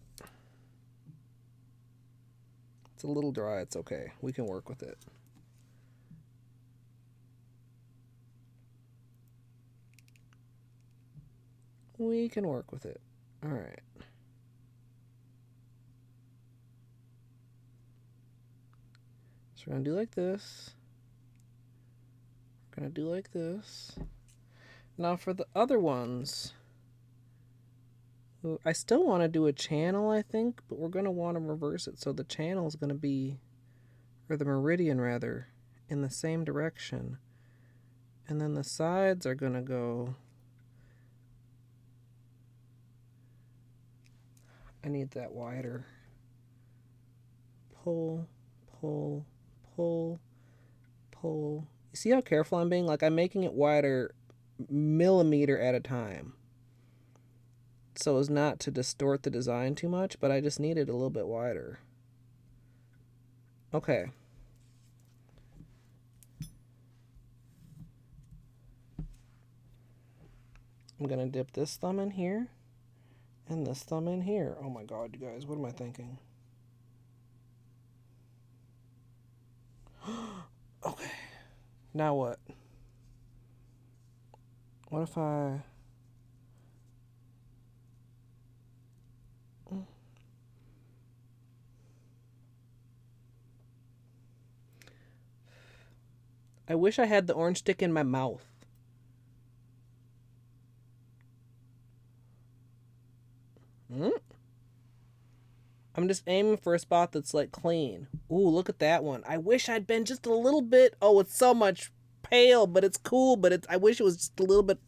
A: It's a little dry. It's okay. We can work with it. We can work with it. All right. So we're going to do like this. We're going to do like this. Now for the other ones, I still want to do a channel, I think, but we're going to want to reverse it. So the channel is going to be, or the meridian rather, in the same direction. And then the sides are going to go, I need that wider. Pull, pull, pull, pull. You see how careful I'm being? Like, I'm making it wider millimeter at a time, so as not to distort the design too much, but I just need it a little bit wider. Okay. I'm going to dip this thumb in here and this thumb in here. Oh my god, you guys, what am I thinking? Okay. Now what? What if I wish I had the orange stick in my mouth. I'm just aiming for a spot that's like clean. Ooh, look at that one. I wish I'd been just a little bit. Oh, it's so much pale, but it's cool. But I wish it was just a little bit.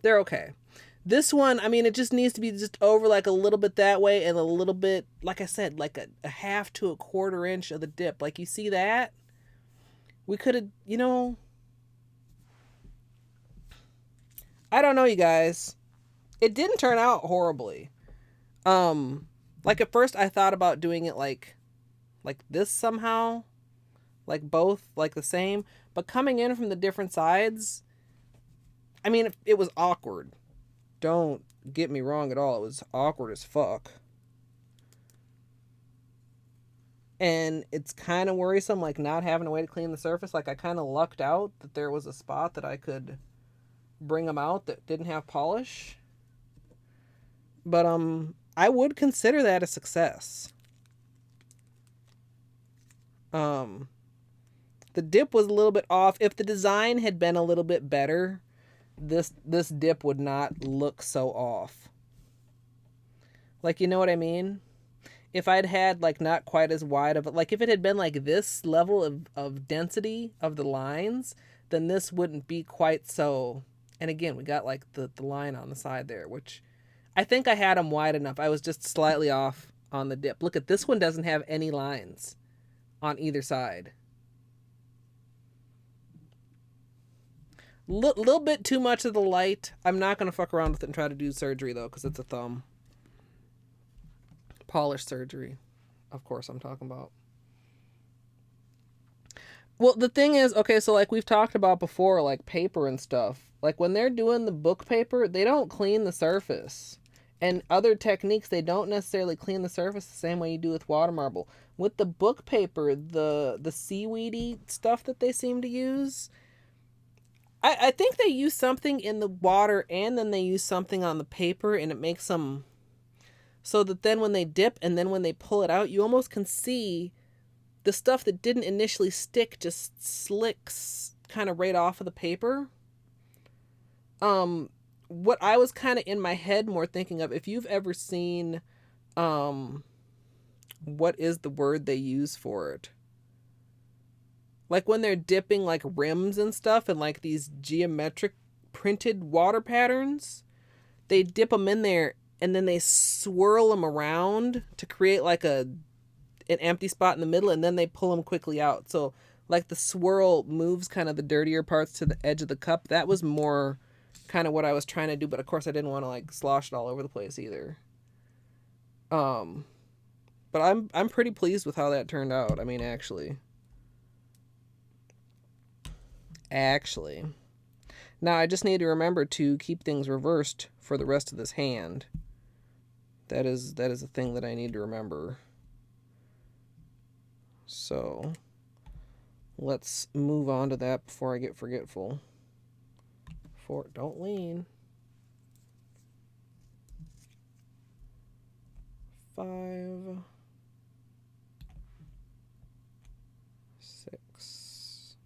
A: They're okay. This one, I mean, it just needs to be just over like a little bit that way and a little bit, like I said, like a half to a quarter inch of the dip. Like, you see that? We could have, I don't know, you guys. It didn't turn out horribly. Like at first I thought about doing it like this somehow, like both like the same, but coming in from the different sides, I mean, it was awkward. Don't get me wrong at all. It was awkward as fuck. And it's kind of worrisome, like not having a way to clean the surface. Like I kind of lucked out that there was a spot that I could bring them out that didn't have polish. But I would consider that a success. The dip was a little bit off. If the design had been a little bit better, this dip would not look so off. Like, you know what I mean? If I'd had like not quite as wide of, like if it had been like this level of density of the lines, then this wouldn't be quite so. And again, we got like the line on the side there, which I think I had them wide enough. I was just slightly off on the dip. Look at this one, doesn't have any lines on either side. Little bit too much of the light. I'm not going to fuck around with it and try to do surgery though, because it's a thumb. Polish surgery, of course I'm talking about. Well, the thing is, okay, so like we've talked about before, like paper and stuff. Like when they're doing the book paper, they don't clean the surface. And other techniques, they don't necessarily clean the surface the same way you do with water marble. With the book paper, the seaweedy stuff that they seem to use, I think they use something in the water and then they use something on the paper, and it makes them so that then when they dip and then when they pull it out, you almost can see the stuff that didn't initially stick just slicks kind of right off of the paper. What I was kind of in my head more thinking of, if you've ever seen, what is the word they use for it? Like when they're dipping like rims and stuff and like these geometric printed water patterns, they dip them in there and then they swirl them around to create like an empty spot in the middle, and then they pull them quickly out. So like the swirl moves kind of the dirtier parts to the edge of the cup. That was more kind of what I was trying to do, but of course I didn't want to like slosh it all over the place either. But I'm pretty pleased with how that turned out. I mean, actually. Now I just need to remember to keep things reversed for the rest of this hand. That is a thing that I need to remember. So let's move on to that before I get forgetful. Don't lean. 5, 6,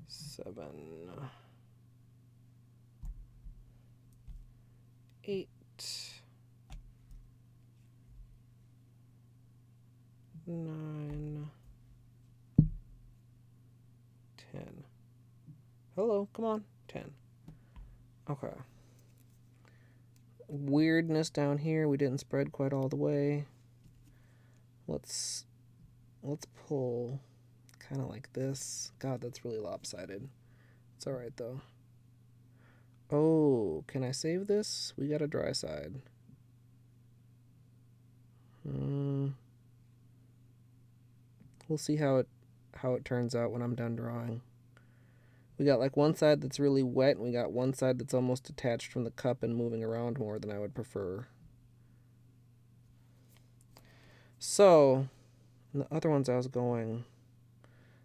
A: 7, 8, 9, 10. Hello, come on. 10. Okay. Weirdness down here. We didn't spread quite all the way. Let's pull kind of like this. God, that's really lopsided. It's alright though. Oh, can I save this? We got a dry side. We'll see how it turns out when I'm done drawing. We got like one side that's really wet, and we got one side that's almost detached from the cup and moving around more than I would prefer. So, the other ones I was going,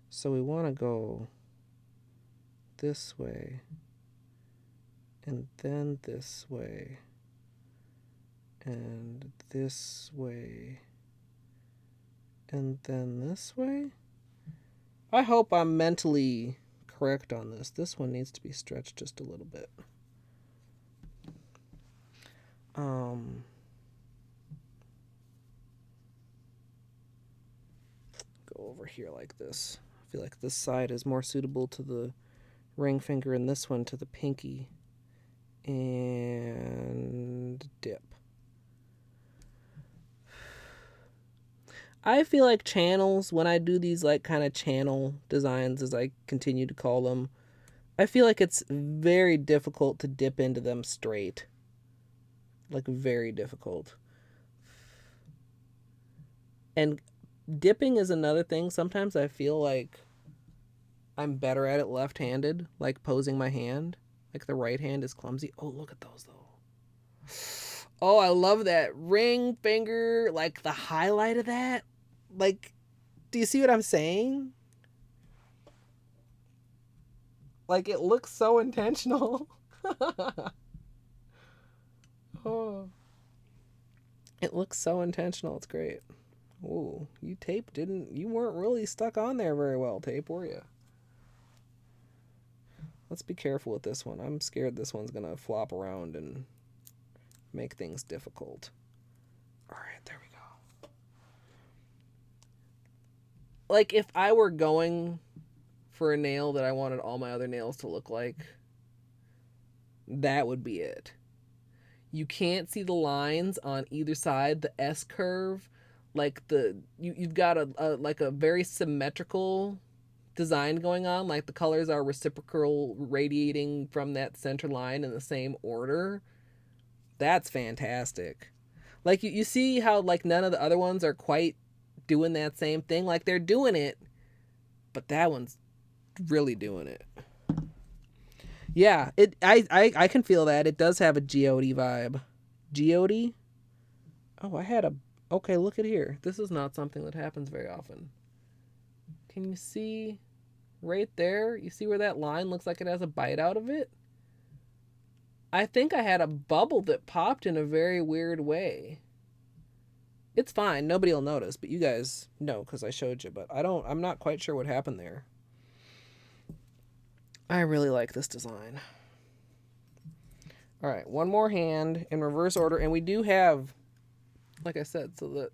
A: so we want to go this way, and then this way, and this way, and then this way? I hope I'm mentally correct on this. This one needs to be stretched just a little bit. Go over here like this. I feel like this side is more suitable to the ring finger and this one to the pinky. And dip. I feel like channels, when I do these like kind of channel designs, as I continue to call them, I feel like it's very difficult to dip into them straight. Like very difficult. And dipping is another thing. Sometimes I feel like I'm better at it left-handed, like posing my hand. Like the right hand is clumsy. Oh, look at those though. Oh, I love that ring finger, like the highlight of that. Like, do you see what I'm saying? Like, it looks so intentional. Oh. It looks so intentional. It's great. Ooh, you weren't really stuck on there very well, tape, were you? Let's be careful with this one. I'm scared this one's gonna flop around and make things difficult. All right, there we go. Like, if I were going for a nail that I wanted all my other nails to look like, that would be it. You can't see the lines on either side, the S curve. Like you've got a very symmetrical design going on. Like the colors are reciprocal, radiating from that center line in the same order. That's fantastic. Like you see how like none of the other ones are quite doing that same thing. Like they're doing it, but that one's really doing it. Yeah, I can feel that. It does have a geode vibe. Geode? Oh, I had a... Okay, look at here. This is not something that happens very often. Can you see right there? You see where that line looks like it has a bite out of it? I think I had a bubble that popped in a very weird way. It's fine. Nobody will notice, but you guys know because I showed you. But I'm not quite sure what happened there. I really like this design. All right, one more hand in reverse order. And we do have, like I said, so that...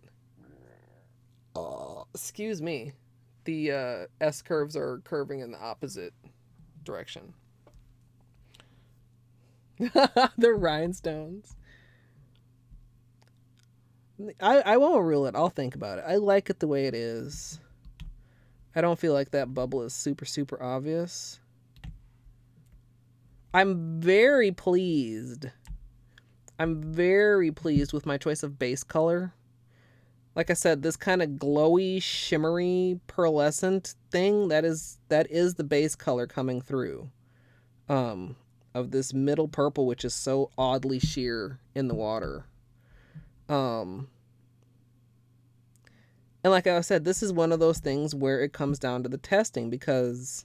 A: excuse me. The S curves are curving in the opposite direction. The rhinestones. I won't rule it. I'll think about it. I like it the way it is. I don't feel like that bubble is super, super obvious. I'm very pleased. I'm very pleased with my choice of base color. Like I said, this kind of glowy, shimmery, pearlescent thing, that is the base color coming through. Of this middle purple, which is so oddly sheer in the water. And like I said, this is one of those things where it comes down to the testing because,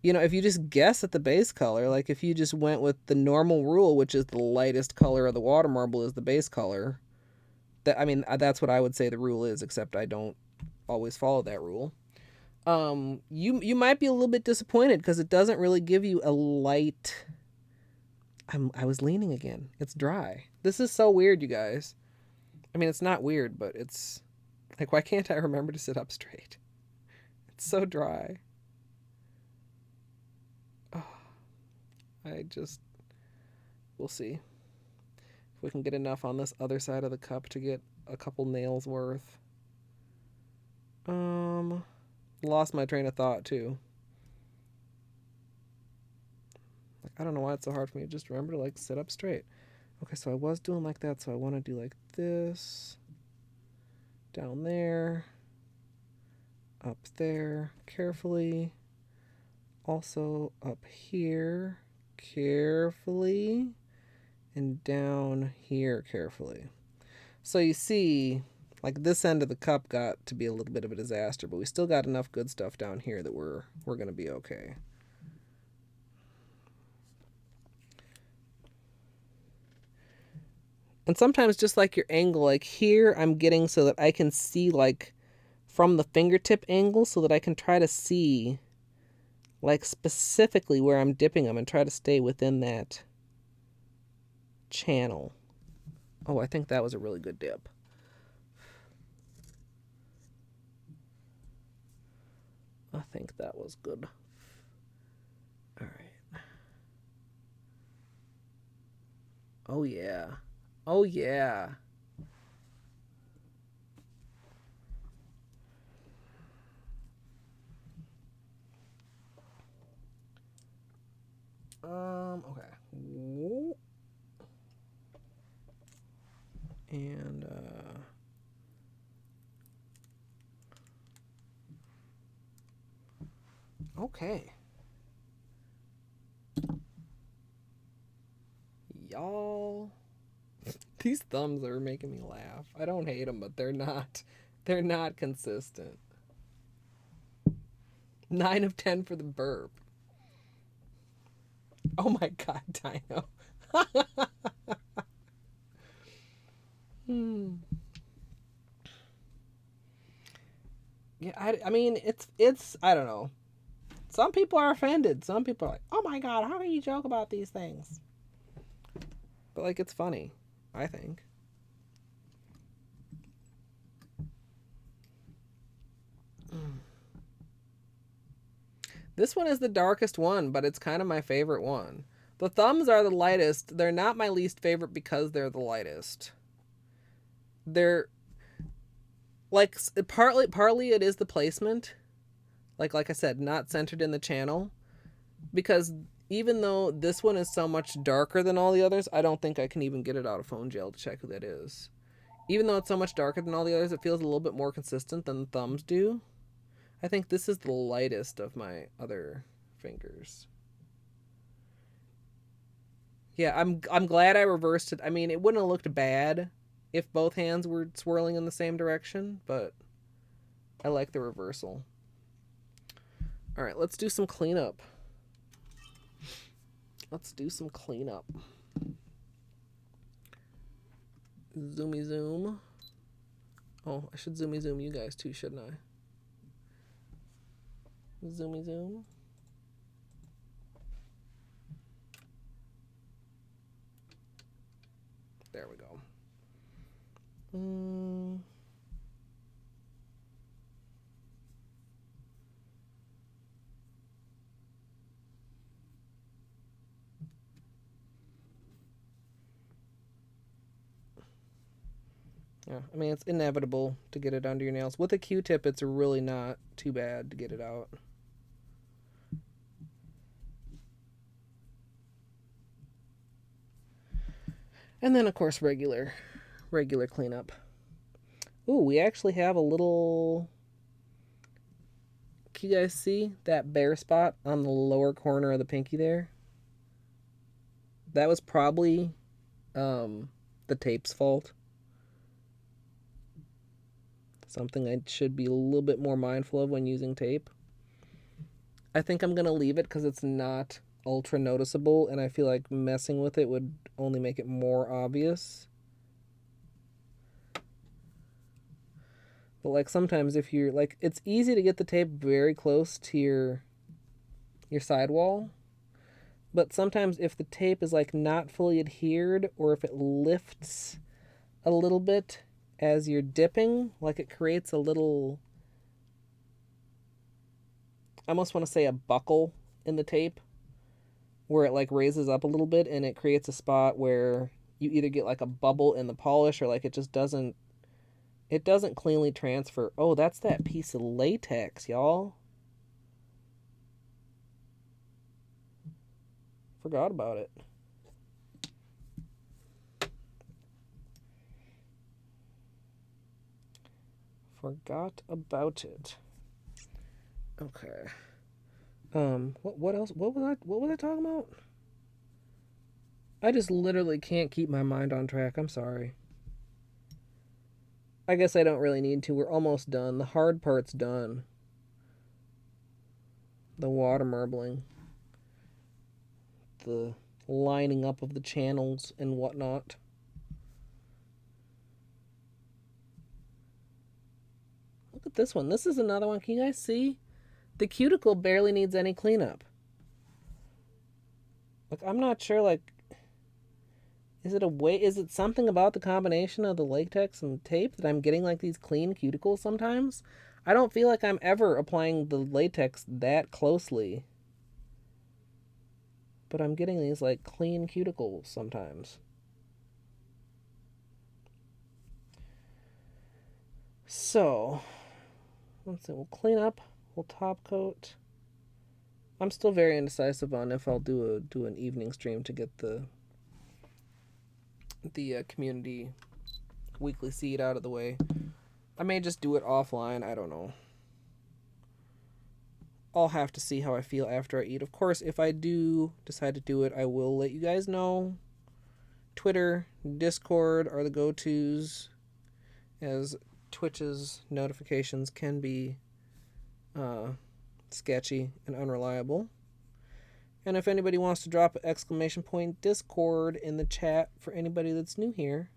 A: you know, if you just guess at the base color, like if you just went with the normal rule, which is the lightest color of the water marble is the base color, that's what I would say the rule is, except I don't always follow that rule. You might be a little bit disappointed because it doesn't really give you a light... I was leaning again. It's dry. This is so weird, you guys. I mean, it's not weird, but it's... Like, why can't I remember to sit up straight? It's so dry. Oh, we'll see. If we can get enough on this other side of the cup to get a couple nails worth. Lost my train of thought, too. Like, I don't know why it's so hard for me to just remember to, like, sit up straight. Okay, so I was doing like that, so I want to do like this. Down there. Up there. Carefully. Also up here. Carefully. And down here carefully. So you see, like this end of the cup got to be a little bit of a disaster, but we still got enough good stuff down here that we're going to be okay. And sometimes just like your angle, like here I'm getting so that I can see like from the fingertip angle so that I can try to see like specifically where I'm dipping them and try to stay within that channel. Oh, I think that was a really good dip. I think that was good. All right. Oh, yeah. Oh, yeah. Okay. And, okay. Y'all, these thumbs are making me laugh. I don't hate them, but they're not They're not consistent. 9 of 10 for the burp. Oh my god, Dino. Yeah, I mean, it's I don't know. Some people are offended. Some people are like, "Oh my god, how can you joke about these things?" But like, it's funny, I think. This one is the darkest one, but it's kind of my favorite one. The thumbs are the lightest. They're not my least favorite because they're the lightest. They're like partly it is the placement. Like I said, not centered in the channel, because even though this one is so much darker than all the others, I don't think I can even get it out of phone jail to check who that is. Even though it's so much darker than all the others, it feels a little bit more consistent than the thumbs do. I think this is the lightest of my other fingers. Yeah, I'm glad I reversed it. I mean, it wouldn't have looked bad if both hands were swirling in the same direction, but I like the reversal. All right, let's do some cleanup. Let's do some cleanup. Zoomy zoom. Oh, I should zoomy zoom you guys too, shouldn't I? Zoomy zoom. There we go. Yeah, I mean, it's inevitable to get it under your nails. With a Q-tip, it's really not too bad to get it out. And then, of course, regular cleanup. Ooh, we actually have a little... Can you guys see that bare spot on the lower corner of the pinky there? That was probably the tape's fault. Something I should be a little bit more mindful of when using tape. I think I'm going to leave it because it's not ultra noticeable, and I feel like messing with it would only make it more obvious. But like sometimes if you're like, it's easy to get the tape very close to your sidewall, but sometimes if the tape is like not fully adhered, or if it lifts a little bit as you're dipping, like it creates a little, I almost want to say a buckle in the tape, where it like raises up a little bit and it creates a spot where you either get like a bubble in the polish, or like it just doesn't cleanly transfer. Oh, that's that piece of latex, y'all. Forgot about it. Forgot about it. Okay. What else? What was I talking about? I just literally can't keep my mind on track. I'm sorry. I guess I don't really need to. We're almost done. The hard part's done. The water marbling. The lining up of the channels and whatnot. Look at this one. This is another one. Can you guys see? The cuticle barely needs any cleanup. Like, I'm not sure, like, is it something about the combination of the latex and tape that I'm getting like these clean cuticles sometimes? I don't feel like I'm ever applying the latex that closely, but I'm getting these like clean cuticles sometimes. So, let's see, we'll clean up, we'll top coat. I'm still very indecisive on if I'll do an evening stream to get the community weekly seed out of the way. I may just do it offline. I don't know. I'll have to see how I feel after I eat. Of course, if I do decide to do it, I will let you guys know. Twitter, Discord are the go-tos, as Twitch's notifications can be sketchy and unreliable. And if anybody wants to drop an ! Discord in the chat for anybody that's new here.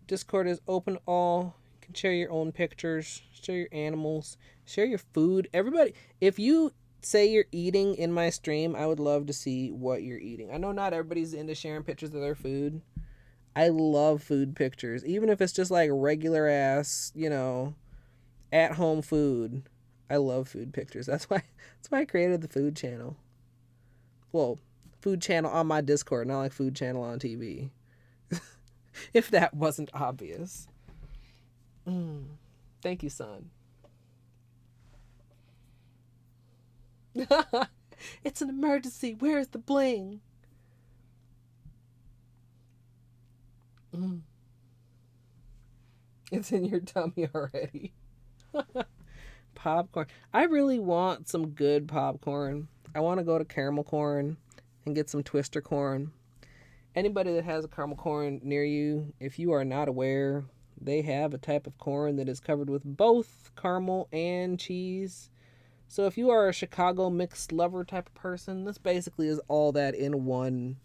A: Discord is open to all. You can share your own pictures, share your animals, share your food. Everybody, if you say you're eating in my stream, I would love to see what you're eating. I know not everybody's into sharing pictures of their food. I love food pictures, even if it's just like regular ass, at home food. I love food pictures. That's why I created the food channel. Well, food channel on my Discord, not like food channel on TV. If that wasn't obvious. Thank you, son. It's an emergency. Where's the bling? It's in your tummy already. Popcorn. I really want some good popcorn. I want to go to caramel corn and get some twister corn. Anybody that has a caramel corn near you, if you are not aware, they have a type of corn that is covered with both caramel and cheese. So if you are a Chicago mixed lover type of person, this basically is all that in one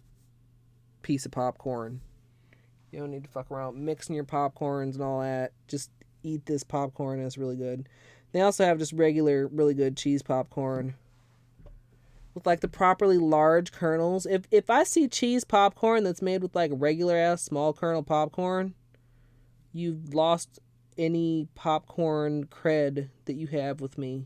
A: piece of popcorn. You don't need to fuck around mixing your popcorns and all that. Just eat this popcorn and it's really good. They also have just regular, really good cheese popcorn with like the properly large kernels. If I see cheese popcorn that's made with like regular ass small kernel popcorn, you've lost any popcorn cred that you have with me.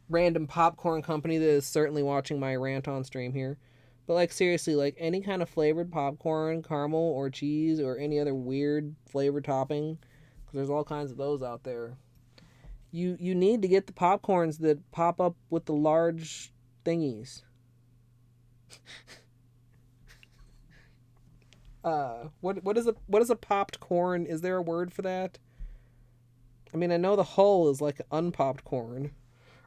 A: Random popcorn company that is certainly watching my rant on stream here. But like seriously, like any kind of flavored popcorn, caramel or cheese or any other weird flavor topping, because there's all kinds of those out there. You need to get the popcorns that pop up with the large thingies. What is a popped corn? Is there a word for that? I mean, I know the hull is like unpopped corn.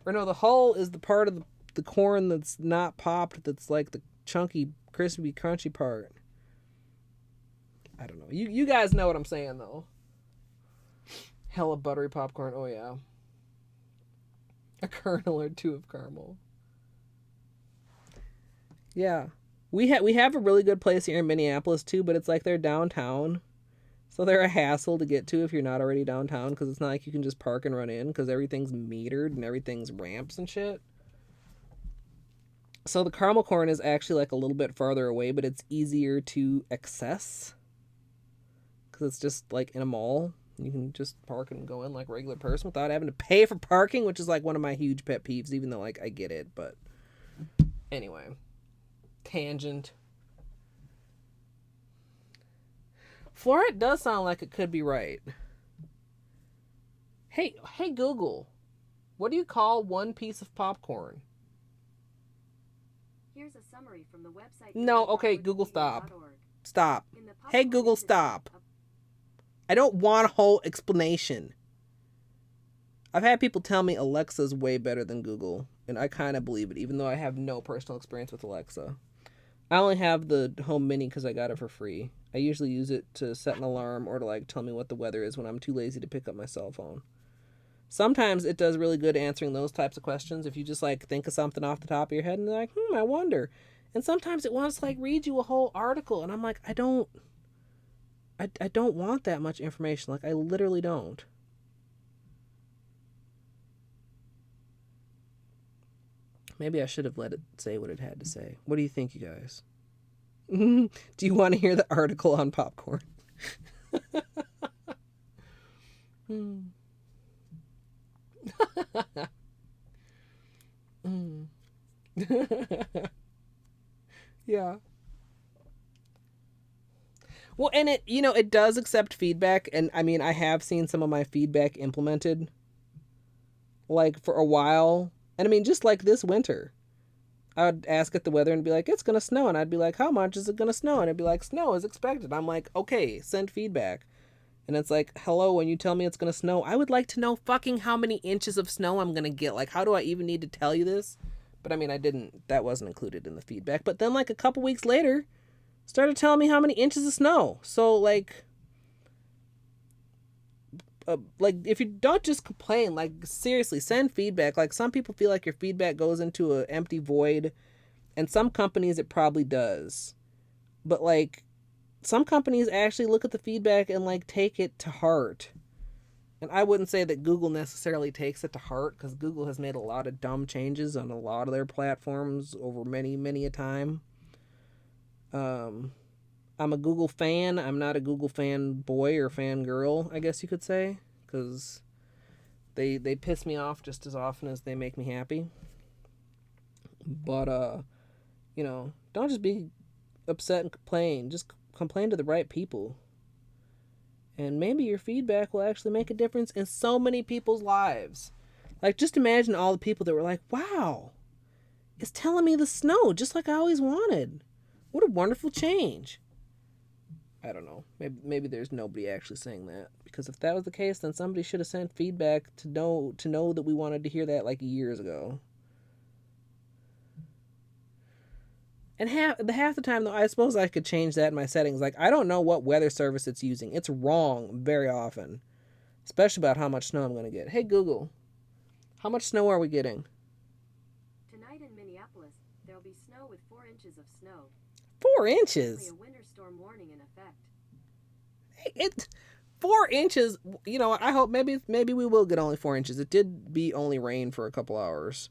A: Or no, the hull is the part of the corn that's not popped, that's like the chunky, crispy, crunchy part. I don't know. You guys know what I'm saying, though. Hella buttery popcorn. Oh, yeah. A kernel or two of caramel. Yeah. We have a really good place here in Minneapolis, too, but it's like they're downtown. So they're a hassle to get to if you're not already downtown, because it's not like you can just park and run in, because everything's metered and everything's ramps and shit. So the caramel corn is actually like a little bit farther away, but it's easier to access, because it's just like in a mall. You can just park and go in like a regular person without having to pay for parking, which is like one of my huge pet peeves, even though like I get it. But anyway, tangent. Fluorite does sound like it could be right. Hey Google, what do you call one piece of popcorn?
B: Here's a summary from the website.
A: No, okay, Google, stop. Stop. Hey Google, stop. I don't want a whole explanation. I've had people tell me Alexa's way better than Google, and I kind of believe it, even though I have no personal experience with Alexa. I only have the Home Mini because I got it for free. I usually use it to set an alarm or to like tell me what the weather is when I'm too lazy to pick up my cell phone. Sometimes it does really good answering those types of questions if you just like think of something off the top of your head and you're like, I wonder. And sometimes it wants to like read you a whole article, and I'm like, I don't want that much information. Like, I literally don't. Maybe I should have let it say what it had to say. What do you think, you guys? Do you want to hear the article on popcorn? Yeah. Well, and it does accept feedback, and I mean, I have seen some of my feedback implemented, like, for a while, and I mean, just like this winter, I would ask it the weather and be like, it's gonna snow, and I'd be like, how much is it gonna snow? And it'd be like, snow is expected. I'm like, okay, send feedback. And it's like, hello, when you tell me it's gonna snow, I would like to know fucking how many inches of snow I'm gonna get. Like, how do I even need to tell you this? But I mean, that wasn't included in the feedback. But then like a couple weeks later, started telling me how many inches of snow. So like, like if you don't just complain, like seriously send feedback. Like some people feel like your feedback goes into an empty void, and some companies it probably does, but like some companies actually look at the feedback and like take it to heart. And I wouldn't say that Google necessarily takes it to heart, because Google has made a lot of dumb changes on a lot of their platforms over many a time. I'm a Google fan. I'm not a Google fan boy or fan girl, I guess you could say, because they piss me off just as often as they make me happy. But don't just be upset and complain. Just complain to the right people. And maybe your feedback will actually make a difference in so many people's lives. Like, just imagine all the people that were like, wow, it's telling me the snow just like I always wanted. What a wonderful change. I don't know. Maybe there's nobody actually saying that. Because if that was the case, then somebody should have sent feedback to know that we wanted to hear that like years ago. And half the time, though, I suppose I could change that in my settings. Like, I don't know what weather service it's using. It's wrong very often, especially about how much snow I'm going to get. Hey, Google, how much snow are we getting?
B: Tonight in Minneapolis, there'll be snow with 4 inches of snow.
A: 4 inches?
B: A winter storm warning in effect.
A: It 4 inches. You know what? I hope maybe we will get only 4 inches. It did be only rain for a couple hours.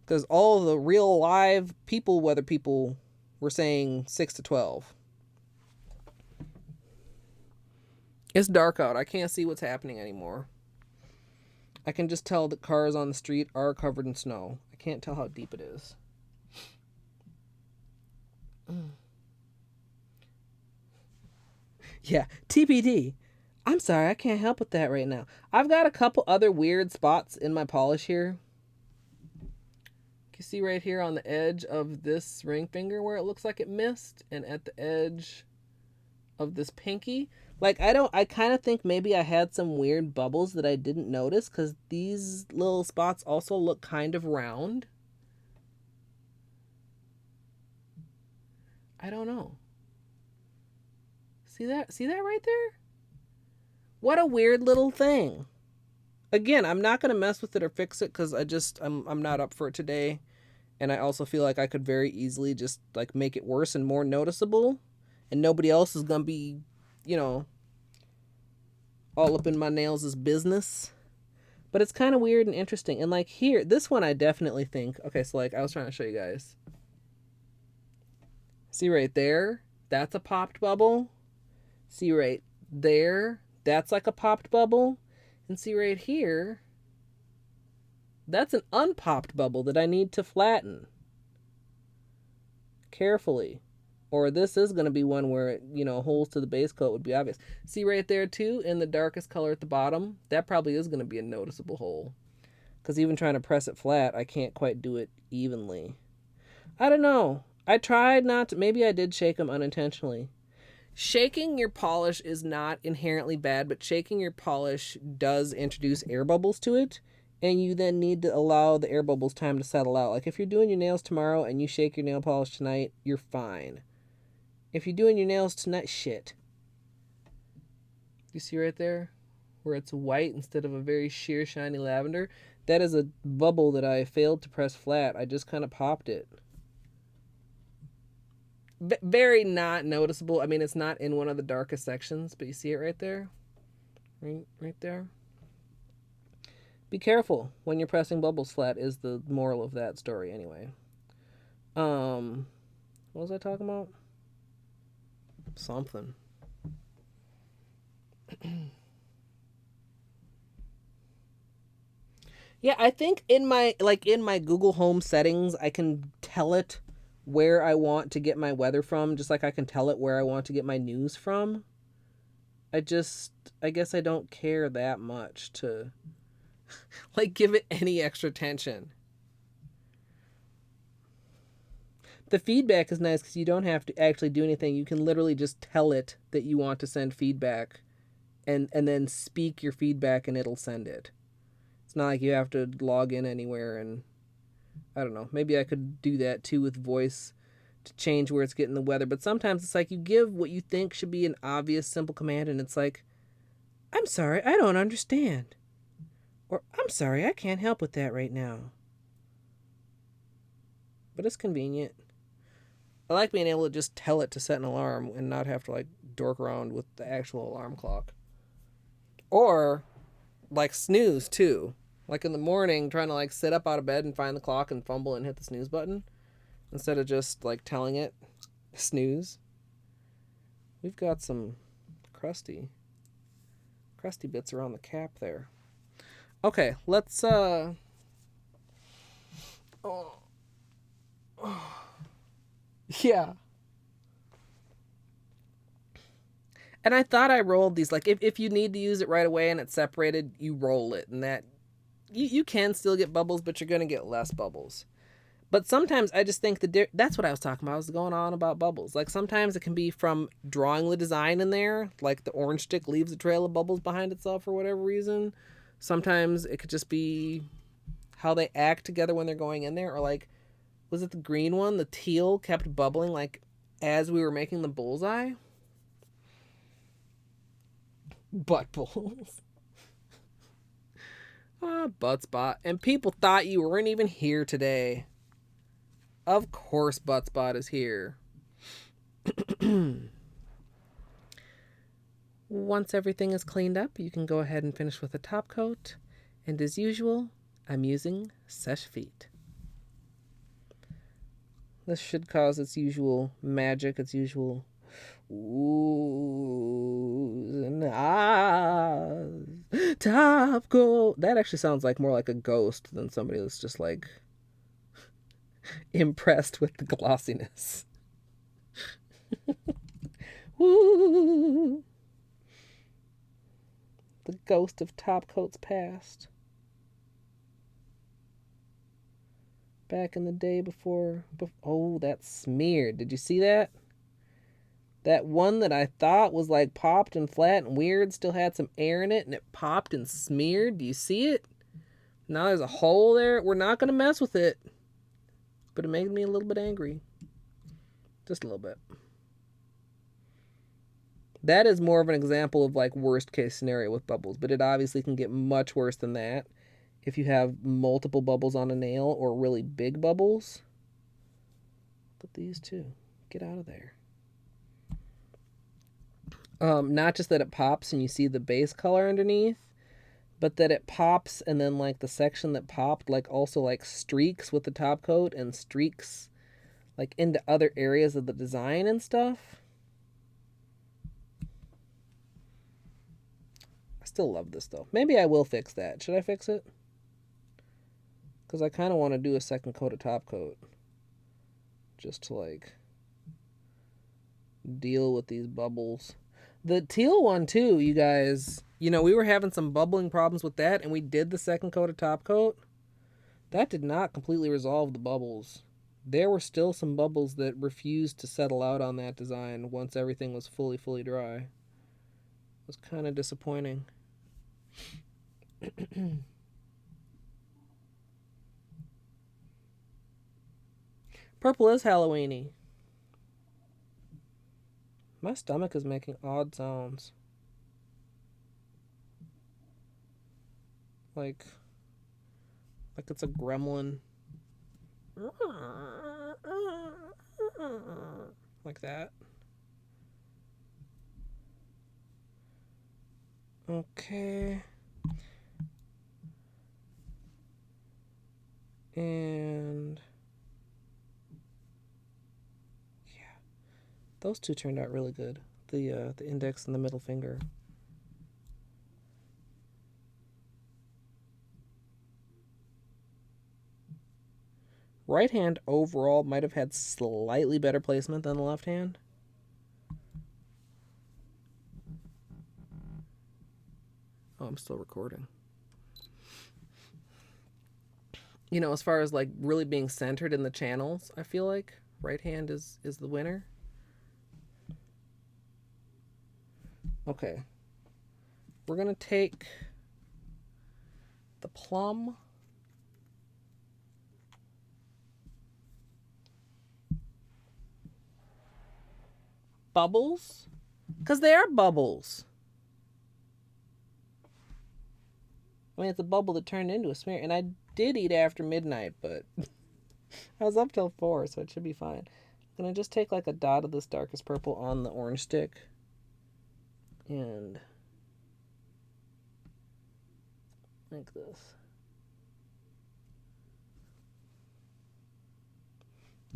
A: Because all the real live weather people were saying 6 to 12. It's dark out. I can't see what's happening anymore. I can just tell that cars on the street are covered in snow. I can't tell how deep it is. Yeah, TBD. I'm sorry, I can't help with that right now. I've got a couple other weird spots in my polish here. You see right here on the edge of this ring finger where it looks like it missed, and at the edge of this pinky. Like, I kind of think maybe I had some weird bubbles that I didn't notice, because these little spots also look kind of round. I don't know. See that right there? What a weird little thing. Again, I'm not going to mess with it or fix it, because I'm not up for it today. And I also feel like I could very easily just like make it worse and more noticeable. And nobody else is going to be, all up in my nails' business. But it's kind of weird and interesting. And like here, this one I definitely think, okay, so like I was trying to show you guys. See right there? That's a popped bubble. See right there? That's like a popped bubble. And see right here? That's an unpopped bubble that I need to flatten carefully. Or this is going to be one where, holes to the base coat would be obvious. See right there too, in the darkest color at the bottom? That probably is going to be a noticeable hole. Because even trying to press it flat, I can't quite do it evenly. I don't know. I tried not to. Maybe I did shake them unintentionally. Shaking your polish is not inherently bad, but shaking your polish does introduce air bubbles to it. And you then need to allow the air bubbles time to settle out. Like if you're doing your nails tomorrow and you shake your nail polish tonight, you're fine. If you're doing your nails tonight, shit. You see right there? Where it's white instead of a very sheer, shiny lavender? That is a bubble that I failed to press flat. I just kind of popped it. Very not noticeable. I mean, it's not in one of the darkest sections, but you see it right there? Right there? Be careful when you're pressing bubbles flat is the moral of that story anyway. What was I talking about? Something. Yeah, I think in my Google Home settings, I can tell it where I want to get my weather from, just like I can tell it where I want to get my news from. I guess I don't care that much to give it any extra attention. The feedback is nice because you don't have to actually do anything. You can literally just tell it that you want to send feedback and then speak your feedback and it'll send it. It's not like you have to log in anywhere, and I don't know. Maybe I could do that too with voice to change where it's getting the weather. But sometimes it's like you give what you think should be an obvious, simple command, and it's like, I'm sorry, I don't understand. Or, I'm sorry, I can't help with that right now. But it's convenient. I like being able to just tell it to set an alarm and not have to like dork around with the actual alarm clock. Or like snooze too. Like in the morning, trying to like sit up out of bed and find the clock and fumble and hit the snooze button instead of just like telling it snooze. We've got some crusty bits around the cap there. Okay, let's yeah. And I thought I rolled these. Like, if you need to use it right away and it's separated, you roll it. And that, you can still get bubbles, but you're going to get less bubbles. But sometimes I just think that's what I was talking about. I was going on about bubbles. Like, sometimes it can be from drawing the design in there. Like, the orange stick leaves a trail of bubbles behind itself for whatever reason. Sometimes it could just be how they act together when they're going in there. Or, like, was it the green one? The teal kept bubbling, like, as we were making the bullseye. Butt balls. Butt spot. And people thought you weren't even here today. Of course Butt spot is here. Once everything is cleaned up, you can go ahead and finish with the top coat. And as usual, I'm using Seche Vite. This should cause its usual magic, its usual oohs and ahs. Top coat. That actually sounds like more like a ghost than somebody that's just like impressed with the glossiness. Woo. The ghost of top coats past. Back in the day before oh, that's smeared. Did you see that? That one that I thought was like popped and flat and weird still had some air in it and it popped and smeared. Do you see it? Now there's a hole there. We're not going to mess with it. But it made me a little bit angry. Just a little bit. That is more of an example of like worst case scenario with bubbles. But it obviously can get much worse than that if you have multiple bubbles on a nail or really big bubbles. Look at these two. Get out of there. Not just that it pops and you see the base color underneath, but that it pops and then like the section that popped like also like streaks with the top coat and streaks like into other areas of the design and stuff. I still love this though. Maybe I will fix that. Should I fix it? Because I kind of want to do a second coat of top coat. Just to like deal with these bubbles. The teal one too, you guys. You know, we were having some bubbling problems with that, and we did the second coat of top coat. That did not completely resolve the bubbles. There were still some bubbles that refused to settle out on that design once everything was fully dry. It was kind of disappointing. Purple is Halloweeny. My stomach is making odd sounds. Like it's a gremlin. Like that. Okay. And yeah, those two turned out really good. The index and the middle finger. Right hand overall might have had slightly better placement than the left hand. Oh, I'm still recording. You know, as far as like really being centered in the channels, I feel like right hand is the winner. Okay. We're going to take the plum. Bubbles. Because they are bubbles. I mean, it's a bubble that turned into a smear. And I did eat after midnight, but I was up till 4, so it should be fine. I'm going to just take like a dot of this darkest purple on the orange stick. And like this.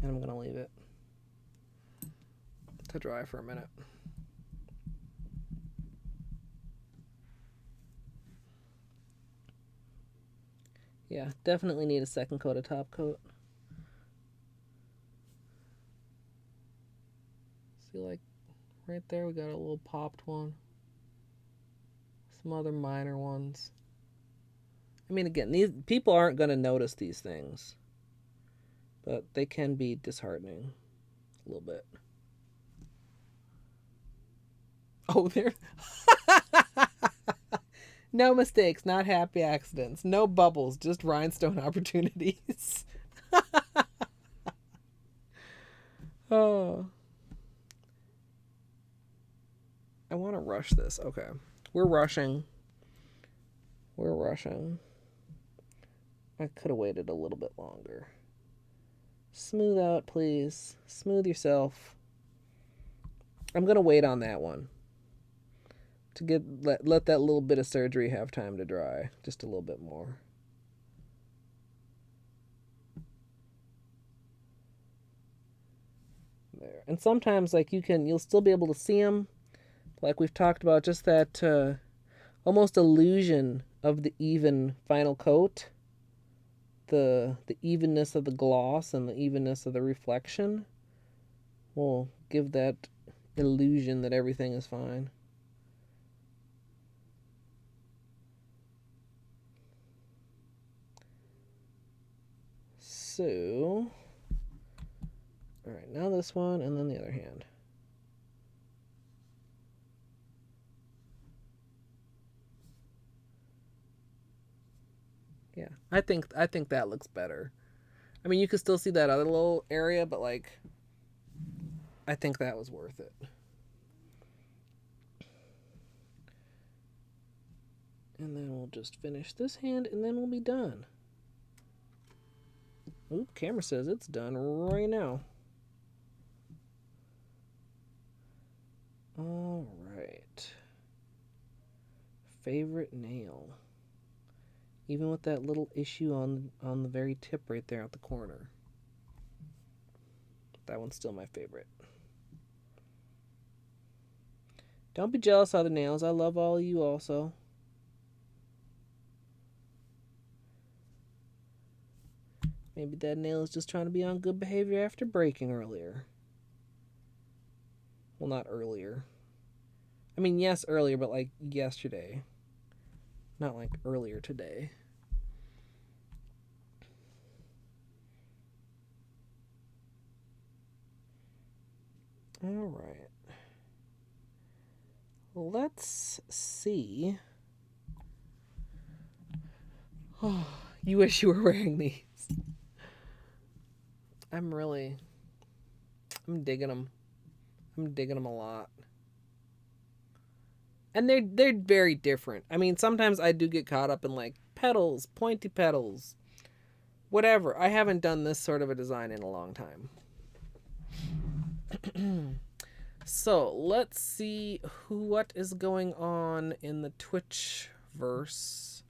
A: And I'm going to leave it to dry for a minute. Yeah, definitely need a second coat of top coat. See, like, right there we got a little popped one. Some other minor ones. I mean, again, these people aren't going to notice these things. But they can be disheartening a little bit. Oh, there. No mistakes, not happy accidents. No bubbles, just rhinestone opportunities. Oh. I want to rush this. Okay. We're rushing. I could have waited a little bit longer. Smooth out, please. Smooth yourself. I'm going to wait on that one. To let that little bit of surgery have time to dry just a little bit more. There. And sometimes like you'll still be able to see them, like we've talked about, just that almost illusion of the even final coat, the evenness of the gloss and the evenness of the reflection will give that illusion that everything is fine. So, all right, now this one and then the other hand. Yeah, I think that looks better. I mean, you can still see that other little area, but like, I think that was worth it. And then we'll just finish this hand and then we'll be done. Oop, camera says it's done right now. All right. Favorite nail. Even with that little issue on the very tip right there at the corner. That one's still my favorite. Don't be jealous of the nails. I love all of you also. Maybe that nail is just trying to be on good behavior after breaking earlier. Well, not earlier. I mean, yes, earlier, but like yesterday. Not like earlier today. All right. Let's see. Oh, you wish you were wearing these. I'm digging them. I'm digging them a lot. And they're very different. I mean, sometimes I do get caught up in like petals, pointy petals, whatever. I haven't done this sort of a design in a long time. So let's see what is going on in the Twitch verse.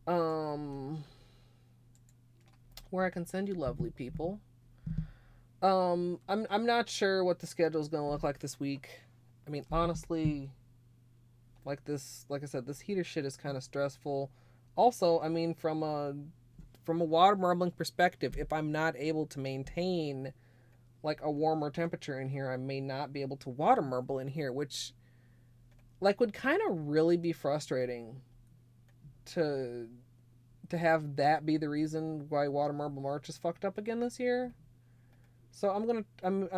A: Where I can send you lovely people. I'm not sure what the schedule is gonna look like this week. I mean, honestly, like I said, this heater shit is kind of stressful. Also, I mean, from a water marbling perspective, if I'm not able to maintain like a warmer temperature in here, I may not be able to water marble in here, which like would kind of really be frustrating to have that be the reason why Water Marble March is fucked up again this year. So I'm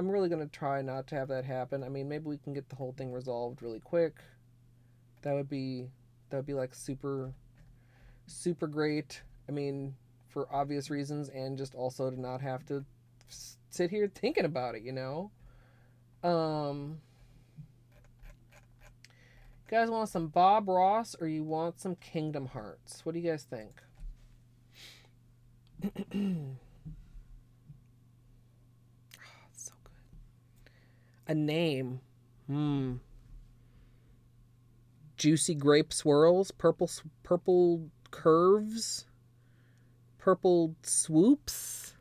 A: really gonna try not to have that happen. I mean, maybe we can get the whole thing resolved really quick. That would be like super great. I mean, for obvious reasons, and just also to not have to sit here thinking about it, you know. Gonna You guys want some Bob Ross or you want some Kingdom Hearts? What do you guys think? So good. A name. Juicy grape swirls, purple curves, purple swoops.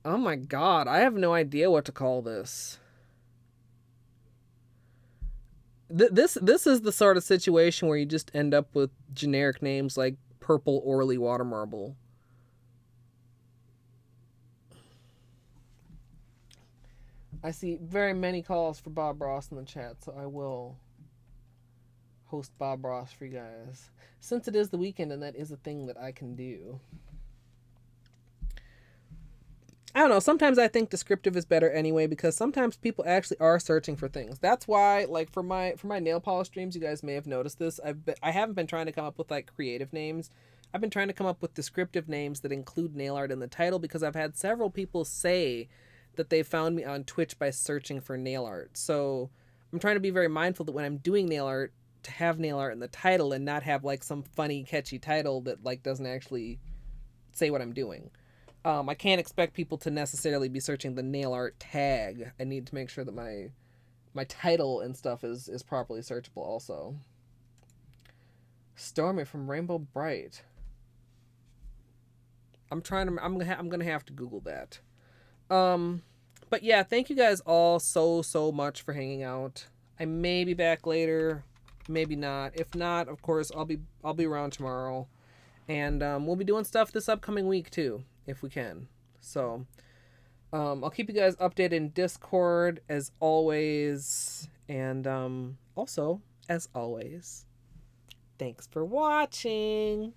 A: Oh my god, I have no idea what to call this. This is the sort of situation where you just end up with generic names like Purple Orly Water Marble. I see very many calls for Bob Ross in the chat, so I will host Bob Ross for you guys. Since it is the weekend and that is a thing that I can do. I don't know, sometimes I think descriptive is better anyway, because sometimes people actually are searching for things. That's why, like, for my nail polish streams, you guys may have noticed this. I haven't been trying to come up with like creative names. I've been trying to come up with descriptive names that include nail art in the title, because I've had several people say that they found me on Twitch by searching for nail art. So I'm trying to be very mindful that when I'm doing nail art, to have nail art in the title and not have like some funny catchy title that like doesn't actually say what I'm doing. I can't expect people to necessarily be searching the nail art tag. I need to make sure that my title and stuff is properly searchable also. Stormy from Rainbow Bright. I'm gonna have to Google that. But yeah, thank you guys all so much for hanging out. I may be back later, maybe not. If not, of course, I'll be around tomorrow. And we'll be doing stuff this upcoming week too, if we can. So I'll keep you guys updated in Discord as always. And also, as always, thanks for watching.